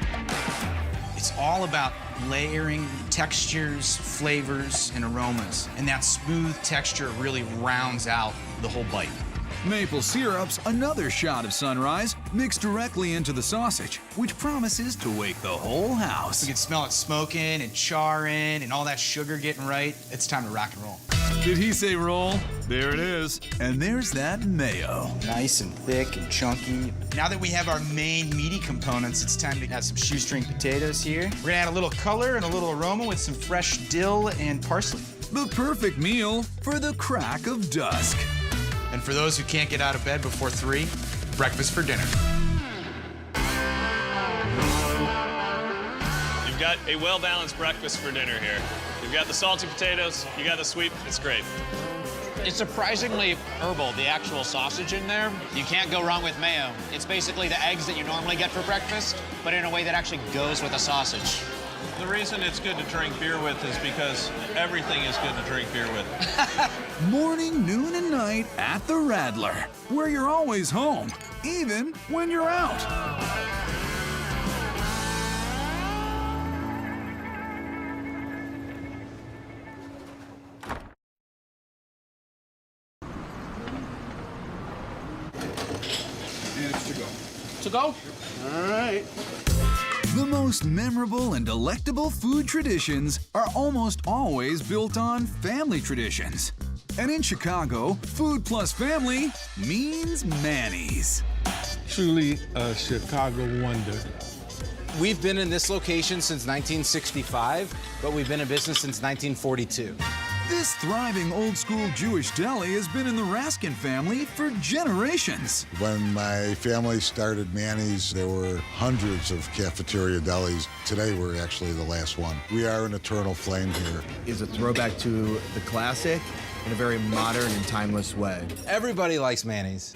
[SPEAKER 13] It's all about layering textures, flavors, and aromas. And that smooth texture really rounds out the whole bite.
[SPEAKER 1] Maple syrup's another shot of sunrise mixed directly into the sausage, which promises to wake the whole house.
[SPEAKER 13] You can smell it smoking and charring and all that sugar getting right. It's time to rock and roll.
[SPEAKER 1] Did he say roll? There it is. And there's that mayo.
[SPEAKER 13] Nice and thick and chunky. Now that we have our main meaty components, it's time to add some shoestring potatoes here. We're gonna add a little color and a little aroma with some fresh dill and parsley.
[SPEAKER 1] The perfect meal for the crack of dusk.
[SPEAKER 13] And for those who can't get out of bed before 3, breakfast for dinner.
[SPEAKER 10] You've got a well-balanced breakfast for dinner here. You've got the salty potatoes, you got the sweet, it's great.
[SPEAKER 7] It's surprisingly herbal, the actual sausage in there. You can't go wrong with mayo. It's basically the eggs that you normally get for breakfast, but in a way that actually goes with a sausage.
[SPEAKER 10] The reason it's good to drink beer with is because everything is good to drink beer with.
[SPEAKER 1] Morning, noon, and night at the Radler, where you're always home, even when you're out. And it's to go.
[SPEAKER 7] To go?
[SPEAKER 1] All right. The most memorable and delectable food traditions are almost always built on family traditions. And in Chicago, food plus family means Manny's.
[SPEAKER 12] Truly a Chicago wonder.
[SPEAKER 15] We've been in this location since 1965, but we've been in business since 1942.
[SPEAKER 1] This thriving old-school Jewish deli has been in the Raskin family for generations.
[SPEAKER 19] When my family started Manny's, there were hundreds of cafeteria delis. Today, we're actually the last one. We are an eternal flame here.
[SPEAKER 21] It's a throwback to the classic in a very modern and timeless way.
[SPEAKER 15] Everybody likes Manny's.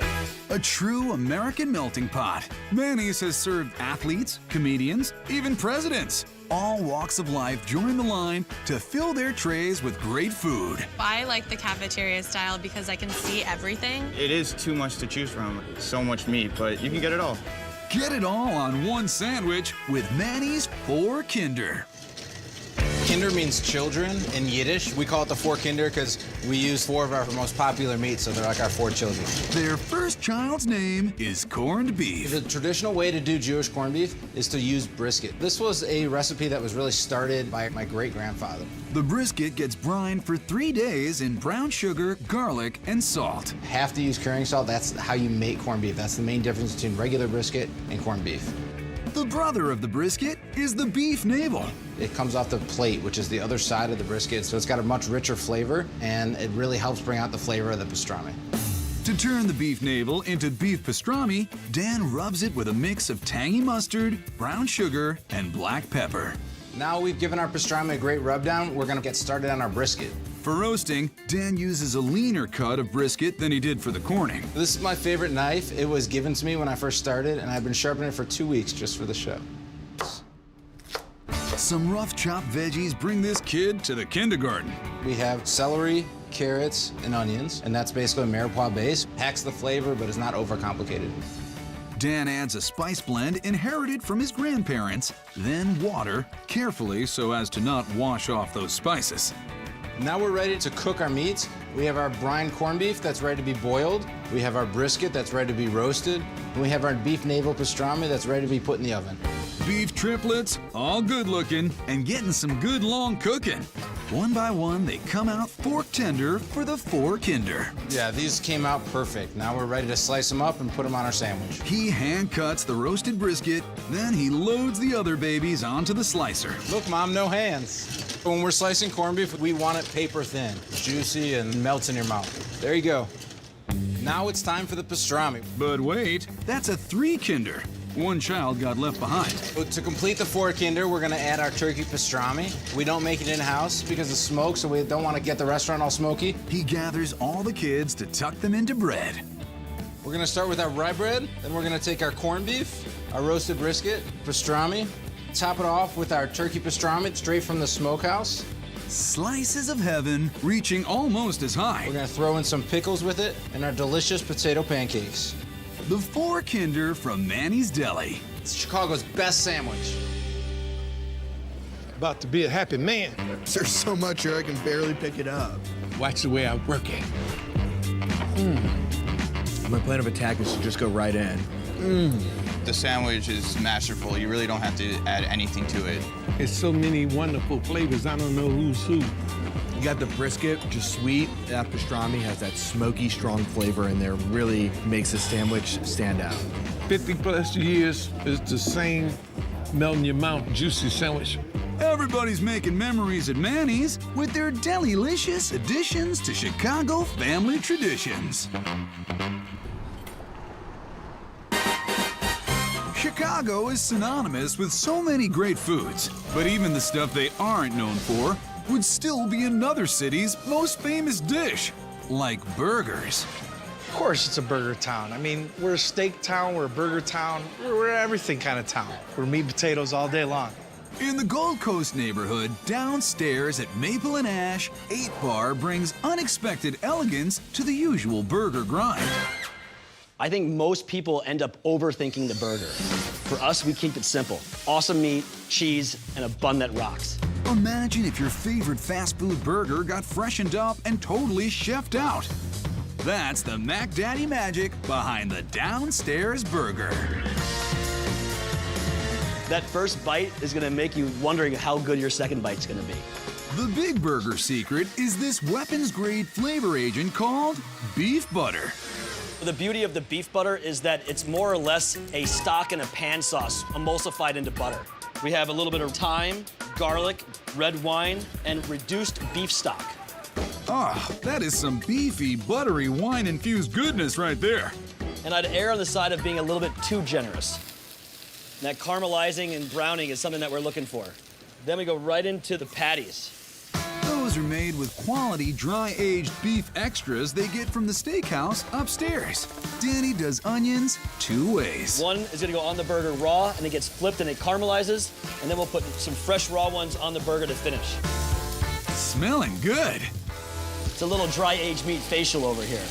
[SPEAKER 1] A true American melting pot. Manny's has served athletes, comedians, even presidents. All walks of life join the line to fill their trays with great food.
[SPEAKER 20] I like the cafeteria style because I can see everything.
[SPEAKER 21] It is too much to choose from. So much meat, but you can get it all.
[SPEAKER 1] Get it all on one sandwich with Manny's 4 Kinder.
[SPEAKER 15] Kinder means children in Yiddish. We call it the 4 Kinder because we use 4 of our most popular meats, so they're like our 4 children.
[SPEAKER 1] Their first child's name is corned beef.
[SPEAKER 15] The traditional way to do Jewish corned beef is to use brisket. This was a recipe that was really started by my great-grandfather.
[SPEAKER 1] The brisket gets brined for 3 days in brown sugar, garlic, and salt.
[SPEAKER 15] Have to use curing salt. That's how you make corned beef. That's the main difference between regular brisket and corned beef.
[SPEAKER 1] The brother of the brisket is the beef navel.
[SPEAKER 15] It comes off the plate, which is the other side of the brisket, so it's got a much richer flavor, and it really helps bring out the flavor of the pastrami.
[SPEAKER 1] To turn the beef navel into beef pastrami, Dan rubs it with a mix of tangy mustard, brown sugar, and black pepper.
[SPEAKER 15] Now we've given our pastrami a great rub down, we're gonna get started on our brisket.
[SPEAKER 1] For roasting, Dan uses a leaner cut of brisket than he did for the corning.
[SPEAKER 15] This is my favorite knife. It was given to me when I first started, and I've been sharpening it for 2 weeks just for the show.
[SPEAKER 1] Some rough chopped veggies bring this kid to the kindergarten.
[SPEAKER 15] We have celery, carrots, and onions, and that's basically a mirepoix base. Packs the flavor, but is not overcomplicated.
[SPEAKER 1] Dan adds a spice blend inherited from his grandparents, then water, carefully so as to not wash off those spices.
[SPEAKER 15] Now we're ready to cook our meats. We have our brine corned beef that's ready to be boiled. We have our brisket that's ready to be roasted. And we have our beef navel pastrami that's ready to be put in the oven.
[SPEAKER 1] Beef triplets, all good looking and getting some good long cooking. One by one, they come out fork tender for the four-kinder.
[SPEAKER 15] Yeah, these came out perfect. Now we're ready to slice them up and put them on our sandwich.
[SPEAKER 1] He hand cuts the roasted brisket, then he loads the other babies onto the slicer.
[SPEAKER 15] Look, Mom, no hands. When we're slicing corned beef, we want it paper thin, juicy, and melts in your mouth. There you go. Now it's time for the pastrami.
[SPEAKER 1] But wait, that's a three-kinder. One child got left behind.
[SPEAKER 15] So to complete the four-kinder, we're gonna add our turkey pastrami. We don't make it in-house because of smoke, so we don't want to get the restaurant all smoky.
[SPEAKER 1] He gathers all the kids to tuck them into bread.
[SPEAKER 15] We're gonna start with our rye bread, then we're gonna take our corned beef, our roasted brisket, pastrami, top it off with our turkey pastrami straight from the smokehouse.
[SPEAKER 1] Slices of heaven, reaching almost as high.
[SPEAKER 15] We're gonna throw in some pickles with it and our delicious potato pancakes.
[SPEAKER 1] The four-kinder from Manny's Deli.
[SPEAKER 15] It's Chicago's best sandwich.
[SPEAKER 12] About to be a happy man.
[SPEAKER 3] There's so much here I can barely pick it up.
[SPEAKER 12] Watch the way I work it.
[SPEAKER 21] My plan of attack is to just go right in.
[SPEAKER 13] The sandwich is masterful. You really don't have to add anything to it.
[SPEAKER 12] It's so many wonderful flavors, I don't know who's who.
[SPEAKER 21] You got the brisket, just sweet. That pastrami has that smoky, strong flavor in there. Really makes the sandwich stand out.
[SPEAKER 12] 50+ years is the same melt in your mouth, juicy sandwich.
[SPEAKER 1] Everybody's making memories at Manny's with their delicious additions to Chicago family traditions. Chicago is synonymous with so many great foods, but even the stuff they aren't known for would still be another city's most famous dish, like burgers.
[SPEAKER 4] Of course it's a burger town. I mean, we're a steak town, we're a burger town, we're everything kind of town. We're meat and potatoes all day long.
[SPEAKER 1] In the Gold Coast neighborhood, downstairs at Maple and Ash, 8 Bar brings unexpected elegance to the usual burger grind.
[SPEAKER 6] I think most people end up overthinking the burger. For us, we keep it simple. Awesome meat, cheese, and a bun that rocks.
[SPEAKER 1] Imagine if your favorite fast food burger got freshened up and totally chefed out. That's the Mac Daddy magic behind the downstairs burger.
[SPEAKER 6] That first bite is gonna make you wondering how good your second bite's gonna be.
[SPEAKER 1] The Big Burger secret is this weapons-grade flavor agent called beef butter.
[SPEAKER 6] The beauty of the beef butter is that it's more or less a stock in a pan sauce emulsified into butter. We have a little bit of thyme, garlic, red wine, and reduced beef stock.
[SPEAKER 1] Ah, that is some beefy, buttery, wine-infused goodness right there.
[SPEAKER 6] And I'd err on the side of being a little bit too generous. And that caramelizing and browning is something that we're looking for. Then we go right into the patties.
[SPEAKER 1] Those are made with quality dry-aged beef extras they get from the steakhouse upstairs. Danny does onions 2 ways.
[SPEAKER 6] One is gonna go on the burger raw, and it gets flipped and it caramelizes, and then we'll put some fresh raw ones on the burger to finish.
[SPEAKER 1] Smelling good.
[SPEAKER 6] It's a little dry-aged meat facial over here.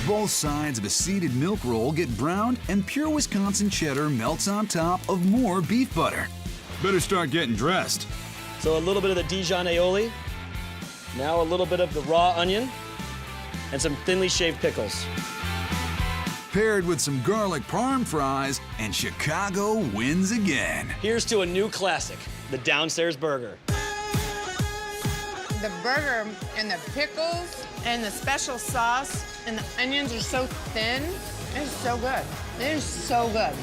[SPEAKER 1] Both sides of a seeded milk roll get browned, and pure Wisconsin cheddar melts on top of more beef butter. Better start getting dressed.
[SPEAKER 6] So a little bit of the Dijon aioli, now a little bit of the raw onion, and some thinly shaved pickles.
[SPEAKER 1] Paired with some garlic parm fries, and Chicago wins again.
[SPEAKER 6] Here's to a new classic, the downstairs burger.
[SPEAKER 17] The burger and the pickles and the special sauce and the onions are so thin. It's so good. It is so good.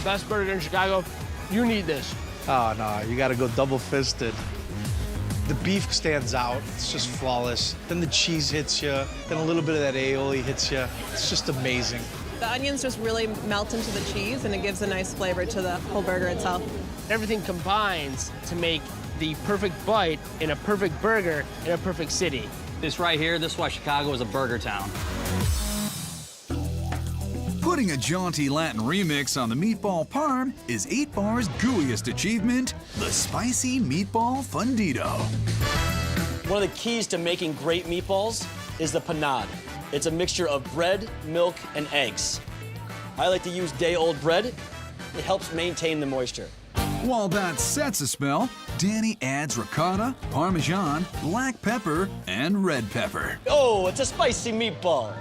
[SPEAKER 26] Best burger in Chicago. You need this.
[SPEAKER 4] Oh no, you gotta go double-fisted. The beef stands out, it's just flawless. Then the cheese hits you, then a little bit of that aioli hits you. It's just amazing.
[SPEAKER 23] The onions just really melt into the cheese and it gives a nice flavor to the whole burger itself.
[SPEAKER 26] Everything combines to make the perfect bite in a perfect burger in a perfect city.
[SPEAKER 22] This right here, this is why Chicago is a burger town.
[SPEAKER 1] Putting a jaunty Latin remix on the meatball parm is 8 Bar's gooeyest achievement, the spicy meatball fundito.
[SPEAKER 6] One of the keys to making great meatballs is the panade. It's a mixture of bread, milk, and eggs. I like to use day-old bread. It helps maintain the moisture.
[SPEAKER 1] While that sets a smell, Danny adds ricotta, parmesan, black pepper, and red pepper.
[SPEAKER 6] Oh, it's a spicy meatball.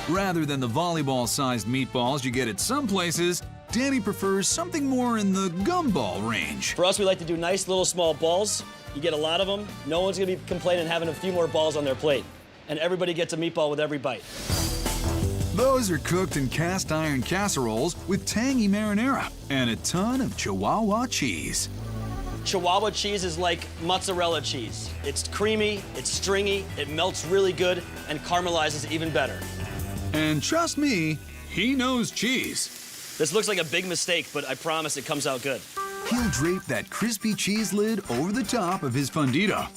[SPEAKER 1] Rather than the volleyball-sized meatballs you get at some places, Danny prefers something more in the gumball range.
[SPEAKER 6] For us, we like to do nice little small balls. You get a lot of them. No one's gonna be complaining having a few more balls on their plate. And everybody gets a meatball with every bite.
[SPEAKER 1] Those are cooked in cast iron casseroles with tangy marinara and a ton of Chihuahua cheese.
[SPEAKER 6] Chihuahua cheese is like mozzarella cheese. It's creamy, it's stringy, it melts really good, and caramelizes even better.
[SPEAKER 1] And trust me, he knows cheese.
[SPEAKER 6] This looks like a big mistake, but I promise it comes out good.
[SPEAKER 1] He'll drape that crispy cheese lid over the top of his fundito.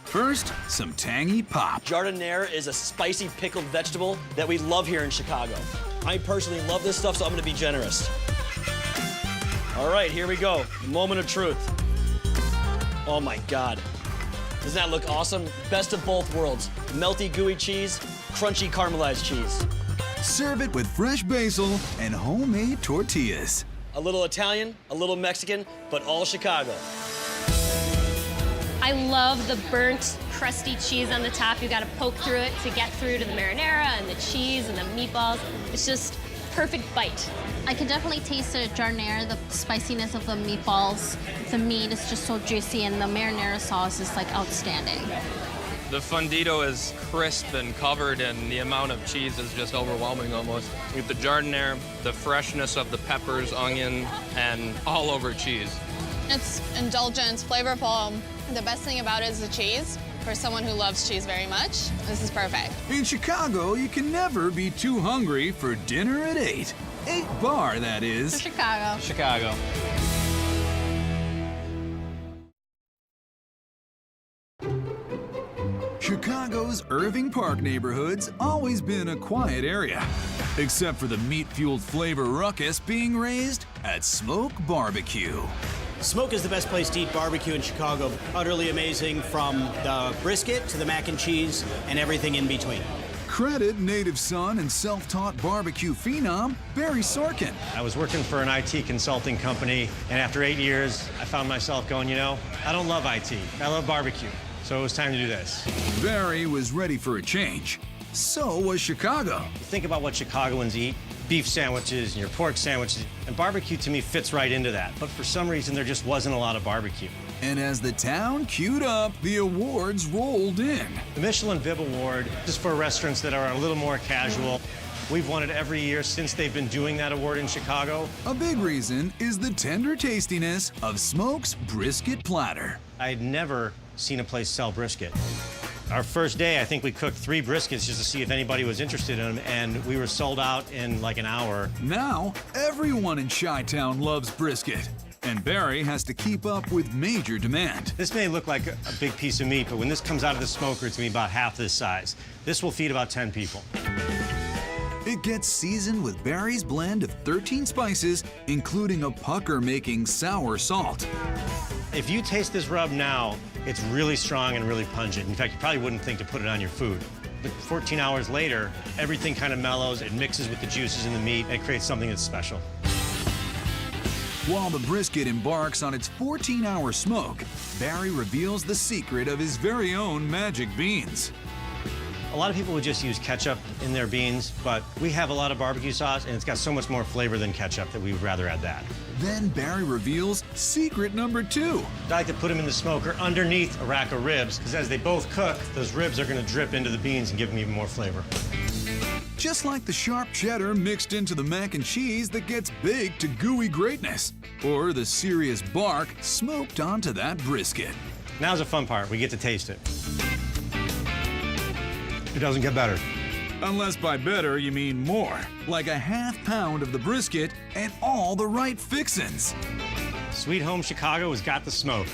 [SPEAKER 1] First, some tangy pop.
[SPEAKER 6] Jardiniere is a spicy pickled vegetable that we love here in Chicago. I personally love this stuff, so I'm gonna be generous. All right, here we go. The moment of truth. Oh my God. Doesn't that look awesome? Best of both worlds. Melty, gooey cheese, crunchy, caramelized cheese.
[SPEAKER 1] Serve it with fresh basil and homemade tortillas.
[SPEAKER 6] A little Italian, a little Mexican, but all Chicago.
[SPEAKER 2] I love the burnt, crusty cheese on the top. You gotta poke through it to get through to the marinara and the cheese and the meatballs. It's just perfect bite.
[SPEAKER 5] I can definitely taste the jardiniere, the spiciness of the meatballs. The meat is just so juicy, and the marinara sauce is like outstanding.
[SPEAKER 16] The fundito is crisp and covered, and the amount of cheese is just overwhelming almost. With the jardiniere, the freshness of the peppers, onion, and all over cheese.
[SPEAKER 23] It's indulgent, it's flavorful. The best thing about it is the cheese. For someone who loves cheese very much, this is perfect.
[SPEAKER 1] In Chicago, you can never be too hungry for dinner at 8. 8 bar, that is.
[SPEAKER 23] Chicago.
[SPEAKER 16] Chicago.
[SPEAKER 1] Chicago's Irving Park neighborhood's always been a quiet area, except for the meat-fueled flavor ruckus being raised at Smoke Barbecue.
[SPEAKER 8] Smoke is the best place to eat barbecue in Chicago. Utterly amazing, from the brisket to the mac and cheese and everything in between.
[SPEAKER 1] Credit native son and self-taught barbecue phenom, Barry Sorkin.
[SPEAKER 11] I was working for an IT consulting company, and after 8 years, I found myself going, you know, I don't love IT, I love barbecue. So it was time to do this.
[SPEAKER 1] Barry was ready for a change. So was Chicago.
[SPEAKER 11] Think about what Chicagoans eat. Beef sandwiches and your pork sandwiches. And barbecue to me fits right into that. But for some reason, there just wasn't a lot of barbecue.
[SPEAKER 1] And as the town queued up, the awards rolled in.
[SPEAKER 11] The Michelin Viva Award is for restaurants that are a little more casual. We've won it every year since they've been doing that award in Chicago.
[SPEAKER 1] A big reason is the tender tastiness of Smoke's brisket platter.
[SPEAKER 11] I'd never seen a place sell brisket. Our first day, I think we cooked 3 briskets just to see if anybody was interested in them, and we were sold out in like an hour.
[SPEAKER 1] Now, everyone in Chi-Town loves brisket, and Barry has to keep up with major demand.
[SPEAKER 11] This may look like a big piece of meat, but when this comes out of the smoker, it's gonna be about half this size. This will feed about 10 people.
[SPEAKER 1] It gets seasoned with Barry's blend of 13 spices, including a pucker-making sour salt.
[SPEAKER 11] If you taste this rub now, it's really strong and really pungent. In fact, you probably wouldn't think to put it on your food. But 14 hours later, everything kind of mellows, it mixes with the juices in the meat, and it creates something that's special.
[SPEAKER 1] While the brisket embarks on its 14-hour smoke, Barry reveals the secret of his very own magic beans.
[SPEAKER 11] A lot of people would just use ketchup in their beans, but we have a lot of barbecue sauce, and it's got so much more flavor than ketchup that we would rather add that.
[SPEAKER 1] Then Barry reveals secret number 2.
[SPEAKER 11] I like to put them in the smoker underneath a rack of ribs, because as they both cook, those ribs are going to drip into the beans and give them even more flavor.
[SPEAKER 1] Just like the sharp cheddar mixed into the mac and cheese that gets baked to gooey greatness, or the serious bark smoked onto that brisket.
[SPEAKER 11] Now's the fun part. We get to taste it. It doesn't get better.
[SPEAKER 1] Unless by better you mean more, like a ½ pound of the brisket and all the right fixins'.
[SPEAKER 11] Sweet Home Chicago has got the smoke.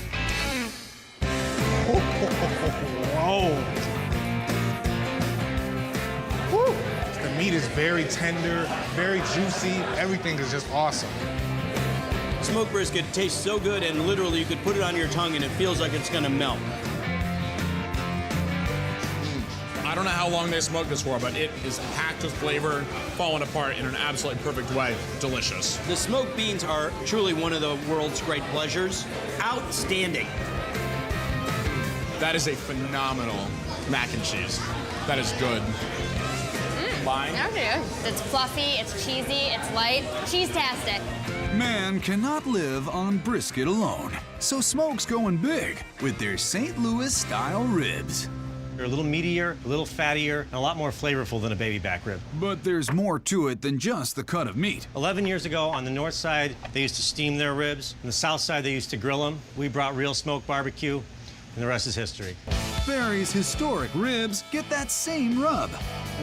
[SPEAKER 24] Whoa. Woo. The meat is very tender, very juicy. Everything is just awesome.
[SPEAKER 8] Smoked brisket tastes so good, and literally you could put it on your tongue and it feels like it's gonna melt.
[SPEAKER 10] I don't
[SPEAKER 7] don't know how long they smoked this for, but it is packed with flavor, falling apart in an absolutely perfect way. Delicious.
[SPEAKER 8] The smoked beans are truly one of the world's great pleasures. Outstanding.
[SPEAKER 7] That is a phenomenal mac and cheese. That is good. Line?
[SPEAKER 2] It's fluffy, it's cheesy, it's light. Cheese-tastic.
[SPEAKER 1] Man cannot live on brisket alone, so Smoke's going big with their St. Louis-style ribs.
[SPEAKER 11] They're a little meatier, a little fattier, and a lot more flavorful than a baby back rib.
[SPEAKER 1] But there's more to it than just the cut of meat.
[SPEAKER 11] 11 years ago, on the north side, they used to steam their ribs. On the south side, they used to grill them. We brought real smoked barbecue, and the rest is history.
[SPEAKER 1] Barry's historic ribs get that same rub.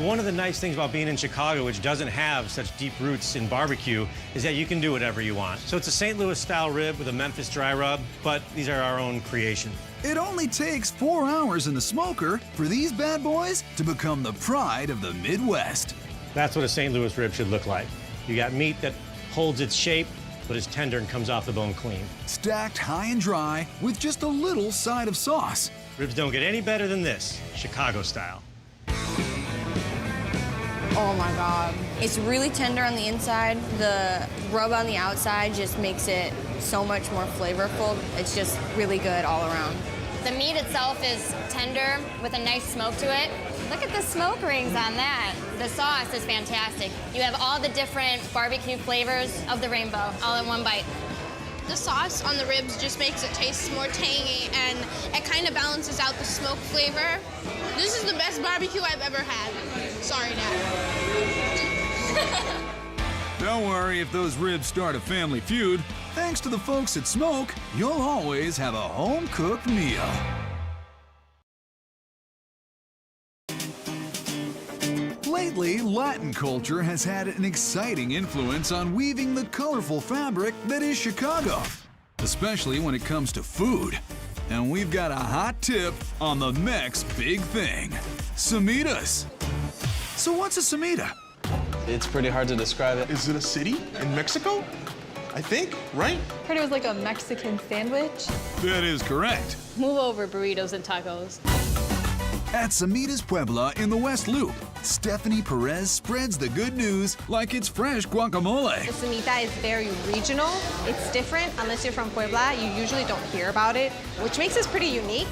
[SPEAKER 11] One of the nice things about being in Chicago, which doesn't have such deep roots in barbecue, is that you can do whatever you want. So it's a St. Louis-style rib with a Memphis dry rub, but these are our own creation.
[SPEAKER 1] It only takes 4 hours in the smoker for these bad boys to become the pride of the Midwest.
[SPEAKER 11] That's what a St. Louis rib should look like. You got meat that holds its shape, but is tender and comes off the bone clean.
[SPEAKER 1] Stacked high and dry with just a little side of sauce.
[SPEAKER 11] Ribs don't get any better than this, Chicago style.
[SPEAKER 23] Oh my God. It's really tender on the inside. The rub on the outside just makes it so much more flavorful. It's just really good all around.
[SPEAKER 2] The meat itself is tender with a nice smoke to it. Look at the smoke rings on that. The sauce is fantastic. You have all the different barbecue flavors of the rainbow all in one bite.
[SPEAKER 9] The sauce on the ribs just makes it taste more tangy, and it kind of balances out the smoke flavor. This is the best barbecue I've ever had. Sorry, Dad.
[SPEAKER 1] Don't worry if those ribs start a family feud. Thanks to the folks at Smoke, you'll always have a home-cooked meal. Lately, Latin culture has had an exciting influence on weaving the colorful fabric that is Chicago, especially when it comes to food. And we've got a hot tip on the next big thing, Semitas. So what's a Semita?
[SPEAKER 14] It's pretty hard to describe it.
[SPEAKER 24] Is it a city in Mexico? I think, right?
[SPEAKER 18] Heard it was like a Mexican sandwich.
[SPEAKER 1] That is correct.
[SPEAKER 18] Move over, burritos and tacos.
[SPEAKER 1] At Semitas Puebla in the West Loop, Stephanie Perez spreads the good news like it's fresh guacamole.
[SPEAKER 18] The semita is very regional. It's different. Unless you're from Puebla, you usually don't hear about it, which makes us pretty unique.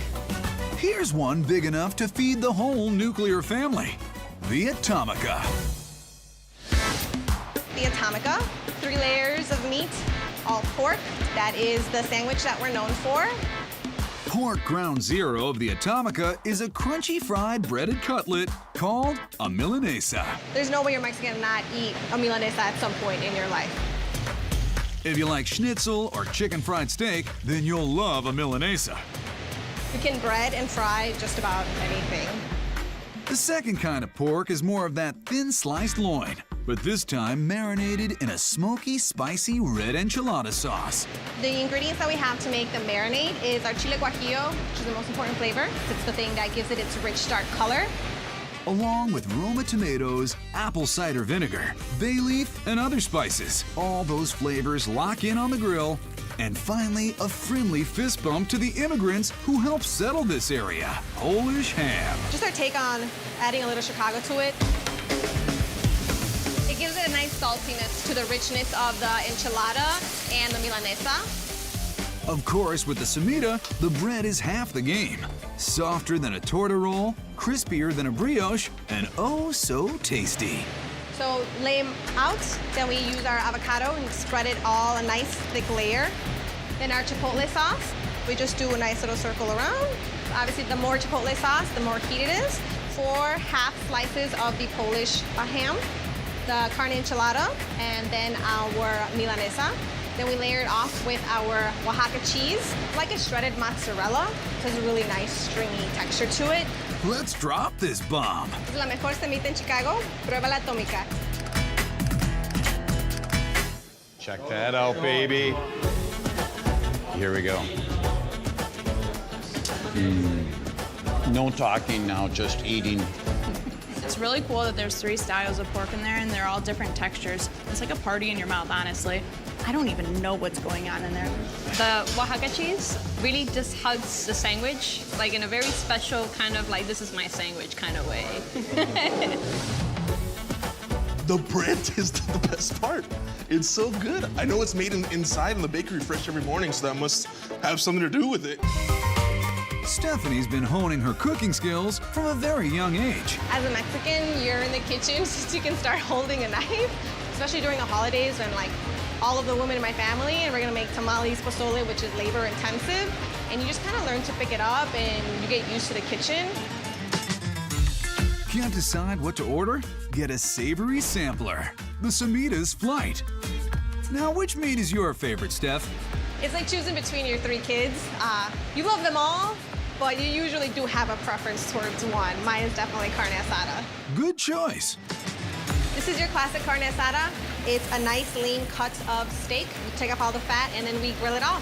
[SPEAKER 1] Here's one big enough to feed the whole nuclear family, the Atomica.
[SPEAKER 18] The Atomica, 3 layers of meat, all pork. That is the sandwich that we're known for.
[SPEAKER 1] Pork ground zero of the Atomica is a crunchy fried breaded cutlet called a milanesa.
[SPEAKER 18] There's no way you're Mexican to not eat a milanesa at some point in your life.
[SPEAKER 1] If you like schnitzel or chicken fried steak, then you'll love a milanesa.
[SPEAKER 18] You can bread and fry just about anything.
[SPEAKER 1] The second kind of pork is more of that thin sliced loin, but this time marinated in a smoky, spicy red enchilada sauce.
[SPEAKER 18] The ingredients that we have to make the marinade is our chile guajillo, which is the most important flavor. It's the thing that gives it its rich, dark color.
[SPEAKER 1] Along with Roma tomatoes, apple cider vinegar, bay leaf, and other spices. All those flavors lock in on the grill. And finally, a friendly fist bump to the immigrants who helped settle this area, Polish ham.
[SPEAKER 18] Just our take on adding a little Chicago to it. It gives it a nice saltiness to the richness of the enchilada and the milanesa.
[SPEAKER 1] Of course, with the semita, the bread is half the game. Softer than a torta roll, crispier than a brioche, and oh so tasty.
[SPEAKER 18] So lay them out, then we use our avocado and spread it all a nice thick layer. Then our chipotle sauce, we just do a nice little circle around. Obviously, the more chipotle sauce, the more heat it is. 4 half slices of the Polish ham, the carne enchilada, and then our milanesa. Then we layer it off with our Oaxaca cheese, like a shredded mozzarella. It has a really nice stringy texture to it.
[SPEAKER 1] Let's drop this bomb.
[SPEAKER 18] Es la mejor semita en Chicago. Prueba la Atomica.
[SPEAKER 19] Check that out, baby. Here we go. No talking now, just eating.
[SPEAKER 23] It's It's really cool that there's 3 styles of pork in there and they're all different textures. It's like a party in your mouth, honestly. I don't even know what's going on in there.
[SPEAKER 3] The Oaxaca cheese really just hugs the sandwich, like in a very special kind of like, this is my sandwich kind of way.
[SPEAKER 13] The bread is the best part. It's so good. I know it's made inside in the bakery fresh every morning, so that must have something to do with it.
[SPEAKER 1] Stephanie's been honing her cooking skills from a very young age.
[SPEAKER 18] As a Mexican, you're in the kitchen so you can start holding a knife, especially during the holidays when like all of the women in my family, and we're gonna make tamales, pozole, which is labor intensive, and you just kind of learn to pick it up and you get used to the kitchen.
[SPEAKER 1] Can't decide what to order? Get a savory sampler. The Semita's Flight. Now, which meat is your favorite, Steph?
[SPEAKER 18] It's like choosing between your 3 kids. You love them all, but you usually do have a preference towards one. Mine is definitely carne asada.
[SPEAKER 1] Good choice.
[SPEAKER 18] This is your classic carne asada. It's a nice lean cut of steak. We take off all the fat and then we grill it off.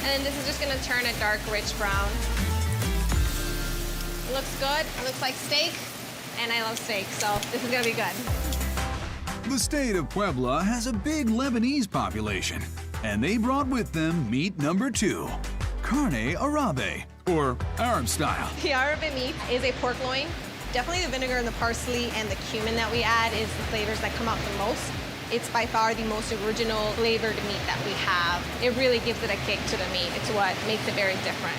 [SPEAKER 18] And then this is just gonna turn a dark, rich brown. It looks good, it looks like steak, and I love steak, so this is gonna be good.
[SPEAKER 1] The state of Puebla has a big Lebanese population, and they brought with them meat number 2, carne arabe, or Arab style.
[SPEAKER 18] The arabe meat is a pork loin. Definitely the vinegar and the parsley and the cumin that we add is the flavors that come out the most. It's by far the most original flavored meat that we have. It really gives it a kick to the meat. It's what makes it very different.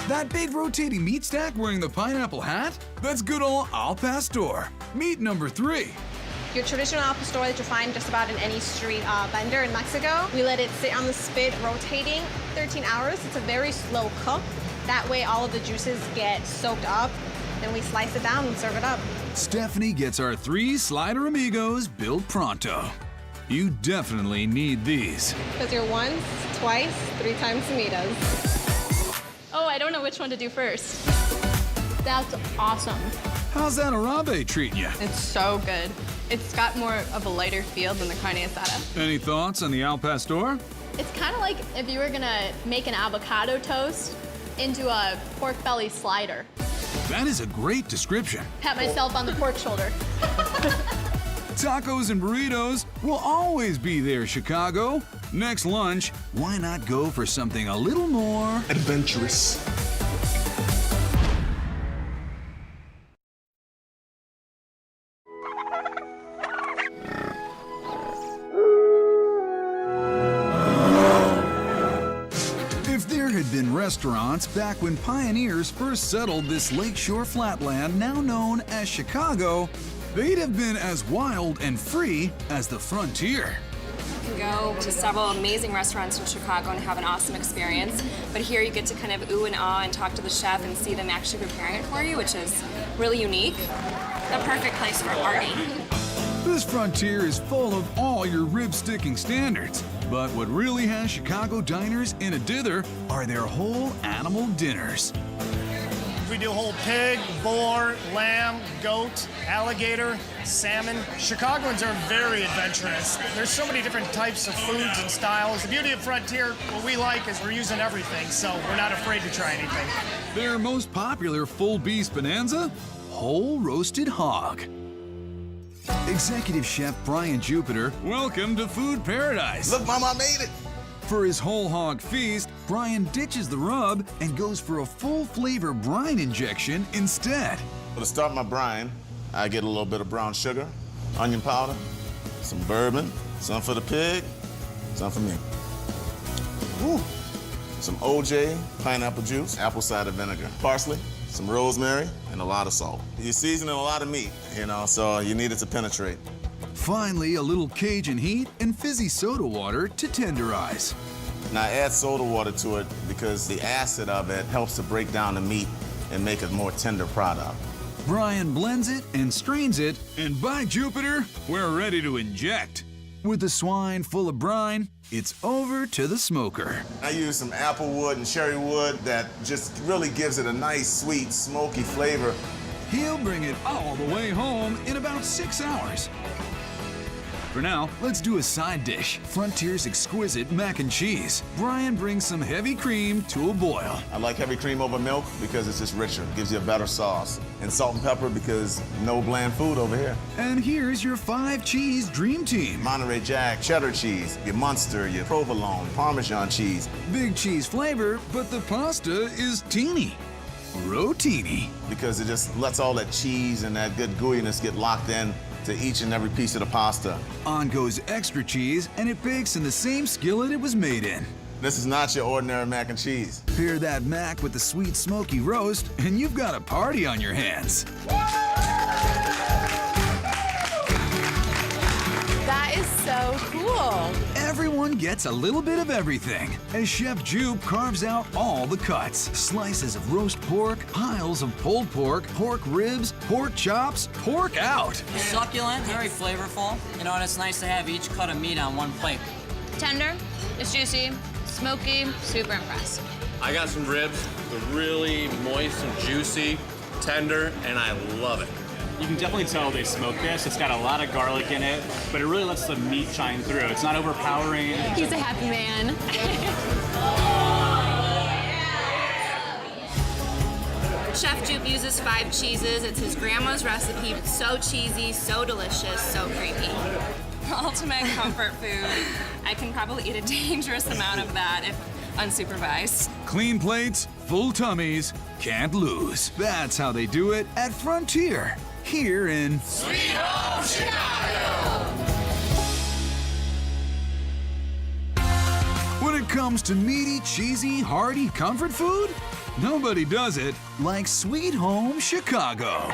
[SPEAKER 1] That big rotating meat stack wearing the pineapple hat? That's good old al pastor. Meat number 3.
[SPEAKER 18] Your traditional al pastor that you find just about in any street vendor in Mexico. We let it sit on the spit rotating 13 hours. It's a very slow cook. That way all of the juices get soaked up. Then we slice it down and serve it up.
[SPEAKER 1] Stephanie gets our 3 slider amigos built pronto. You definitely need these.
[SPEAKER 18] Because you're once, twice, 3 times Semitas.
[SPEAKER 3] Oh, I don't know which one to do first.
[SPEAKER 23] That's awesome.
[SPEAKER 1] How's that arabe treating you?
[SPEAKER 23] It's so good. It's got more of a lighter feel than the carne asada.
[SPEAKER 1] Any thoughts on the al pastor?
[SPEAKER 3] It's kind of like if you were gonna make an avocado toast into a pork belly slider.
[SPEAKER 1] That is a great description.
[SPEAKER 3] Pat myself on the pork shoulder.
[SPEAKER 1] Tacos and burritos will always be there, Chicago. Next lunch, why not go for something a little more
[SPEAKER 13] adventurous?
[SPEAKER 1] If there had been restaurants back when pioneers first settled this lakeshore flatland now known as Chicago, they'd have been as wild and free as the frontier.
[SPEAKER 15] You can go to several amazing restaurants in Chicago and have an awesome experience, but here you get to kind of ooh and ah and talk to the chef and see them actually preparing it for you, which is really unique. The perfect place for a party.
[SPEAKER 1] This frontier is full of all your rib-sticking standards, but what really has Chicago diners in a dither are their whole animal dinners.
[SPEAKER 20] We do whole pig, boar, lamb, goat, alligator, salmon. Chicagoans are very adventurous. There's so many different types of foods and styles. The beauty of Frontier, what we like is we're using everything, so we're not afraid to try anything.
[SPEAKER 1] Their most popular full beast bonanza? Whole roasted hog. Executive Chef Brian Jupiter, welcome to Food Paradise.
[SPEAKER 13] Look, Mom, I made it.
[SPEAKER 1] For his whole hog feast, Brian ditches the rub and goes for a full flavor brine injection instead.
[SPEAKER 21] To start my brine, I get a little bit of brown sugar, onion powder, some bourbon, some for the pig, some for me. Woo. Some OJ, pineapple juice, apple cider vinegar, parsley, some rosemary, and a lot of salt. You're seasoning a lot of meat, so you need it to penetrate.
[SPEAKER 1] Finally, a little Cajun heat and fizzy soda water to tenderize.
[SPEAKER 21] Now add soda water to it because the acid of it helps to break down the meat and make it a more tender product.
[SPEAKER 1] Brian blends it and strains it, and by Jupiter, we're ready to inject. With the swine full of brine, it's over to the smoker.
[SPEAKER 21] I use some apple wood and cherry wood that just really gives it a nice, sweet, smoky flavor.
[SPEAKER 1] He'll bring it all the way home in about 6 hours. For now, let's do a side dish. Frontier's exquisite mac and cheese. Brian brings some heavy cream to a boil.
[SPEAKER 21] I like heavy cream over milk because it's just richer, gives you a better sauce. And salt and pepper because no bland food over here.
[SPEAKER 1] And here's your 5-cheese dream team.
[SPEAKER 21] Monterey Jack, cheddar cheese, your Munster, your provolone, Parmesan cheese.
[SPEAKER 1] Big cheese flavor, but the pasta is teeny. Rotini.
[SPEAKER 21] Because it just lets all that cheese and that good gooiness get locked in to each and every piece of the pasta.
[SPEAKER 1] On goes extra cheese, and it bakes in the same skillet it was made in.
[SPEAKER 21] This is not your ordinary mac and cheese.
[SPEAKER 1] Pair that mac with the sweet smoky roast, and you've got a party on your hands.
[SPEAKER 23] That is so cool.
[SPEAKER 1] Everyone gets a little bit of everything as Chef Jupe carves out all the cuts. Slices of roast pork, piles of pulled pork, pork ribs, pork chops, pork out.
[SPEAKER 4] Succulent, very flavorful. You know, and it's nice to have each cut of meat on one plate.
[SPEAKER 2] Tender, it's juicy, smoky, super impressed.
[SPEAKER 16] I got some ribs. They're really moist and juicy, tender, and I love it.
[SPEAKER 12] You can definitely tell they smoked this. It's got a lot of garlic in it, but it really lets the meat shine through. It's not overpowering.
[SPEAKER 2] He's a happy man.
[SPEAKER 15] Chef Jupe uses 5 cheeses. It's his grandma's recipe. It's so cheesy, so delicious, so creamy. Ultimate comfort food. I can probably eat a dangerous amount of that if unsupervised.
[SPEAKER 1] Clean plates, full tummies, can't lose. That's how they do it at Frontier, here in
[SPEAKER 17] Sweet Home Chicago.
[SPEAKER 1] When it comes to meaty, cheesy, hearty comfort food, nobody does it like Sweet Home Chicago.